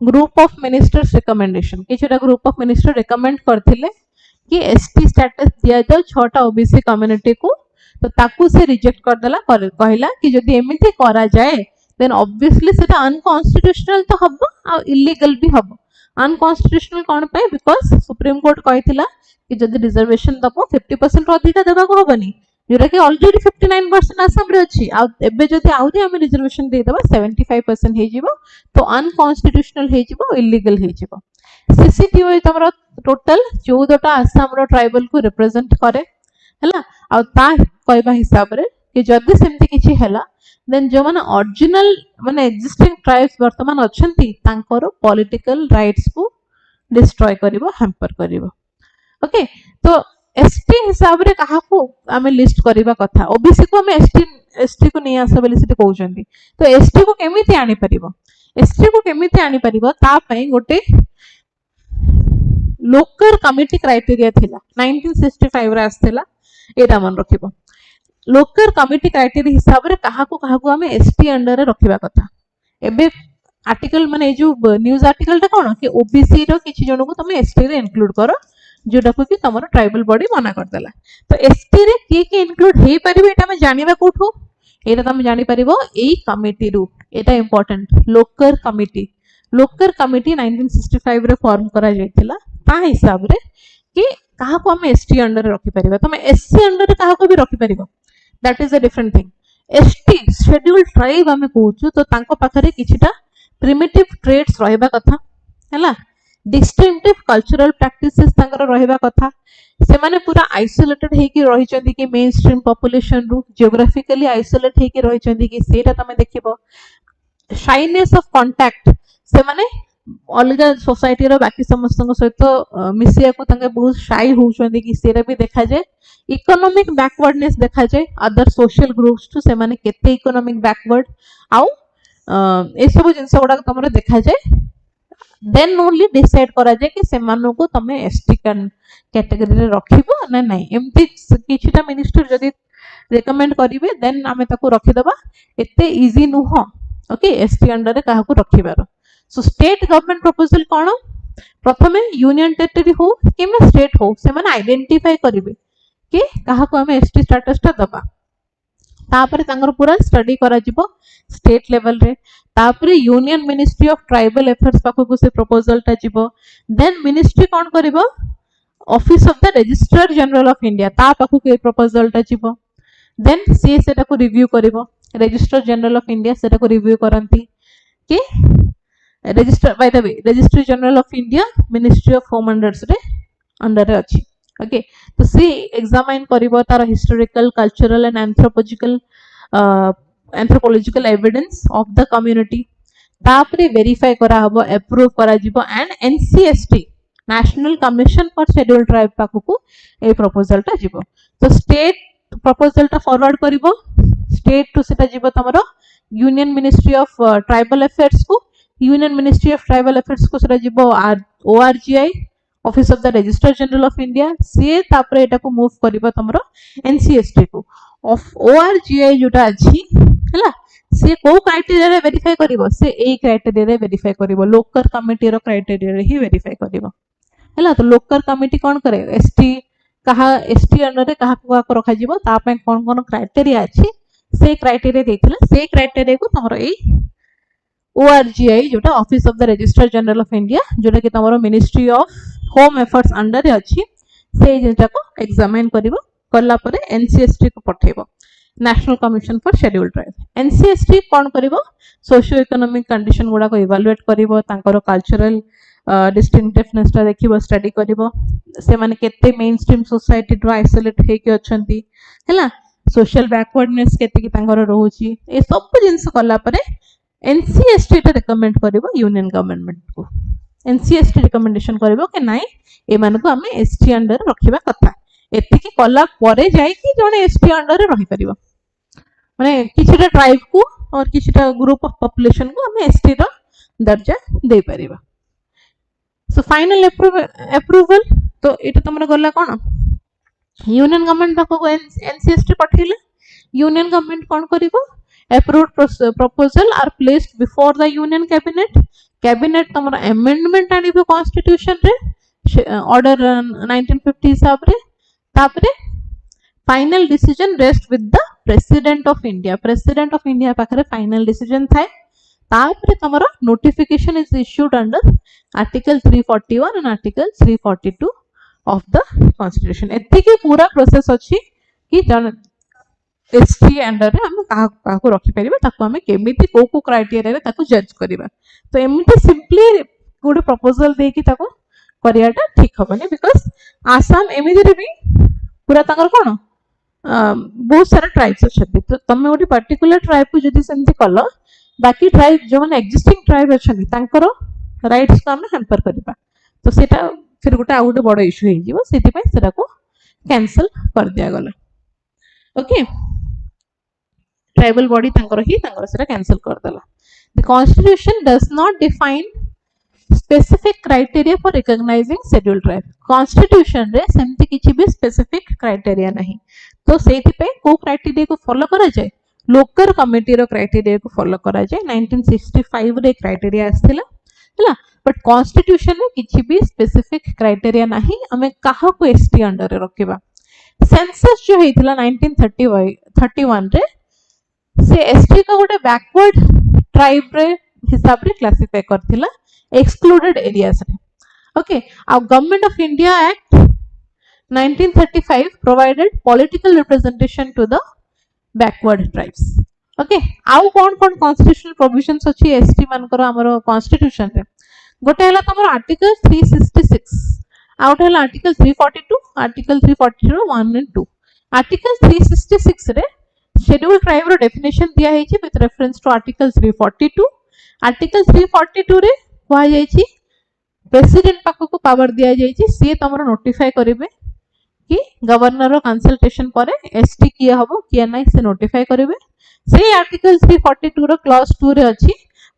ग्रुप ऑफ मिनिस्टर्स रिकमेंडेशन किछटा ग्रुप ऑफ मिनिस्टर रिकमेंड करथिले कि एसटी स्टेटस दिया जाओ छटा ओबीसी कम्युनिटी को तो ताकू से रिजेक्ट कर देला कहला कि जदी एमिति करा जाए देन ऑब्वियसली सेटा अनकॉन्स्टिट्यूशनल तो हबो आ इलीगल भी हबो अनकॉन्स्टिट्यूशनल कोन पे बिकॉज़ सुप्रीम कोर्ट कहिथिला कि जदी रिजर्वेशन दबो 50% अधिक देबा को हबनी जोरा कि ऑलरेडी 59% आसाम रे अछि आ एबे जदी आउरी हम रिजर्वेशन दे देबा 75% हे जिवो तो अनकॉन्स्टिट्यूशनल हे जिवो इलीगल हे जिवो सीसीटीओ तमरो टोटल 14 टा आसाम रो ट्राइबल को रिप्रेजेंट करे हला आ ता कहबा हिसाब रे कि जदी सेमति किछि हला देन जो माने ओरिजिनल माने एक्जिस्टिंग ट्राइब्स वर्तमान अछंती तांकर पॉलिटिकल राइट्स को डिस्ट्रॉय करिवो हैम्पर करिवो ओके तो एसटी हिसाब रे कहा को आमे लिस्ट करिबा कथा ओबीसी को हमें एसटी को नहीं आसा बोली सिटी कहउछंती तो एसटी को केमिति आनी परिबो एसटी को केमिति आनी परिबो ता पई गोटे लोकल कमिटी क्राइटेरिया थिला 1965 रे आस्थिला एटा मन रखिबो लोकल कमिटी क्राइटेरिया हिसाब रे कहा को हमें एसटी अंडर रे रखिबा कथा एबे आर्टिकल माने जो न्यूज आर्टिकल ता कोन कि ओबीसी रो किछि जन को तुम एसटी रे इंक्लूड करो जोटा को कि तमरो ट्राइबल बॉडी मना कर देला तो एसटी रे के इंक्लूड हे परिबे एटा हम जानिबा कोठो एटा तुम जानि परिबो एई कमिटी रु एटा इंपोर्टेंट लोकल कमिटी 1965 रे फॉर्म करा जायतिला ता हिसाब रे कि कहा को हम एसटी अंडर रे रखि परिबा तुम एससी अंडर रे कहा को भी रखि परिबो that is a different thing ST scheduled tribe हमें कहूछु तो तांको पाखरे किछिटा प्रिमिटिव ट्रेड्स रहबा कथा हैला डिस्टिंक्टिव कल्चरल प्रैक्टिसेस तांकर रहबा कथा से माने पूरा आइसोलेटेड हे कि रहि चंदी कि मेन स्ट्रीम पॉपुलेशन रु जियोग्राफिकली आइसोलेट हे कि रहि चंदी कि सेटा तमे देखिबो शाइनेस ऑफ कांटेक्ट से माने अलग सोसाइटी रो बाकी समस्त सहित मिसिया को तांके बहुत शाई होउचंदी कि सेरा भी देखा जाए इकोनॉमिक बैकवर्डनेस देखा जाए अदर सोशल ग्रुप्स टू से माने केते इकोनॉमिक बैकवर्ड आउ ए सब जिंस गुडा तमरे देखा जाए देन ओनली डिसाइड करा जाए कि सेमानो को तमे एसटी कैटेगरी रे रखिबो ना नहीं एमती किछटा मिनिस्टर जदी रेकमेंड करिवे देन आमे ताको रखि दबा एते इजी नुह ओके एसटी अंडर रे काहा को रखिबार सो स्टेट गवर्नमेंट प्रपोजल कोन प्रथमे यूनियन टेरिटरी हो किमा स्टेट हो से माने आइडेंटिफाई करिवे कि काहा को हमें एसटी स्टेटस ता दबा तापर तांगर पूरा स्टडी करा जिवो स्टेट लेवल रे तापर union ministry of tribal affairs पाखो को से प्रपोजल ता जिवो देन मिनिस्ट्री कोन करिवो office of the registrar general of India ता पाखो के प्रपोजल ता जिवो देन सी सेटा को रिव्यू करिवो रजिस्ट्रार जनरल ऑफ इंडिया सेटा को रिव्यू करंती कि register by the way registrar general of India ministry of home affairs रे अंडर रे अछि ओके तो सी एग्जामिन करिवो तार historical cultural and anthropological evidence of the community तापरे वेरीफाई करा हबो अप्रूव करा जिवो and NCST national commission for scheduled tribe पाखु को ए प्रपोजल ता जिवो तो स्टेट प्रपोजल ता फॉरवर्ड करिवो स्टेट टू सेटा जिवो तमरो union ministry of tribal affairs को union ministry of tribal affairs को सेटा जिवो ORGI office of the registrar general of India से तापरे एटा को मूव करिवो तमरो एनसीएसटी को ऑफ ओआरजीआई जोटा अछि हला से को क्राइटेरिया रे वेरीफाई करिवो से ए क्राइटेरिया रे वेरीफाई करिवो लोकल कमिटी रो क्राइटेरिया रे ही वेरीफाई करिवो हला तो लोकल कमिटी कोन करे एसटी कहा एसटी अंडर रे कहा को रखा जिवो ता पे कोन कोन क्राइटेरिया अछि से क्राइटेरिया देथिला से क्राइटेरिया को तमरो ए ORGI जोटा office of the registrar general of India जोटा कि तमरो ministry of home affairs under रे अछि से जेटा को एग्जामिन करिवो करला परे NCST को पठेबो national commission for scheduled tribe NCST कोन करिवो सोशियो इकोनॉमिक कंडीशन गुडा को इवैल्यूएट करिवो तांकर कल्चरल डिस्टिंक्टिवनेस ता देखिबो स्टडी करिवो से माने केते मेन स्ट्रीम सोसाइटी टू आइसोलेट हे के अछंती हैला सोशल बैकवर्डनेस केते की तांकर रहउची ए सब जिंस करला परे NCST टा रिकमेंड करिवो यूनियन गवर्नमेंट को NCST रिकमेंडेशन करिवो के नाइ ए मान को हमें ST अंडर रखिबा कथा एति की कला परे जाय कि जने ST अंडर रे रहि परिवो माने किछटा ट्राइब को और किछटा ग्रुप ऑफ पॉपुलेशन को हमें ST रो दर्जा दे परिबा सो फाइनल अप्रूवल तो एटा तमरा गला कोन यूनियन गवर्नमेंट को NCST पठिले यूनियन गवर्नमेंट कोन करिवो approved proposal are placed before the union cabinet तमरा amendment आनिबो constitution रे order 1950 हिसाब रे तापरे final decision rest with the president of India पाखरे final decision थाए तापरे तमरा notification is issued under article 341 and article 342 of the constitution एति की पूरा प्रोसेस अछि कि ST अंडर रे हम काहा को रखि परिबा ताको हम केमिति को क्राइटेरिया रे ताको जज करबा तो एमिति सिंपली गुड प्रपोजल दे कि ताको करियाटा ठीक होबनी बिकॉज़ आसाम एमिति रे भी पूरा ताकर कोन बहुत सारा ट्राइब्स अछि तो तमे ओडी पर्टिकुलर ट्राइब को जदी सेंति कलो बाकी ट्राइब जो माने एग्जिस्टिंग ट्राइब अछि तांकर राइट्स को हम हैम्पर करबा तो सेटा फिर गोटा आ गोटे बड़ इशू हे जीवो सेति पय सेरा को कैंसिल कर दिया गला ओके ट्राइबल बॉडी तांकर ही तांकर सेरा कैंसिल कर देला the constitution does not define specific criteria for recognising scheduled tribe constitution रे सेमति किछि भी स्पेसिफिक क्राइटेरिया नहीं तो सेति पे को क्राइटेरिया को फॉलो करा जाय लोकल कमिटी रो क्राइटेरिया को फॉलो करा जाय 1965 रे क्राइटेरिया आस्थिला हैला बट कॉन्स्टिट्यूशन रे किछि भी स्पेसिफिक क्राइटेरिया नहीं हमें काहा को एसटी अंडर रे रखिबा सेंसस जो हेतिला 1931 रे से एसटी का गोटे बैकवर्ड ट्राइब रे हिसाब रे क्लासिफाई करथिला एक्सक्लूडेड एरियाज रे ओके आ government of India act 1935 provided political representation to the backward tribes okay आउ कोन कोन कॉन्स्टिट्यूशनल प्रोविजंस अछि एसटी मानकर हमरो कॉन्स्टिट्यूशन रे गोटे हला तमरो आर्टिकल 366 आउट हला आर्टिकल 342 आर्टिकल 342 1 एंड 2 आर्टिकल 366 रे शेड्यूल ट्राइब रो डेफिनेशन दिया हेछि with reference to article 342 article 342 रे होआ जायछि प्रेसिडेंट पाखो को पावर दिया जायछि से तमरो नोटिफाई करिवे कि गवर्नर रो कंसल्टेशन परे एसटी किया हबो किया नै से नोटिफाई करिवे से आर्टिकल 342 रो क्लॉज 2 रे अछि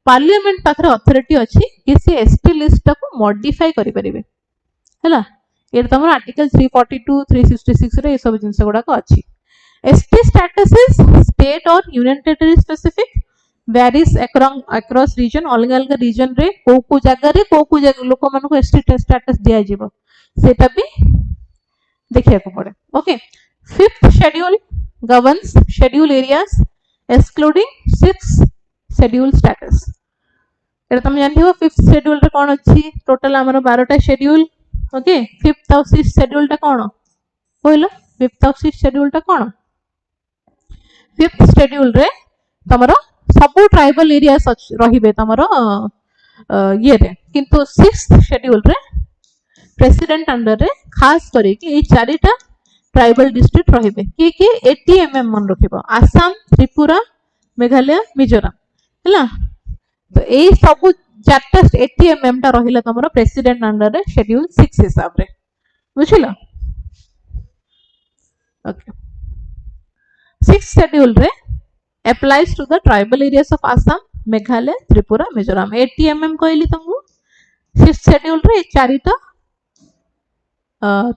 पार्लियामेंट पाखरे अथॉरिटी अछि कि से एसटी लिस्ट को मॉडिफाई करि परिवे हैला ए तमरो आर्टिकल 342 366 रे ए सब जिंस गुडा को अछि ST status is state or union territory specific varies across region अलग अलग region रे को जगह रे को जगह लोक मन को ST status दिया जीवो सेटा भी देखिया को पड़े okay fifth schedule governs schedule areas excluding 6 schedule status एटा तुम जानथिबो फिफ्थ शेड्यूल रे कोन अछि टोटल हमर 12 टा शेड्यूल ओके फिफ्थ और सिक्स्थ शेड्यूल टा कोन कहलो फिफ्थ और सिक्स्थ शेड्यूल टा कोन फिफ्थ शेड्यूल रे तमरो सब ट्राइबल एरियास रहिबे तमरो ये रे किंतु सिक्स्थ शेड्यूल रे प्रेसिडेंट अंडर रे खास करी कि ए चारिटा ट्राइबल डिस्ट्रिक्ट रहिबे कि 80 mm मन रखिबो आसाम त्रिपुरा मेघालय मिजोरम हैला तो ए सब चारटा 80 mm टा रहिला तमरो प्रेसिडेंट अंडर रे शेड्यूल 6 हिसाब रे बुझिलो ओके Sixth schedule रे applies to the tribal areas of Assam, Meghalaya, Tripura, Mizoram. 80 mm कहली तुमको fifth schedule रे चारिटा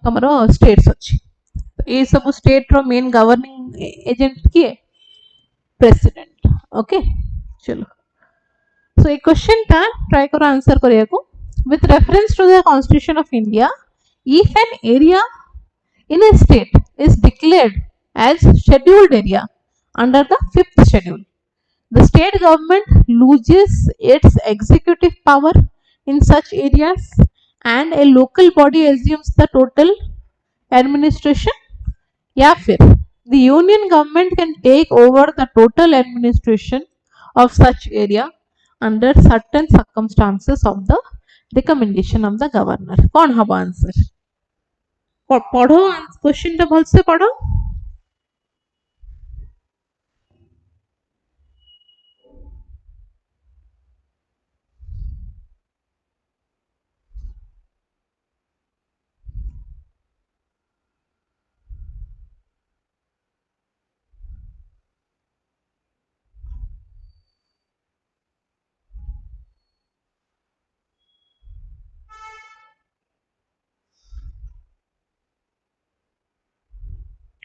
तमरो states अछि तो ये सब state रो main governing agent किए president ओके चलो so ये question टा try करो answer करिया को with reference to the constitution of India if an area in a state is declared as scheduled area under the 5th schedule. The state government loses its executive power in such areas and a local body assumes the total administration. या फिर the union government can take over the total administration of such area under certain circumstances of the recommendation of the governor. कौन हब आंसर? पढ़ो क्वेश्चन टा भलसे पढ़ो.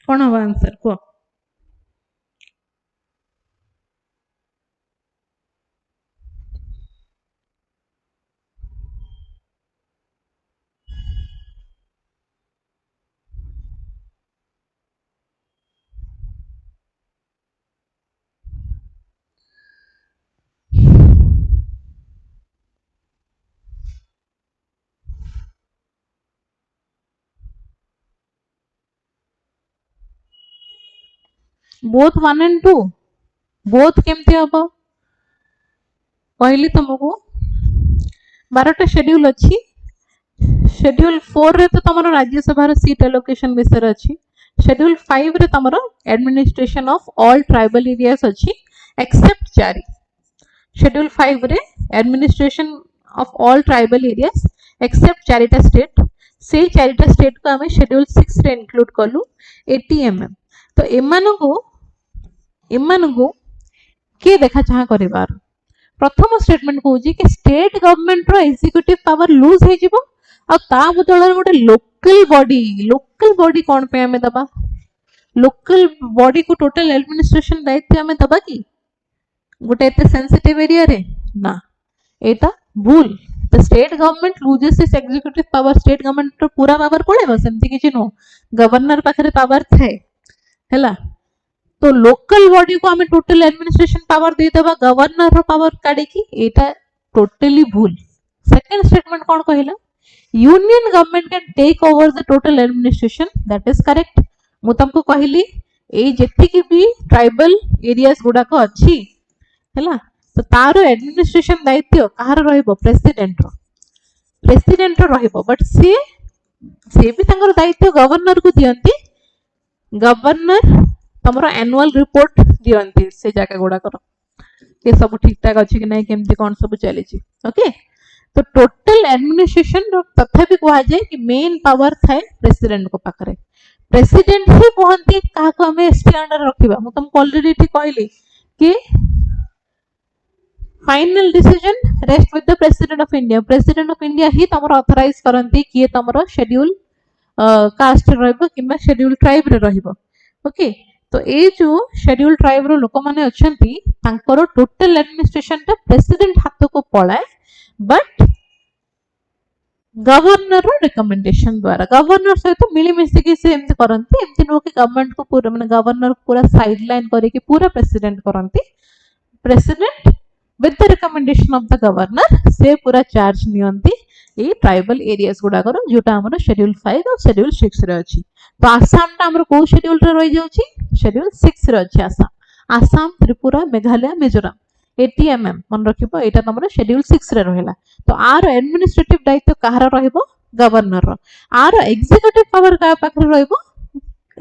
कौन हब आंसर को? बोथ 1 and 2 बोथ केमती हम कहली तुमको 12टा शेड्यूल अच्छी. शेड्यूल 4 रे तो तुम राज्यसभा सीट एलोकेशन विषय अच्छी. शेड्यूल 5 रे तुम administration of all tribal areas अच्छी एक्सेप्ट 4. शेड्यूल 5 रे administration of all tribal areas except 4टा स्टेट. से 4टा स्टेट को आम शेड्यूल 6 रे इंक्लूड कलु एटीएमएम. तो एमानकु किए देखा चाह करिवार. प्रथम स्टेटमेंट कहूँ कि स्टेट गवर्नमेंट रो एग्जीक्यूटिव पावर लूज हो जिवो आ ता बदल गोटे लोकल बॉडी कौन पे हमें दबा. लोकल बॉडी को टोटल एडमिनिस्ट्रेशन दायित्व हमें दबा कि गोटे एते सेंसिटिव एरिया रे ना. एटा भूल. The state government loses its executive power. State government रो पूरा पावर पड़ेबो सेमती किछि नो. गवर्नर पाखरे पावर थाए हैला. तो लोकल बॉडी को हमें टोटल एडमिनिस्ट्रेशन पावर दे देबा गवर्नर रो पावर काढी कि एटा टोटली भूल. सेकंड स्टेटमेंट कौन कहला union government can take over the total administration. That is correct. मु तुमको कहली ए जेति कि भी ट्राइबल एरियाज गुडा को अच्छी हैला. तो तार एडमिनिस्ट्रेशन दायित्व कहार रहइबो प्रेसिडेंट रो रहइबो. बट से भी तांगर दायित्व गवर्नर को दियंती. गवर्नर तमरो एनुअल रिपोर्ट दियंती से जाका गुडा करो ये सब ठीक ठाक अछि कि नहीं केमती कोन सब चली छी. ओके. तो टोटल एडमिनिस्ट्रेशन तथा भी कहा जाए कि मेन पावर थाए प्रेसिडेंट को पाखरे. प्रेसिडेंट ही कहंती काहा को हमें एसपी अंडर रखिबा. मु तुमको ऑलरेडी ठीक कहली कि final decision rest with the president of India. President of India ही तमरो ऑथराइज करंती कि तमरो शेड्यूल कास्ट रहइबो किबा शेड्यूल ट्राइब रे रहइबो. ओके. तो ये जो शेड्यूल ट्राइब रो लोक माने अछंती तांकर टोटल एडमिनिस्ट्रेशन टा प्रेसिडेंट हाथ को पळाए. बट गवर्नर रो रिकमेंडेशन द्वारा गवर्नर सहित मिली मिसी के से एमती करंती. एमती नो कि गवर्नमेंट को पूरा माने गवर्नर को पूरा साइडलाइन करे कि पूरा प्रेसिडेंट करंती. President with the recommendation of the governor से पूरा चार्ज नियंती ये ट्राइबल एरियाज गुडा करो जोटा हमर शेड्यूल 5 और शेड्यूल 6 रे अछि. तो आसाम टा हमर को शेड्यूल रे रहि जाउची शेड्यूल 6 रे अछि. आसाम त्रिपुरा मेघालय मिजोरम एटीएमएम मन रखिबो. एटा हमर शेड्यूल 6 रे रहला. तो आर एडमिनिस्ट्रेटिव दायित्व कहार रहिबो गवर्नर रो. आर एग्जीक्यूटिव पावर का पाखरे रहिबो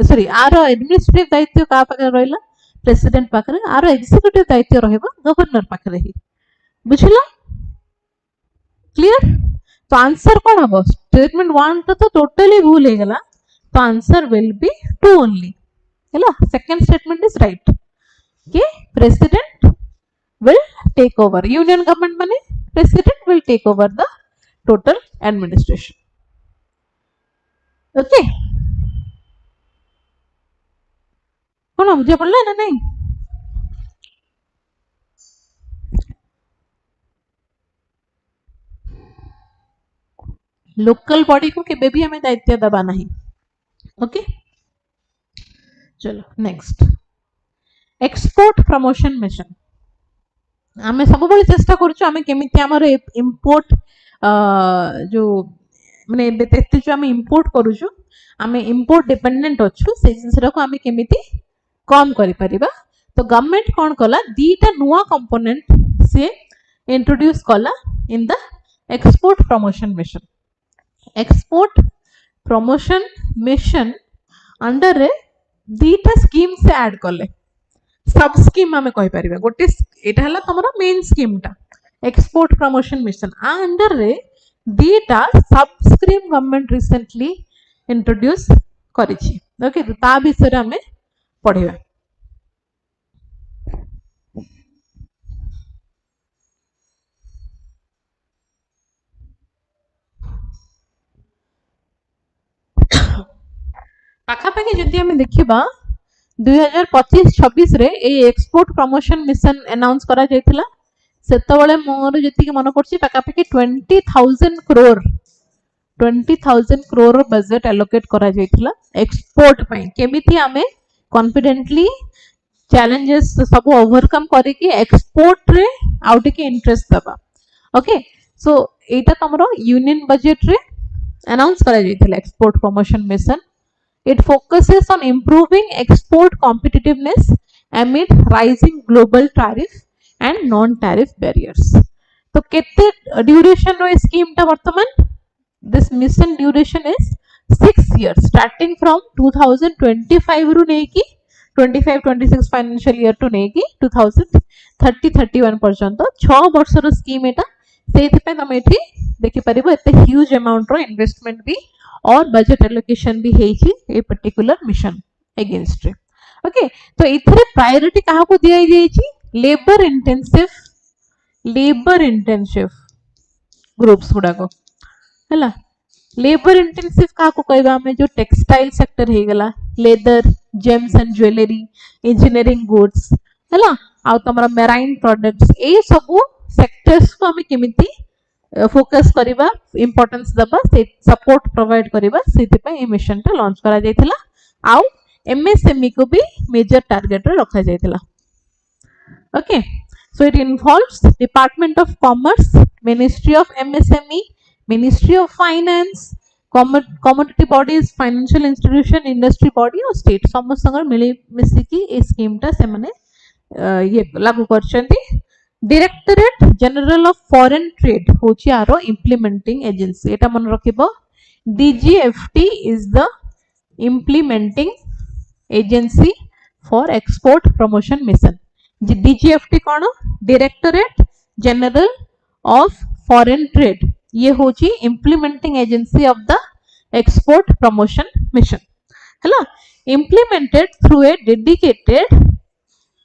सॉरी आर एडमिनिस्ट्रेटिव दायित्व का पाखरे रहिला प्रेसिडेंट पाखरे. आर एग्जीक्यूटिव दायित्व रहिबो गवर्नर पाखरे ही. बुझिला क्लियर. तो आंसर कौन हम स्टेटमेंट 1 तो टोटली भूल हो गला. तो आंसर विल बी 2 ओनली हैला. सेकंड स्टेटमेंट इज राइट कि president will take over. Union government माने president will take over the total administration. Okay. कौन बुझे पड़ला ना नहीं. लोकल बॉडी को केबे भी हमें दायित्व दबा नहीं. ओके. चलो नेक्स्ट. एक्सपोर्ट प्रमोशन मिशन आमे सब बेले चेष्टा करूछु आमे केमिति हमर इंपोर्ट जो माने एते जो आमे इंपोर्ट करूछु आमे इंपोर्ट डिपेंडेंट अछु से जिंसरा को आमे केमिति कम करि परिबा। तो गवर्नमेंट कोन कला दीटा नुवा कंपोनेंट से इंट्रोड्यूस कला in the export promotion mission. Export promotion mission under रे दीटा स्कीम से ऐड कले सब स्कीम आमे कहि परिबा गोटे एटा हला तमरो मेन स्कीम टा एक्सपोर्ट प्रमोशन मिशन आ अंडर रे दीटा sub scheme government recently introduce करिछि। ओके तो ता विषय आमे पढिबा। पाखापाखि जदि आमे देखिबा 2025-26 रे ए एक्सपोर्ट प्रमोशन मिशन अनाउंस करा जायतिला सेतबेले मोर जति के मन पड़छि पाखापाखि 20,000 करोड़ बजट एलोकेट करा जायतिला एक्सपोर्ट पई केमिति आमे कॉन्फिडेंटली चैलेंजेस सब ओवरकम करी कि एक्सपोर्ट रे आउट के इंटरेस्ट दबा। ओके सो एटा तमरो यूनियन बजट रे अनाउंस करा जायतिला export promotion mission. It focuses on improving export competitiveness amid rising global tariff and non-tariff barriers. तो केते duration रो scheme टा वर्तमान this mission duration is 6 years starting from 2025 रु नै कि 25-26 financial year to नै कि 2030-31 पर्यंत 6 वर्ष रो scheme एटा सेति पे हम एठी देखि परिबो एते huge amount रो investment भी और बजट एलोकेशन भी हेछि ए पर्टिकुलर मिशन अगेंस्ट रे। ओके तो इथरे प्रायोरिटी काहा को दिया जायछि लेबर इंटेंसिव ग्रुप्स गुडा को हला लेबर इंटेंसिव काहा को कहबा हमें जो टेक्सटाइल सेक्टर हे गला leather James and jewellery engineering goods हला आ तमरा मेराइन प्रोडक्ट्स ए सब सेक्टर्स को हमें केमिति फोकस करिबा इंपोर्टेंस दबा से सपोर्ट प्रोवाइड करिबा सेति पे ए मिशन टा लॉन्च करा जायतिला आउ एमएसएमई को भी मेजर टारगेट रे रखा जायतिला। Okay so it involves department of commerce ministry of MSME ministry of finance commodity bodies financial institution industry body और स्टेट समस्त संग मिली मिसी की ए स्कीम टा से माने ये लागू करछंती। Directorate general of foreign trade होची आरो इंप्लीमेंटिंग एजेंसी एटा मन रखिबो DGFT is the implementing agency for export promotion mission. DGFT कोन directorate general of foreign trade ये होची implementing agency of the export promotion mission हला implemented through a dedicated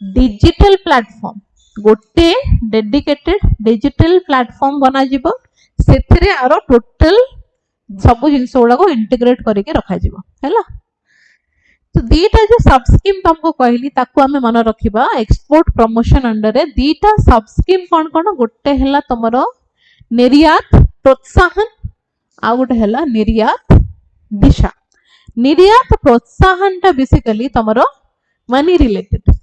digital platform गोटे डेडिकेटेड डिजिटल प्लेटफॉर्म बना जिवो सेथिरे आरो टोटल सब जिंस गुडा को इंटीग्रेट करके रखा जिवो हैला। तो दीटा जो सब स्कीम तुमको कहली ताकू हमें मन रखिबा एक्सपोर्ट प्रमोशन अंडर रे दीटा सब स्कीम कोन कोन गोटे हैला तमरो निर्यात प्रोत्साहन आ गोटे हैला निर्यात दिशा। निर्यात प्रोत्साहन टा बेसिकली तमरो मनी रिलेटेड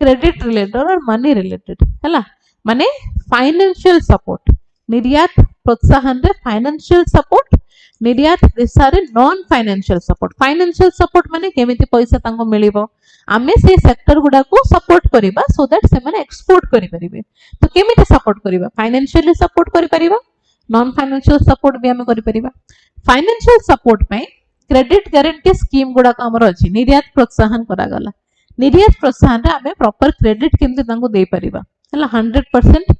क्रेडिट रिलेटेड और मनी रिलेटेड हैला माने फाइनेंशियल सपोर्ट निर्यात प्रोत्साहन रे फाइनेंशियल सपोर्ट निर्यात दिशा रे नॉन फाइनेंशियल सपोर्ट माने केमिति पैसा तांको मिलिबो आमे से सेक्टर गुडा को सपोर्ट करिबा सो दैट से माने एक्सपोर्ट करि परिबे। तो केमिति सपोर्ट करिबा फाइनेंशियली सपोर्ट करि परिबा नॉन फाइनेंशियल सपोर्ट भी आमे करि परिबा। फाइनेंशियल सपोर्ट पे क्रेडिट गारंटी स्कीम गुडा को हमर अछि निर्यात प्रोत्साहन करा गला निर्यात प्रोत्साहन रे आमे प्रॉपर क्रेडिट केमते तांको दे परिबा हला 100%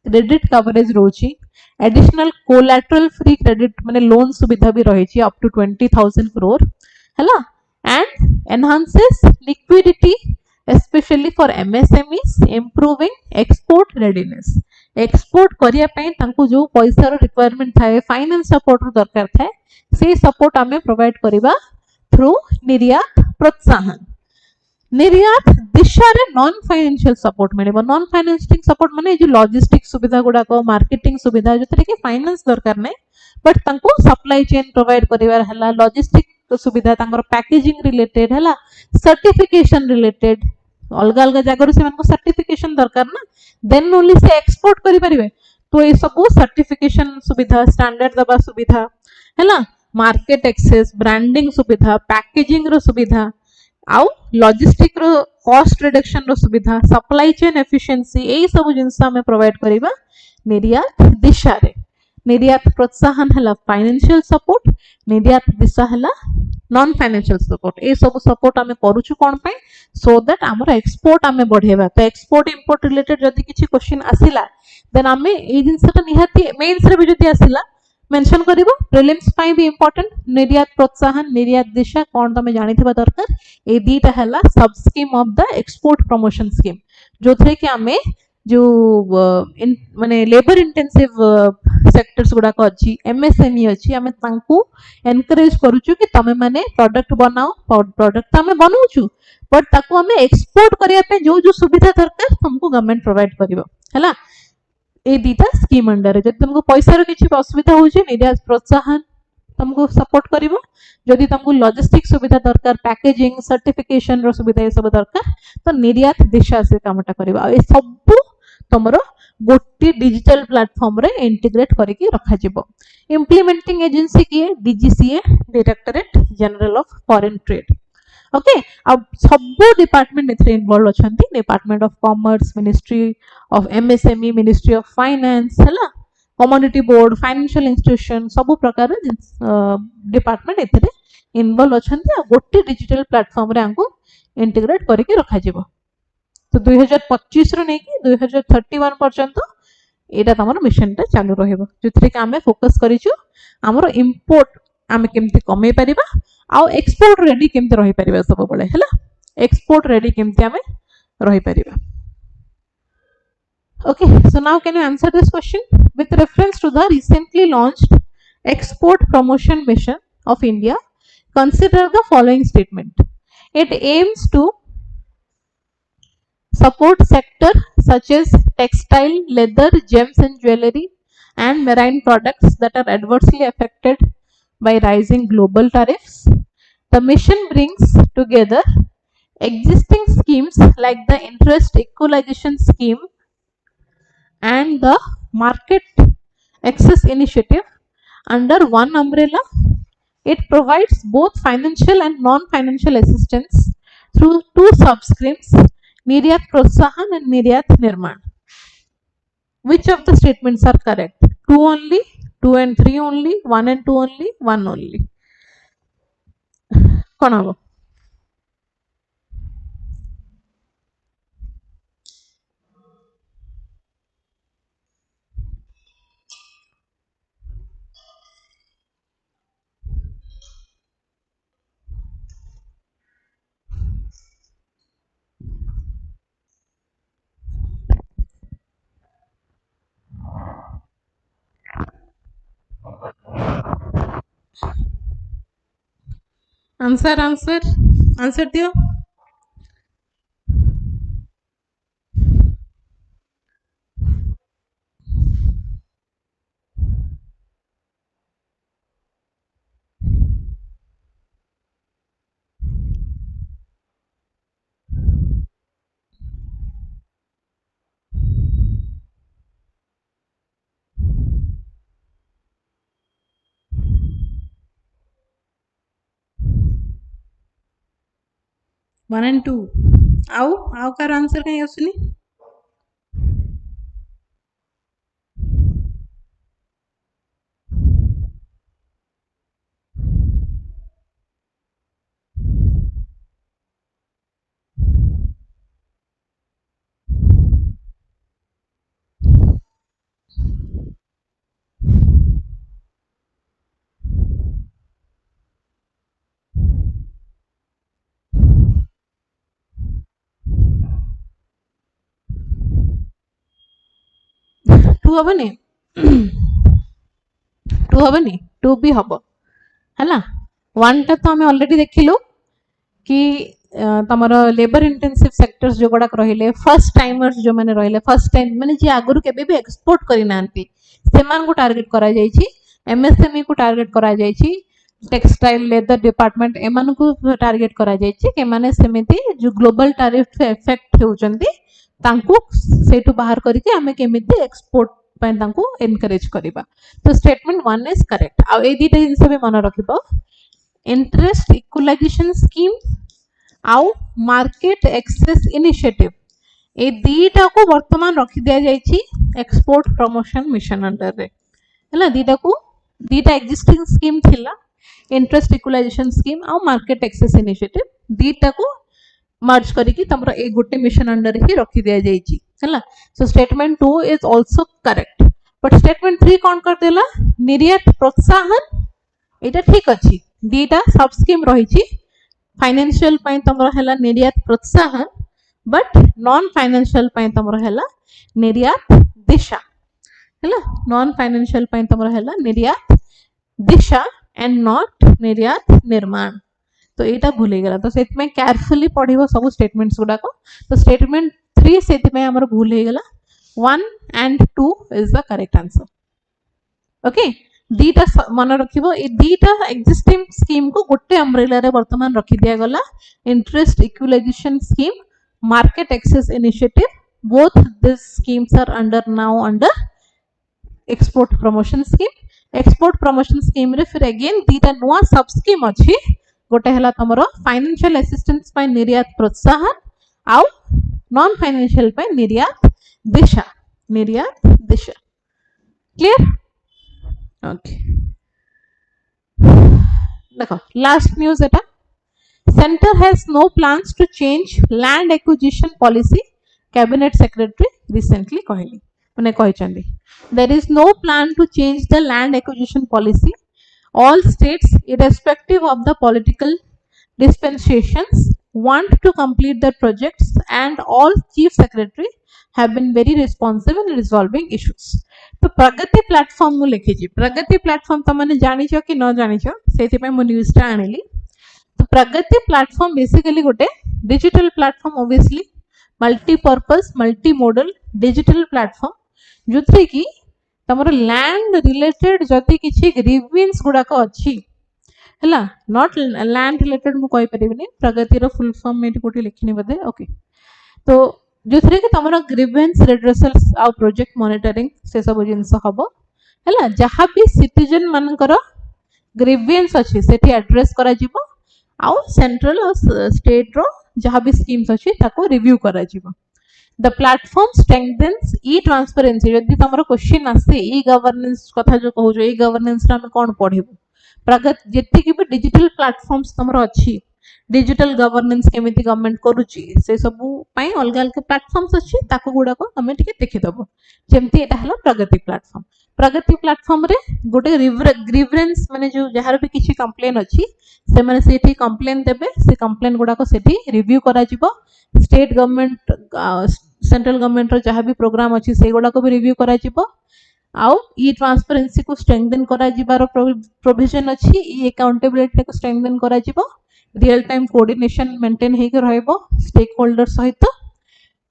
क्रेडिट कवरेज रोची एडिशनल कोलैटरल फ्री क्रेडिट माने लोन सुविधा भी रही छी अप टू 20,000 करोड़ हला and enhances liquidity specially for MSMEs improving export readiness export करिया पई तांको जो पैसा रो रिक्वायरमेंट थाए फाइनेंस सपोर्ट रो दरकार थाए से सपोर्ट आमे प्रोवाइड करिबा थ्रू निर्यात प्रोत्साहन। निर्यात दिशा रे नॉन फाइनेंशियल सपोर्ट मिलेबो नॉन फाइनेंशियल सपोर्ट माने जो लॉजिस्टिक सुविधा गुडा को मार्केटिंग सुविधा जो कि फाइनेंस दरकार नै बट तांको सप्लाई चेन प्रोवाइड करिवार हला लॉजिस्टिक सुविधा तांकर पैकेजिंग रिलेटेड हला सर्टिफिकेशन रिलेटेड अलग अलग जगह से सर्टिफिकेशन दरकार ना, देन ओनली से एक्सपोर्ट करि परिबे। तो ये सब सर्टिफिकेशन सुविधा, स्टैंडर्ड दबा सुविधा हैला, मार्केट एक्सेस, ब्रांडिंग सुविधा, पैकेजिंग रो सुविधा, आउ लॉजिस्टिक रो कॉस्ट रिडक्शन रो सुविधा, सप्लाई चेन एफिशिएंसी, यही सब जिनस हमें प्रोवाइड करिबा निर्यात दिशा रे। निर्यात प्रोत्साहन है फाइनेंशियल सपोर्ट, निर्यात दिशा है नॉन फाइनेंशियल सपोर्ट। ये सब सपोर्ट आम करुचु कौन पे, सो दैट आमर एक्सपोर्ट आम बढ़ेबा। तो एक्सपोर्ट इंपोर्ट रिलेटेड जदि किछि क्वेश्चन आसिला देन आम ए जिनसटा निहाती मेंस रे भी जदि आसिला मेंशन करिवो। प्रिलिम्स पाई भी इंपोर्टेंट, निर्यात प्रोत्साहन, निर्यात दिशा कौन तमे जानिथिबा दरकार। ए दीटा हला सब scheme of the export promotion scheme, जो थे कि आमे जो माने लेबर इंटेंसिव सेक्टर्स गुडा को अच्छी एमएसएमई अच्छी, आमे तांकू एनकरेज करूछु कि तमे माने प्रोडक्ट बनाओ। प्रोडक्ट तो आमे बनाउछु बट ताकू आमे एक्सपोर्ट करिया पे जो जो सुविधा दरकार हमको गवर्नमेंट प्रोवाइड करिवो हैला। ए दीटा स्कीम अंडर जदि तुमको पैसा रो किछि असुविधा होउछि निर्यात प्रोत्साहन तुमको सपोर्ट करिवो। जदि तुमको लॉजिस्टिक सुविधा दरकार, पैकेजिंग, सर्टिफिकेशन रो सुविधा ये सब दरकार तो निर्यात दिशा से कामटा करिवो। ए सब तुमरो गोटे डिजिटल प्लेटफॉर्म रे इंटीग्रेट करके रखा जिवो। इंप्लीमेंटिंग एजेंसी की है DGCA, directorate general of foreign trade. Okay, अब सब डिपार्टमेंट एथरे इन्वॉल्व अछंती, department of commerce, ministry of MSME, ministry of finance हैला, कम्युनिटी बोर्ड, फाइनेंशियल इंस्टीट्यूशन सब प्रकार डिपार्टमेंट एथरे इन्वॉल्व अछंती। गोटे डिजिटल प्लेटफॉर्म रे आंको इंटीग्रेट करके रखा जिवो। तो 2025 रो नेकी 2031 पर्यंत एटा तमर मिशन टा चालू रहइबो, जथरे कि आमे फोकस करिछु हमरो इंपोर्ट आमे केमति कमे परिबा आ एक्सपोर्ट रेडी केमति रहि परिबा सब बळे हैला। एक्सपोर्ट रेडी केमति आमे रहि परिबा। Okay, so now can you answer this question? With reference to the recently launched export promotion mission of India, consider the following statement. It aims to support sector such as textile, leather, gems and jewelry and marine products that are adversely affected by rising global tariffs. The mission brings together existing schemes like the interest equalization scheme and the market access initiative under one umbrella. It provides both financial and non-financial assistance through two subscreens, Niryat Protsahan and Niryat Nirman. Which of the statements are correct? 2 only, 2 and 3 only, 1 and 2 only, 1 only. कौन हबो? आंसर दियो। वन एंड टू आउ कार आंसर कहीं आसुनी? टू हबनी, टू हबनी, टू भी हब है। वन टा तो आम अलरेडी देखिलु कि तमर लेबर इंटेंसिव सेक्टर्स जो गुड़ाक रहिले, फर्स्ट टाइमर्स जो मैंने रहिले, फर्स्ट टाइम माने जे आगुरु केबे भी एक्सपोर्ट करि नांती सेमान को टारगेट करा जायछि, एमएसएमई को टारगेट करा जायछि, टेक्सटाइल लेदर डिपार्टमेंट एमान को टार्गेट करा जायछि के माने सेमिति जो ग्लोबल टैरिफ इफेक्ट होउचंदी तांको सेटु बाहर करके हमें केमिति एक्सपोर्ट पय तांको एनकरेज करबा तो स्टेटमेंट 1 इज करेक्ट आ ए दीटा जिंस भी मन रखिबो इंटरेस्ट इक्वलाइजेशन स्कीम आउ मार्केट एक्सेस इनिशिएटिव ए दीटा को वर्तमान रखि दिया जायछि एक्सपोर्ट प्रमोशन मिशन अंडर रे हला दीटा एग्जिस्टिंग स्कीम थिला इंटरेस्ट इक्वलाइजेशन स्कीम आउ मार्केट एक्सेस इनिशिएटिव दीटा को मर्ज करिकि तमरो ए गोटे मिशन अंडर ही रखि दिया जायछि हला so statement 2 is also correct but statement 3 कोन कर देला निर्यात प्रोत्साहन एटा ठीक अछि दीटा सब स्कीम रहिछि फाइनेंशियल पय तमरो हला निर्यात प्रोत्साहन बट नॉन फाइनेंशियल पय तमरो हला निर्यात दिशा हला नॉन फाइनेंशियल पय तमरो हला निर्यात दिशा एंड नॉट निर्यात निर्माण तो एटा भूल गला तो सेत में केयरफुली पढ़िबो सब स्टेटमेंट्स गुडा को तो स्टेटमेंट 3 सेत में हमर भूल हे गला 1 and 2 is the correct answer okay दीटा मन रखिबो ए दीटा एग्जिस्टिंग स्कीम को गोटे अम्ब्रेला रे वर्तमान रखि दिया गला interest equalisation scheme market access initiative both this schemes are under now under export promotion scheme रे फिर अगेन दीटा नुआ सब स्कीम अछि गोटे हला तमरो फाइनेंशियल असिस्टेंस पय निर्यात प्रोत्साहन आउ नॉन फाइनेंशियल पय निर्यात दिशा क्लियर ओके देखो लास्ट न्यूज़ एटा centre has no plans to change land acquisition policy cabinet secretary recently कहली माने कहचंदी there is no plan to change the land acquisition policy all states irrespective of the political dispensations want to complete their projects and all chief secretary have been very responsive in resolving issues तो प्रगति प्लेटफॉर्म मु लिखि छी प्रगति प्लेटफॉर्म त माने जानि छ कि न जानि छ सेति पे मु न्यूज़ टा आनिली तो प्रगति प्लेटफॉर्म बेसिकली गोटे digital platform obviously multi purpose multi model digital platform जोथि कि तमरो लैंड रिलेटेड जति किछि ग्रीवेंस गुडा को अछि हला नॉट लैंड रिलेटेड मु कहि परिबिनी प्रगति रो फुल फॉर्म में कोठी लिखनी बदे ओके तो जोथरे कि तमरो ग्रीवेंस रिड्रेसल आ प्रोजेक्ट मॉनिटरिंग से सब जिंस हबो हला जहां भी सिटीजन मानकर ग्रीवेंस अछि सेठी एड्रेस करा जिवो आ सेंट्रल और स्टेट रो जहां भी स्कीम्स अछि ताको रिव्यू करा जिवो The platform strengthens e-transparency यदि तमरो क्वेश्चन आसे ई गवर्नेंस कथा जो कहू जो ई गवर्नेंस रा हम कोन पढिबो प्रगति जेति कि भी डिजिटल प्लेटफॉर्म्स तमरो अछि डिजिटल गवर्नेंस केमिति गवर्नमेंट करूची से सब पई अलग अलग प्लेटफॉर्म्स अछि ताको गुडा को हमें टिके देखि दबो जेमति एटा हला प्रगति प्लेटफॉर्म रे गोटे ग्रीवेंस माने जो जहार भी किछि कंप्लेन अछि से माने सेठी कंप्लेन देबे से कंप्लेन गुडा को सेठी रिव्यू करा जिवो स्टेट गवर्नमेंट सेंट्रल गवर्नमेंट रो जहां भी प्रोग्राम अछि से गुडा को भी रिव्यू करा जिवो आउ ई ट्रांसपेरेंसी को स्ट्रेंथन करा जिबारो प्रोविजन अछि ई अकाउंटेबिलिटी को स्ट्रेंथन करा जिवो रियल टाइम कोऑर्डिनेशन मेंटेन हे के रहइबो स्टेक होल्डर सहित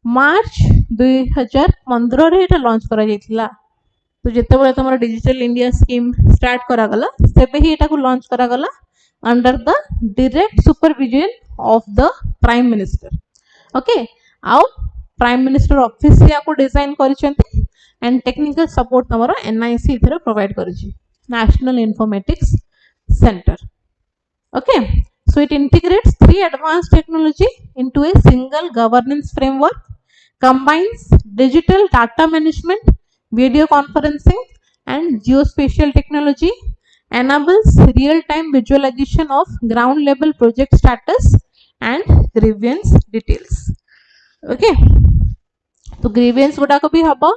मार्च 2015 रे एटा लॉन्च करा जायतिला तो जेते बेले तमरा डिजिटल इंडिया स्कीम स्टार्ट करा गला सेबे ही एटा को लॉन्च करा गला under the direct supervision of the prime minister okay आउ प्राइम मिनिस्टर ऑफिस से आपको डिजाइन करिसेंती एंड टेक्निकल सपोर्ट तमरो एनआईसी इथरे प्रोवाइड करिछि national informatics centre okay so it integrates 3 advanced technology into a single governance framework combines digital data management video conferencing and geospatial technology enables real time visualization of ground level project status and grievance details okay तो ग्रीवेंस गुडा को भी हबो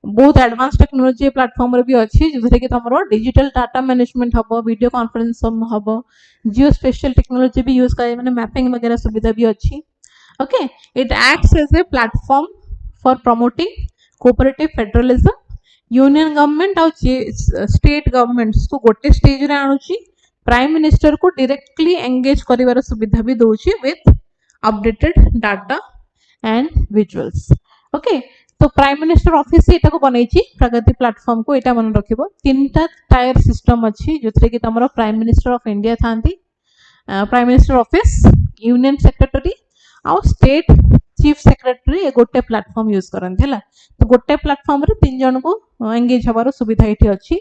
बहुत एडवांस टेक्नोलॉजी प्लेटफॉर्म रे भी अछि जथरे कि तमरो डिजिटल डाटा मैनेजमेंट हबो वीडियो कॉन्फ्रेंस हबो जियो स्पेशल टेक्नोलॉजी भी यूज करे माने मैपिंग वगैरह सुविधा भी अछि okay it acts as a platform for promoting cooperative federalism union government और स्टेट गवर्नमेंट्स को गोटे स्टेज रे आनुची प्राइम मिनिस्टर को डायरेक्टली एंगेज करिवार सुविधा भी दोची with updated data and visuals okay तो प्राइम मिनिस्टर ऑफिस से एटा को बनैछि प्रगति प्लेटफॉर्म को एटा मन रखिबो तीनटा टायर सिस्टम अछि जोथरे कि तमरो प्राइम मिनिस्टर ऑफ इंडिया थांती prime minister office union secretary आउ स्टेट चीफ सेक्रेटरी ए गोटे प्लेटफॉर्म यूज करन हैला तो गोटे प्लेटफॉर्म रे तीन जन को एंगेज हबार सुविधा एठी अछि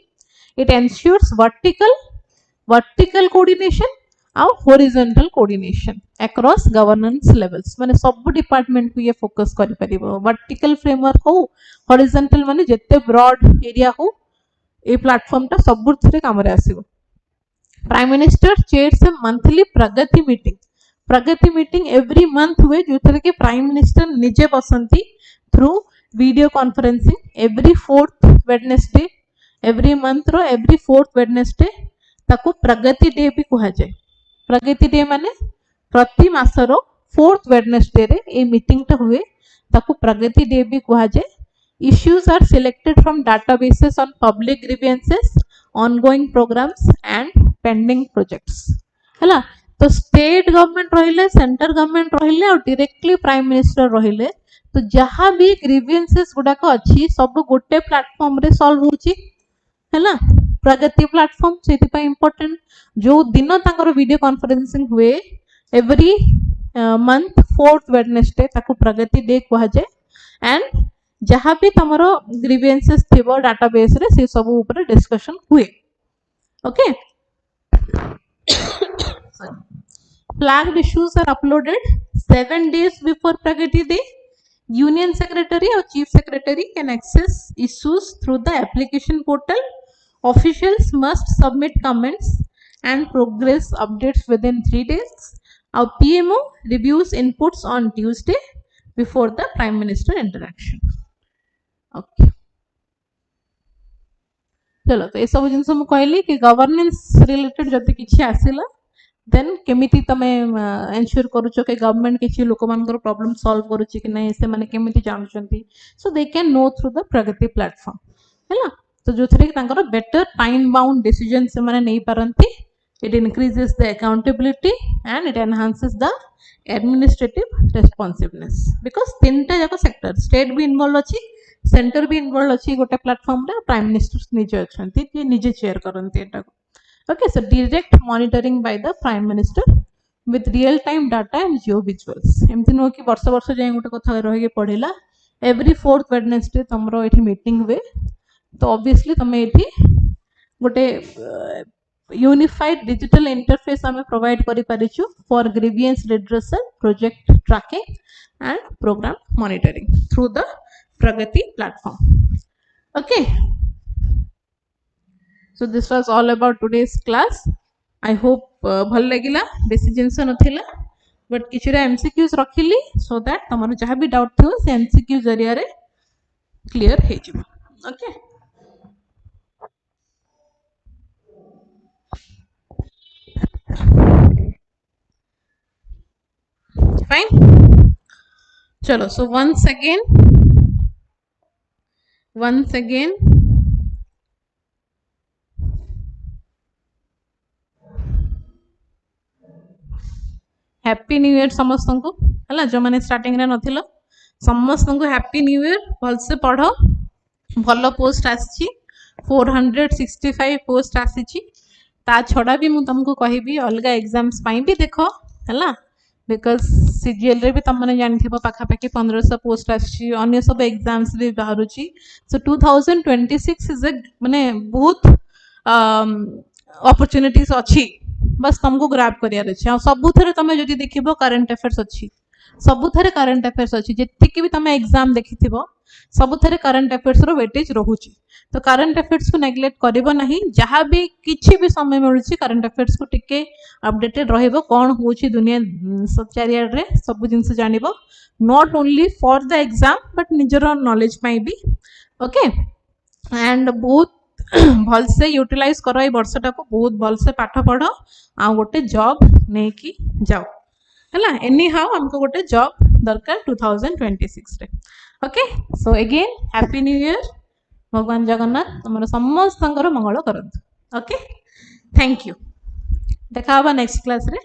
इट एंश्योर्स वर्टिकल कोऑर्डिनेशन आउ horizontal coordination across governance levels माने सब डिपार्टमेंट को ये फोकस करि परिबो वर्टिकल फ्रेमवर्क हो हॉरिजॉन्टल माने जत्ते ब्रॉड एरिया हो ए प्लेटफॉर्म ता सब थरे काम रे आसीबो prime minister chairs a monthly Pragati meeting every month हुए जोथरे के प्राइम मिनिस्टर निजे बसंती through video conferencing every fourth Wednesday every month रो एवरी फोर्थ वेडनेसडे ताको प्रगति डे भी कहा जाए प्रगति डे माने प्रति मासरो फोर्थ वेडनेसडे रे ए मीटिंग ता हुए ताको प्रगति डे भी कहा जाए issues are selected from databases on public grievances ongoing programs and pending projects हैला तो स्टेट गवर्नमेंट रहिले सेंटर गवर्नमेंट रहिले और डायरेक्टली प्राइम मिनिस्टर रहिले तो जहां भी ग्रीवेंसेस गुडा को अछि सब गोटे प्लेटफॉर्म रे सॉल्व होची हैला प्रगति प्लेटफॉर्म सेति पय इंपोर्टेंट जो दिन तांकर वीडियो कॉन्फ्रेंसिंग हुए एवरी मंथ फोर्थ वेडनेसडे ताको प्रगति डे कहा जाए एंड जहां भी तमरो ग्रीवेंसेस थिबो डाटाबेस रे से सब ऊपर डिस्कशन हुए okay flagged issues are uploaded 7 days before Pragati Day. Union Secretary or Chief Secretary can access issues through the application portal. Officials must submit comments and progress updates within 3 days. Our PMO reviews inputs on Tuesday before the Prime Minister interaction. Okay. चलो तो ये सब जिन सब कहली कि गवर्नेंस रिलेटेड जति किछि आसिला देन केमिति तमे एन्श्योर करूछो के गवर्नमेंट किछि लोक मानकर प्रॉब्लम सॉल्व करूछि कि नै से माने केमिति जानछंती so they can know through the Pragati platform हैला तो जोथरे तांकर बेटर टाइम बाउंड डिसीजन से माने नै पारंती it increases the accountability and it enhances the administrative responsiveness because तीनटा जाको सेक्टर स्टेट भी इन्वॉल्व अछि सेंटर भी इन्वॉल्व अछि गोटे प्लेटफॉर्म रे प्राइम मिनिस्टर निजे अछंती जे निजे chair करंती Etah okay so direct monitoring by the prime minister with real time data and geo visuals एमति नो कि वर्ष वर्ष जाय गोटे कथा रहि के पढिला एवरी फोर्थ वेडनेसडे तमरो एठी मीटिंग हुए तो ऑब्वियसली तमे एठी गोटे यूनिफाइड डिजिटल इंटरफेस हमें प्रोवाइड करि परिछु for grievance redressal project tracking and programme monitoring through the Pragati platform okay So this was all about today's class. I hope भल लगिला बेसी जिंस नथिला बट किछरा MCQs रखिली so that तमरो जहा भी डाउट थियो से MCQ जरिया रे क्लियर हे जिवो ओके फाइन चलो so once again happy new year समस्त को हला जो माने स्टार्टिंग रे नथिलो समस्त को हैप्पी न्यू ईयर भल से पढ़ो भलो पोस्ट आसी 465 पोस्ट आसी ता छडा भी मु तुमको कहबी अलगा एग्जाम्स पाई भी देखो हला बिकॉज़ सीजीएल रे भी तुम माने जानथिबो पाखा पाखी 1500 पोस्ट आसी अन्य सब एग्जाम्स भी बाहरुची सो 2026 इज अ माने बहुत अपॉर्चुनिटीज अछि बस तुमको ग्रैब करियार अछि आ सबु थरे तमे जदी देखिबो करंट अफेयर्स अछि सबु थरे करंट अफेयर्स अछि जेति कि भी तमे एग्जाम देखिथिबो सबु थरे करंट अफेयर्स रो वेटेज रहूची तो करंट अफेयर्स को नेग्लेक्ट करिवो नाही जहां भी किछि भी समय मिलुची करंट अफेयर्स को टिके अपडेटेड रहइबो कोन होची दुनिया सब चारियार रे सब जिंस जानिबो not only for the exam but निजरो नॉलेज पाई भी ओके एंड बहुत भल से यूटिलाइज करो ए वर्षटा को बहुत भल से पाठ पढ़ो आ गोटे जॉब नै कि जाओ हैला एनी हाउ हमको गोटे जॉब दरकार 2026 रे okay so again happy new year भगवान जगन्नाथ तुमरो समस्त मंगल करंतु ओके थैंक यू देखा नेक्स्ट क्लास रे।